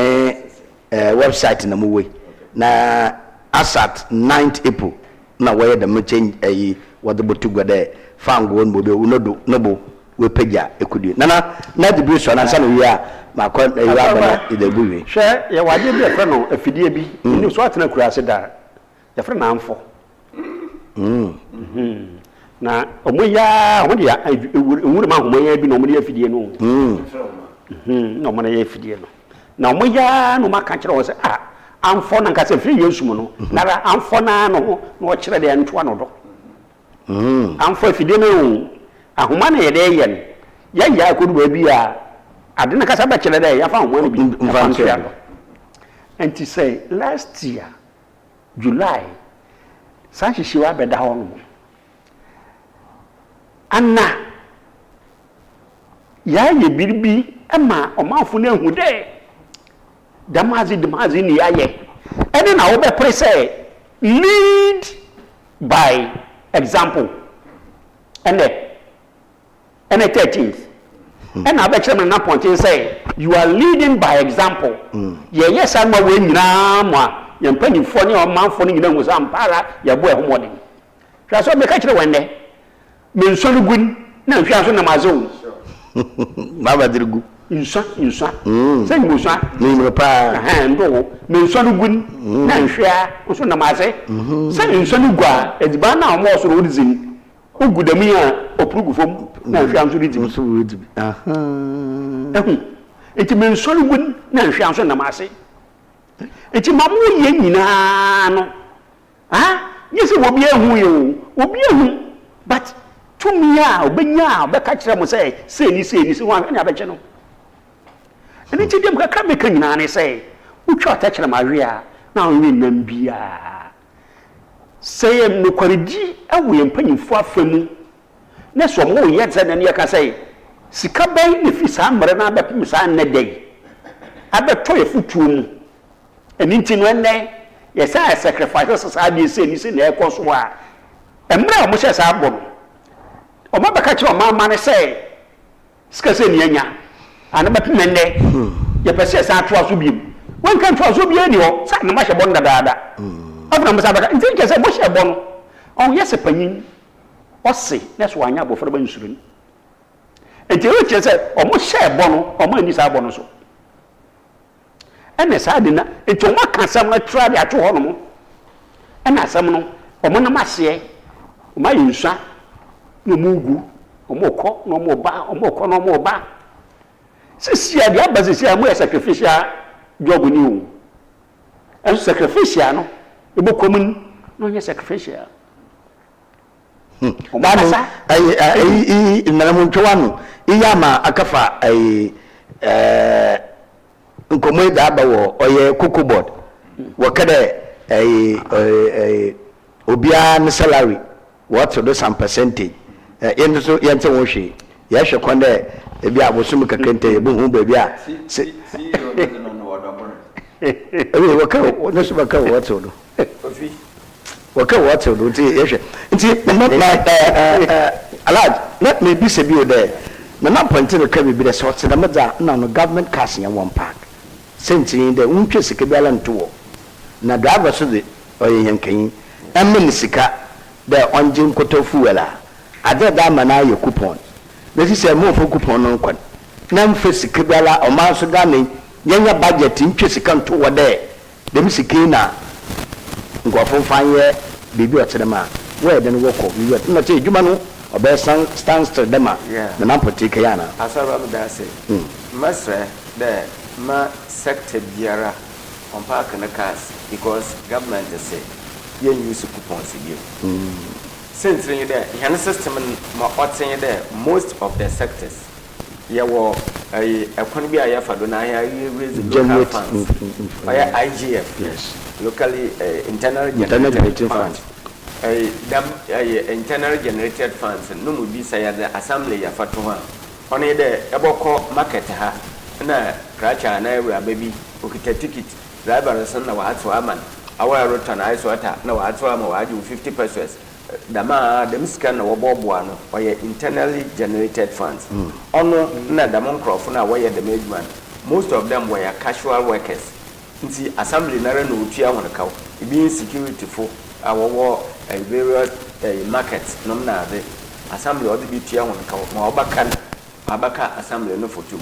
website in the movie. Na asat 9th April. Na where the change what the botu go there. Found one mobile no we pay ya ekudi. Na the bridge on answer we are my con you are in the movie. Share ya waje bi afre no afidie bi. Ni so atena kura se da. Ya fre na amfo. Na omoya omode ya ewure ma homoya bi na omode afidie no no mo na ya afidie no na omoya no maka kire wo se amfo na nkase free yesu mu no na amfo na no na o kire de ntoa no do amfo afide me hu ahoma na ye de ye ya akodu ba bi a ade na kasa ba kire de ya fa ahoma bi mfa ya no and to say last year July sanchi wa beda ho no anna ya ye biribi ama omanfo na hu de damazi ni yaye ene na wo be pray say lead by example ene 13th and I bet you na point say you are leading by example yes am we nyina mo ye mpanifo ne omanfo ne nyina hu sa ampara ye bo ehomode twa so me ka kire wende me nsonu gun na hwa so na mazo baba dirgu insa se nguswa ni mpa ndo me nsonu gun na hwa so na maze se nsonu gwa ediba na mo so ro dizin ogudami a opurugu fom na hwa so ridzi eti me nsonu gun na hwa so na maze eti mamu ye nyina no yesi obi ehu ye obi ehu but tumia obenya obeka kire mo say ni wan na abeche no eni ti dem ka meka nyina ne say utwa ta kire mawe a na onwe nam bia say em no kwaredi awo ye mpanyimfo afamu na so mo ye tse na ne ka say sika ban ne fi sa mre na abepem sa na dai abeto ye futuo mu eni ti no enne ye say sacrifice sa bi say ni na ekoso a emre mo se sa abo o ma baka chi o ma ne say sika se ni anya ana bepem nne ye pese sa atoa so biem wan kan toa so biem ni ho sa na ma hye bon dadaada abna mo sa baka nti ke se bo hye bon on ye se panyin o se na so anya bo fere ba nsurun enti o che se o mo hye bon o ma ni sa bon so ene sa de na enti o ma kan sam na tra de ato ho no mo ena sam no o mo na mase o ma yinsa no mugu o mo ko no mo ba o mo ko no mo ba sisi ade abaze sia mo sacrificial job ni o en sacrificial no e bo komun no nya sacrificial Dano ai na mo ntwa no iya ma akafa ai nkomo da ba wo oye cocoa board wo kada ai obia ne salary what to do some percentage yen so yen te wo hwe ya hwe konde e bia abosum kakente e bu hu ba bia se ewe wo ka no so ba ka what to do kofi wo ka what to do ti ye hwe nti alaj let me be se bi o there na point no ka bi de so te na maza na no government cash yan one park senti de untwe sika bi ala nto na driver so de oye yankan emmen sika de onjin kotofu wala ade da mana ye coupon na si se mo fo coupon no nkwan na mfa sika bi ala o ma so da ne yanya budget ntwe sika nto wo de dem sika na ngofo fanye bibi o tedema we de no woko bibi o na te adwuma no obe stand still dema na na potike yana asaba me da se masre de ma sector biara on park na cars because government say yen use coupons again since you there yan system ma otin there most of the sectors ya wo economy aya fado na ya raise local funds by IGF yes locally internal generated funds internal generated funds no mu bi say the assembly ya fato ha on there eboko market ha na kracha na ewura baby okita ticket driver san na wato aman awa rota na iso ata na wato ama waji 50 pesos dama dem scan na woboboa no oye internally generated funds ono na dama crop na where the management most of them were casual workers nti assembly na re no otua won kaw ibi security fo awowo various markets no na de assembly odi bi tua won kaw ma abaka assembly no photo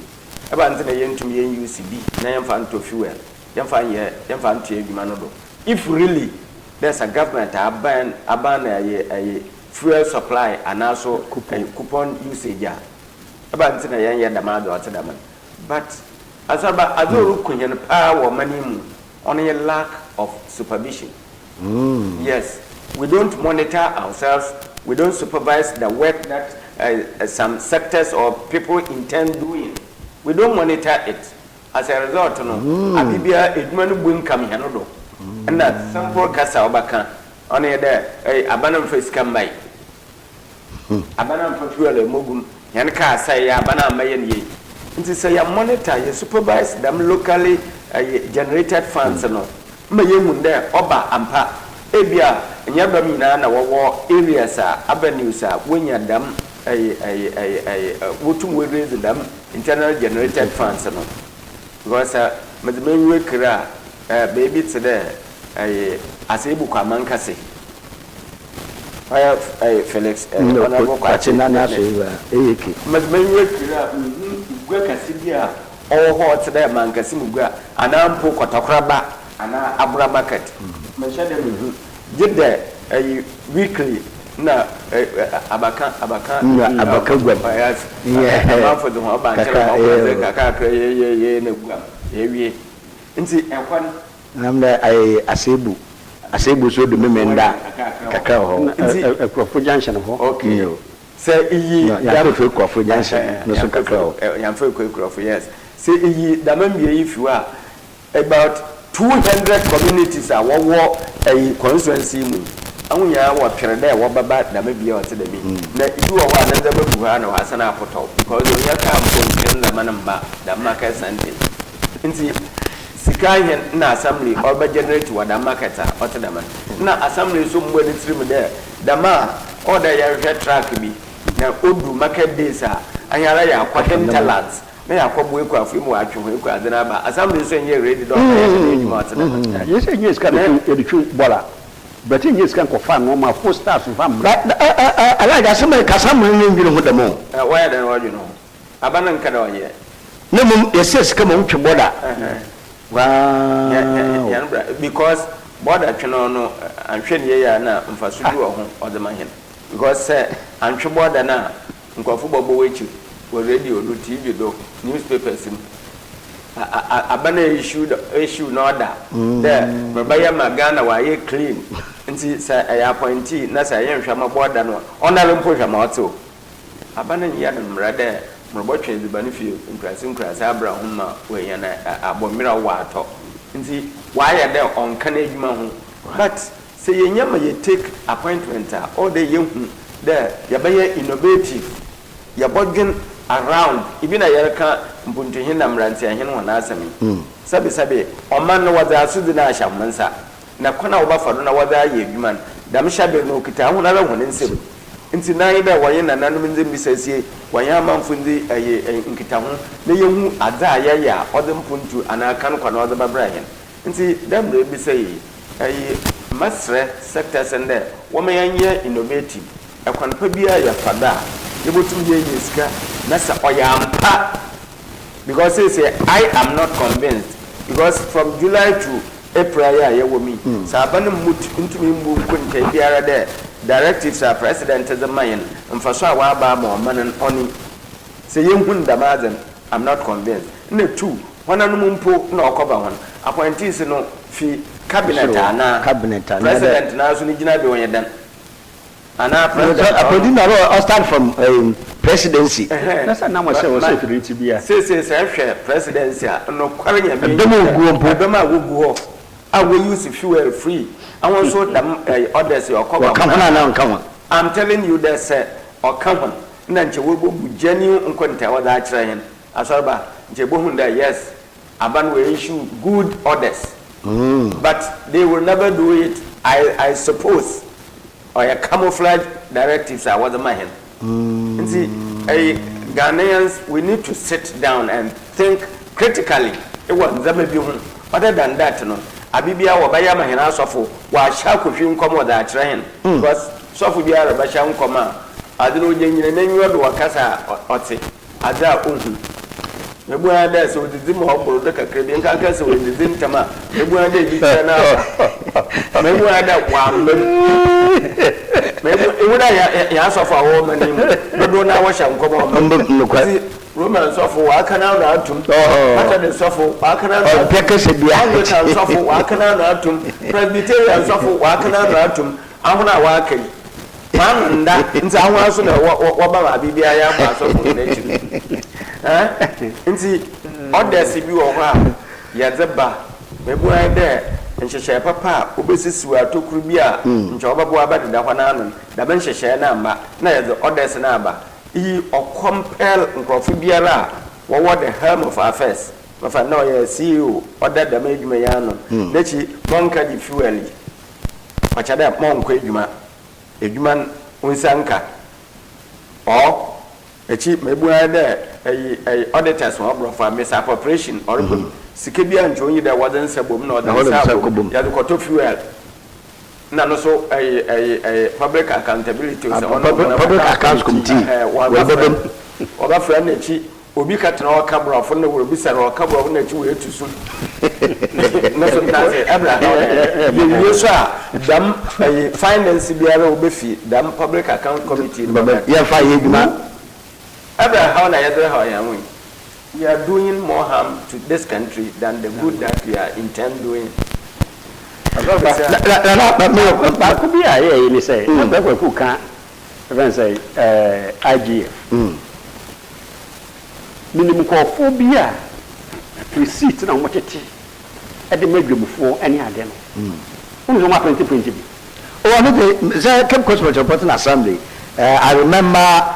eba nti na yentum yen UCB na yemfa nto fuel yemfa nto edwuma no do if really there's a government aban a fuel supply and also coupon usage eba nti na yen ye dama do atedama but asaba azoru kunyen pa wo mani mu only a lack of supervision. Yes, we don't monitor ourselves. We don't supervise the work that some sectors or people intend doing. We don't monitor it. As a result, Abibia Edmund Wing come here, no, and that some poor Casa Obaka only there a banana face come by. A banana for fuel Mogum, Yanka say Abana Mayan ye. And to say, monitor, you supervise them locally generated funds. No, Mayamunde, Oba, Ampa, Ebia, and Yabamina, our areas, avenues, when you're them, what we raise them, internal generated funds. No, because Madame Kira, baby today, as a book among Cassie. Felix, all hot today, Mancasimuga, and Ampo Cotakraba, and Abra market. Mention did there a weekly. No, Abaka, yeah, for the whole bank, I'm the Asebu so the memenda Kakao, a Crawford Junction. Okay, say ye, Yamfo Crawford Junction, no Cacao, Yamfo Crawford, yes. Say ye, the member if you are about 200 communities are war a constituency. And we are what Pierre, what about the maybe or to the me. You are one of the Buhano as an apple because you come from the Manamba, the Marcus and Sikai na assembly or by generate what the marketer or to the man. Now, assembly is somewhere in trim there. The man or the Yarra track me. Now, Udu market days are and Yaraya, Quatem talents. May I come wake up from what you will call the number. Assembly saying you're ready to yes, yes, can you Bola. But in years can confirm no more 4 stars from I like as some Cassam with the moon. Why then what you know? Abanon Cano yet. No, yes, come on to border. Wow, because border no and train ye na mfasudu or the man. Because say and border na football which was radio do TV do newspapers. Abana issue no order. There, Mabaya Magana were clean. And see, say, I appointee, Nasa Yam border no. Honorable Pushamoto. Abana Yanam rather, Roboche the benefit in Krasim Kras Abraham, where Yana Abomira water. And see, why are there on Canadian? But say, Yama, you take appointment, all the young there, Yabaya innovative. You're around, even a Yerka, Buntuhin and Ranty and Hen one answer me. Sabi, or man was a Sudanash Mansa. Nakona Bafadona was a human. Damshabe no Kita, another one in Sibu. Into neither Wayan and Anonymous Misses, Wayama Fundi in Kitamu, the young Adaya, or them Puntu, and I can't call other Brian. And see, them will be say, a master sectors and there, woman innovative. A conpebia your father. You go to the Nasa Oyampa because they say I am not convinced because from July to April ya womi Sabana mut into me couldn't take there directives are president as a man and for so waba more man and only say you wouldn't the I'm not convinced. No two one and mumpo no cover one appointees no fee cabinet president now so Nijina be when you're done. And I start from presidency. That's not much to be a presidency. No quarrying I will use fuel free. I want so others or come. I'm telling you that or come on. Nancy will be genuine and content what I try. ASORBA, Jebohunda, yes, Aban will issue good orders. But they will never do it, I suppose. Or a camouflage directives are what the man. See, Ghanaians, we need to sit down and think critically. It was other than that, no. Abibia or Bayama and Asofo, while Shaku come with that train. Because Sofia Basham Koma, I don't know, you name your Wakasa or say, Ada Unhu. The boy there, so the Zim Hobo, the Caribbean Carcass with the Zintama, the boy there, maybe I that one. Maybe it would I ask of a woman, but don't know what shall come on. Roman suffer, Wakana Natum, Saturday suffer, Wakana Anglican suffer, Wakana Natum, Presbyterian suffer, Wakana Natum, Amuna Waki. Man, that in some was what Bibia suffer nature. And see, all the Sibu or Yazaba, maybe I there. And she share papa, Ubesis were to Krubia, and Jobabuaba, the Dawanan, the Bench share number, near the Odessa number. He or compel Uncofibiara, what the helm of our face. If I know you see you, or that the made Mayano, that she monka di fueli. Which I have monk, Juma, a human unsanka. Or a cheap maybe there, a auditors for misappropriation or Sikibia and Johnny, there wasn't Sabum nor the Yadukoto fuel. None also a public accountability, public accounts committee. One friend, Obi cut no camera from the will be said or cover of nature way too soon. You sir, damn finance Biara Biffy, damn public account committee. Yeah, 5 years, man. Abraham, how I am. We are doing more harm to this country than the good that we are intend doing. But could be a you say, who can't say IGF. Minimum phobia receipt on what it at the medium before any other. Only 2020. Oh, I know the Cape Coast Metropolitan Assembly. I remember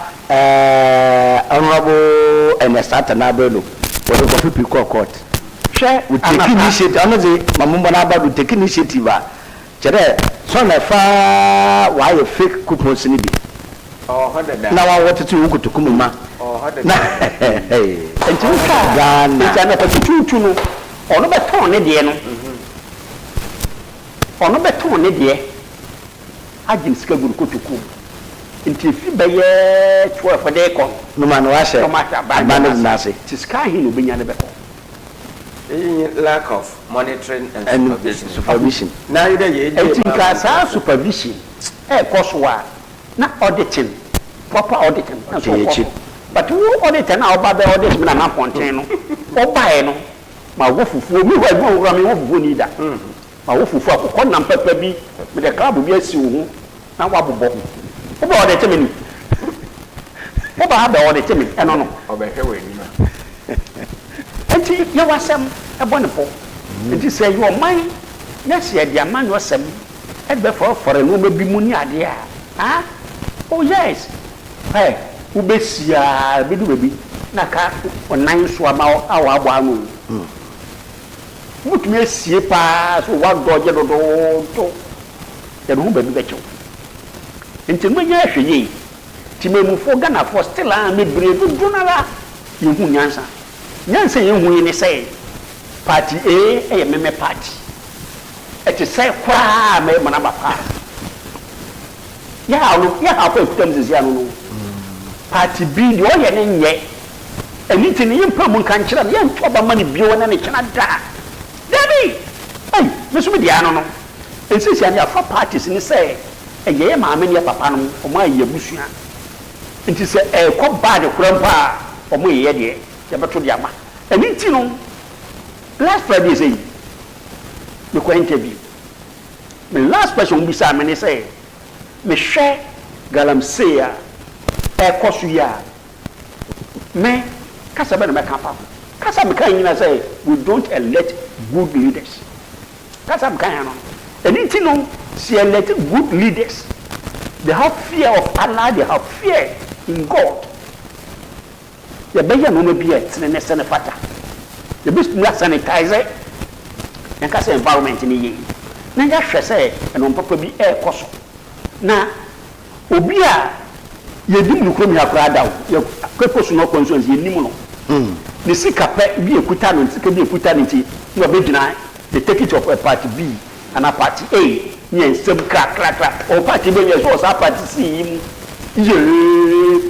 Honorable Ernest Nabelo for the Kofi Court. Share with take initiative. I know the Mamumba Naba will take initiative. Chere, so na far why a fake coupons in it. Oh, now I wanted to go to Kumuma. Oh, hey, and to Gan, it's another two no, or no better on it, dear. Or no better on it, dear. I didn't schedule to come. Until you by 12 for day come. No man was a matter by Nasi. To sky him will be never. Lack of monitoring and supervision. Now you think our supervision. A cost war. Not auditing, proper auditing, but who audit and our bad audit, Madame Fontano, or Biano, my wolf for me, I won't run me off Bonida. My wolf for Conam Pepper be with a club of yes, you now wabble. What about the Timmy? What about the Timmy? I don't know. And you are some a wonderful. And you say you are mine. Yes, your man was some. And therefore, for a woman be money idea. Ah? Oh yes. Hey, Ubesia, baby, Naka, or 9 swam out our one. Would me see a pass or one dodger or the room baby better. Until when you actually, Timmy for Ghana for Stella and me brave Donala, you who answer. Nancy, you win say, Party A meme party. It is say, cry, me manaba pass. Yeah, look, yeah, I'll put them this young party B, the oil and yet. Anything you promote can chill, young trouble money, beyond and it cannot die. Debbie! Hey, Miss Mediano. And since you have 4 parties in the say, a year, mamma, your papa, or my year, Bushia. It is a quite bad grandpa, or my year, Yabatodiama. And it's last Friday, say, the interview. The last person will be Simon say. Me share galamsea ekosuya me kasa be na me kampa kasa me kan yina say we don't elect good leaders kasa me kan no anything no see elect good leaders they have fear of Allah they have fear in God ya be ya no be it ne sene fata the best na sanitizer and kasa environment ni yi na ya hwe say eno papa bi ekoso na obi a yedim nukrom ya kra dawo ya kwekosu no consulency yenim no ne sika pe bi ekuta no sika bi ekuta no ti no be deny the take it of a party B and a party A yen sem kra o party B yes o sa party C yim ye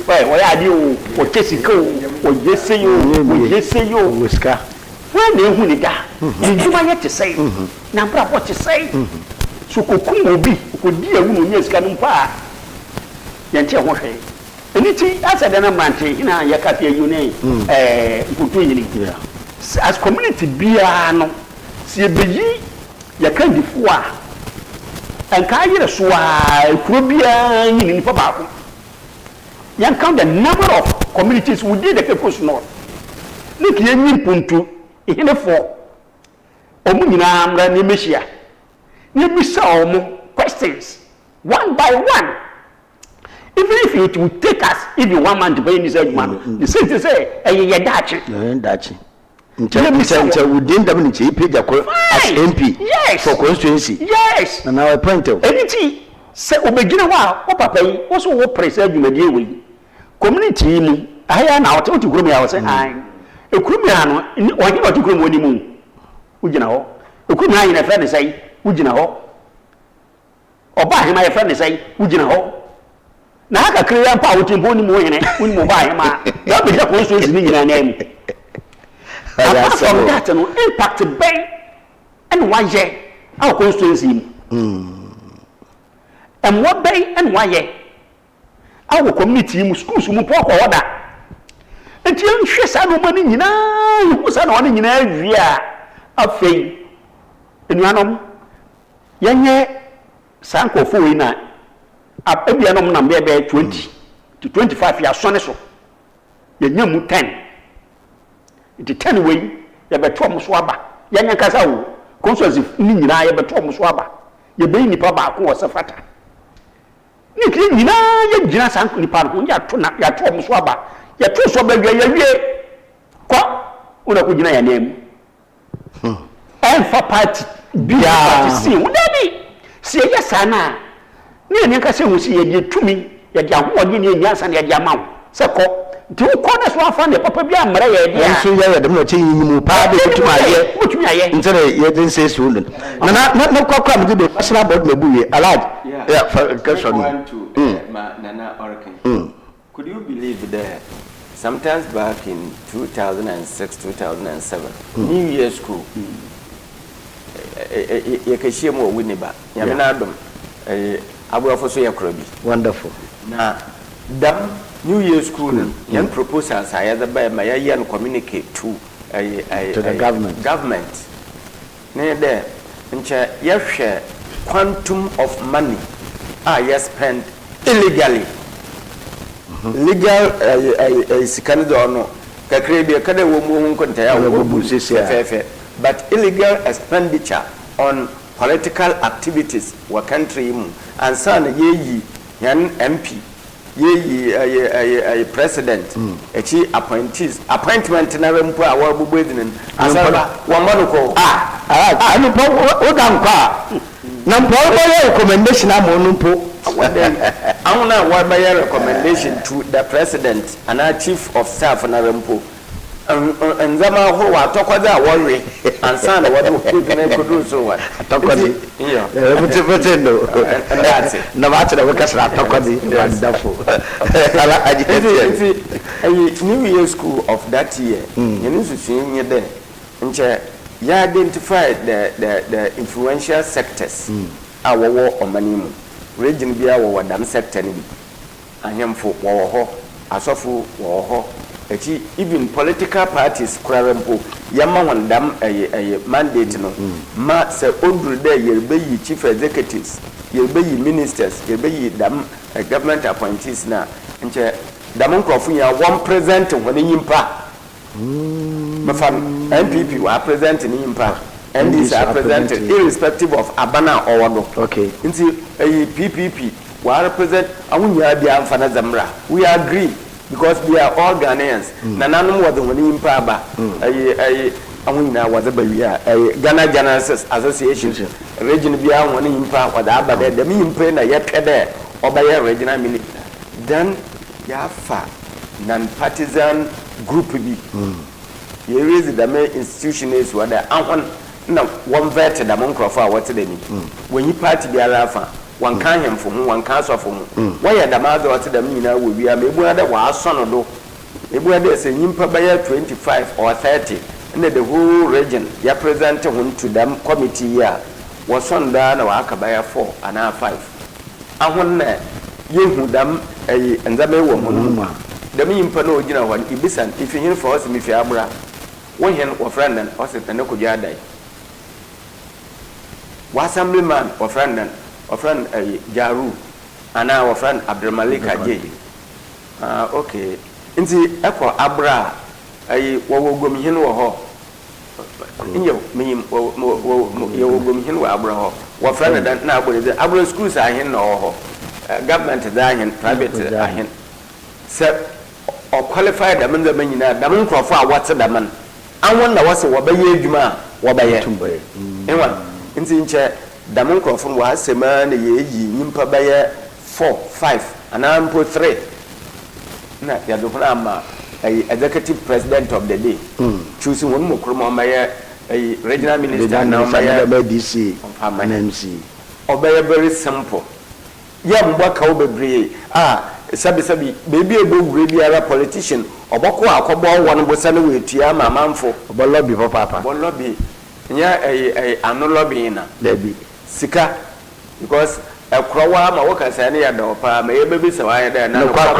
o ya di o chesika o yese yo wiska when na ehu ni da nduma ye te say na bra what te say so kokum obi ko di ewu no nyesika no pa yente ho hwe Anything as a dana manche ina ya kafe yune mputu yini as community bia no se beyi ya kan difo a enka yire so a kuro bia yini nipa ba ko yan count the number of communities within the Cape Coast North nik ye nyi mpuntu ihine fo omu nyina amra ne mehia ne bisa omu questions one by one. Even if it would take us even 1 month to pay this man, the city say, "Hey, dachi." Dachi. Until within the minute, he paid as MP. Yes. For constituency. Yes. And now I point out. Anything say, "Obegina wa, o papa, also what preserve you may deal with." Community, I am now to grow me. I was saying, "I." A criminal, or you want to grow any moon? Would you know? A criminal in a friend say, "Would you know?" Or buy him, my friend say, "Would you know?" Na haka kriya pa wutin boni mo yene un mo ba ma da be da ko so zini nyina na mu apart from that no impact bay and why ye our constituency and what bay and why ye our community mu schools mu po ko oda enti en hwe sa no mani nyina hu sa na one nyina awie a afei enuanom yenye sankofo we na abia no na mbebe 20 to 25 years so ne so ye nyamu 10 it 10 we ye beto mo so aba ye nyanka sa wo consultancy ni nyina ye beto mo so aba ye be nipa ba ko wo sefata ni kri nyina ye gina sanko nipa ko ya to na ya to mo so aba ye to so ba ye wie ko una ko gina ya nem fa party bia party si wo dabi si ye sana ni nka se hu si ye tumi ye dia ho ni ni nyansa na ye dia mawo se ko ti wo ko na so afa ne papa bia amra ye dia so ye dem no chin mu pa de tumi aye ntere ye den say so na kwa me de national board me buye alad yeah question Nana Orkin. Could you believe that sometimes back in 2006 2007 New Year school ye ka shie mo wini ba ya me na adom abuafo so yakrobi wonderful na dam New Year school yan proposals I the by my yan communicate to the government ne there nche ye hwe quantum of money you spend illegally legal sikani do no kakre bi kada wo mu hun konta ya wo bu fefe but illegal expenditure on political activities wa country mu ansa na yeyi yan MP yeyi president echi appointment na rempo a wo bubu edinin asaba wo manuko anu po o dan kwa na mpo o recommendation amonumpo Auna what by recommendation to the president and our chief of staff na rempo and zama ho wa tokwada worry and son what we can do so what tokwadi yeah no and that's it na ba tira waka sra tokwadi wonderful ala agite New Year school of that year you need to see here there nche you identify the influential sectors our war on manimu region bia wo wadam sector ni bi ahemfo wo ho asofo wo ho echi even political parties kurarempo yama wandam mandate no ma se odru de yerbeyi chief executives yerbeyi ministers yerbeyi dam government appointees na nche dam nkrofo ya one present woni nyimpa mafam MPP wa present ni nyimpa and these are presented irrespective of Abana or Wado. Okay. Into a PPP, we represent Awunya Fana Zamra. We agree because we are all Ghanaians. Nananum was the one in Paba. Awunya was a Ghana Journalists Association. Region Bia one in Paba, or the Abba, the mean pen a yet there, or by a regional minute. Then Yafa, non partisan group B. Here is the main institution is what the no one vetted among Crawford what they need. When you party the Alafa, one can him for whom one cancer for whom. Why are the mother what the mina will be a maybe that was son or do? If we are there, say Nimpa by 25 or 30, and the whole region, ya present him to them committee here was on down or Akabaya 4 and 5. I want that you them nzame wo mo da mi mpa no ogina ho ibisan ifi hin for us mi fi abra wo hen wo friend nan o se tane ko jadai wa assemblyman wo friend nan wo friend Jaru ana wo friend Abdulmalik Aje okay nti eko abra wo gom hin wo ho inyo mi wo yo gom hin wo abra ho wo friend dan na abra schools a hin no ho government da hin private da hin se o qualified da man zaman yina da man krofo a wate da man an wanda wase wo baye adwuma wo baye enwa nti nche da man krofo wa sema na ye yi nyimpa baye 4 5 anampo 3 na ya do na ma executive president of the day choosing one mo kromo maye regional minister na maye DC MC obaye very simple ya mbo ka obebre sabi baby ebogure biara politician oboko akobo won bo sane wetua mamamfo obo lobby papa obo lobby nya anu lobby na debi sika because ekrowa ma wo kasa ne ya do pa ma ye bebi se wa ya da na kwa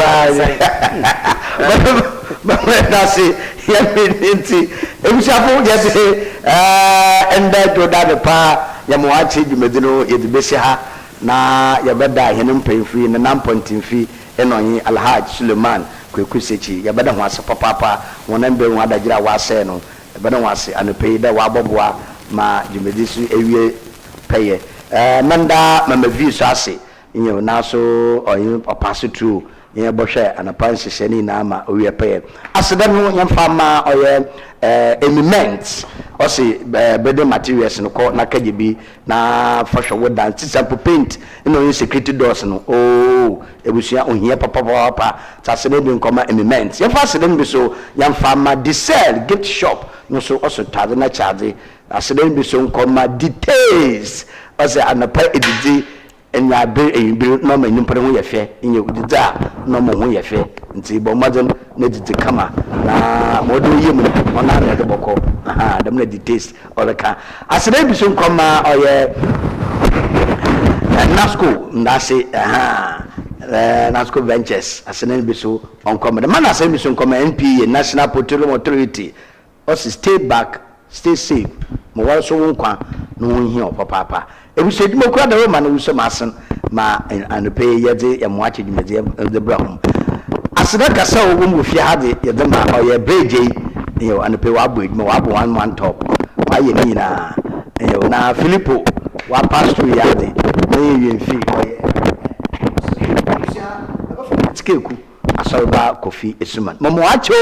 ba na si ya minti ebusafo je enda to da pa ya mo achi dwumedino ye de besi ha na yabada henem pemfiri na nampontimfi enonyi Alhaj Suleiman kwekusechi yabada ho asepa papa wonan be ho adagira wase no yabada ho ase anopei da waboboa ma dwumedi su ewie peye nanda mama vi so ase nyo na so oyin papa so tu yen bohwe anapan hyehyeni na ma owie peye aseda no yemfa ma oye element osi building materials no ko na kajebi na fashion wood and simple paint no security doors no ebusia ohia papa tasene bi nkoma element yemfa aseda bi so yemfa ma diesel gift shop no so also tade na charge aseda bi so nkoma details osi anapa edidi enya be eyimbi no ma nyimpa ho yefe enye udida no mo ho yefe nti bo modern na didi kama na modu yemu ona na de boko dem na details oleka asere bi so nkoma oye nasco ndase nasco ventures asere bi so onkoma de man asere bi so nkoma NPA National Petroleum Authority us stay back stay safe mo wa so nkwa no ho hia papa ebuso edimo kura da ma no so masen ma anope yede ya mo ache dwumede de brahum aseda kasa wo mu fi hade yede ma oye breje yo anope wa bo edimo wa bo one top wa ye ni na yo na Filipo wa pastor yade na ye fi oye tikeku ASORBA KOFI ESSUMAN mo acho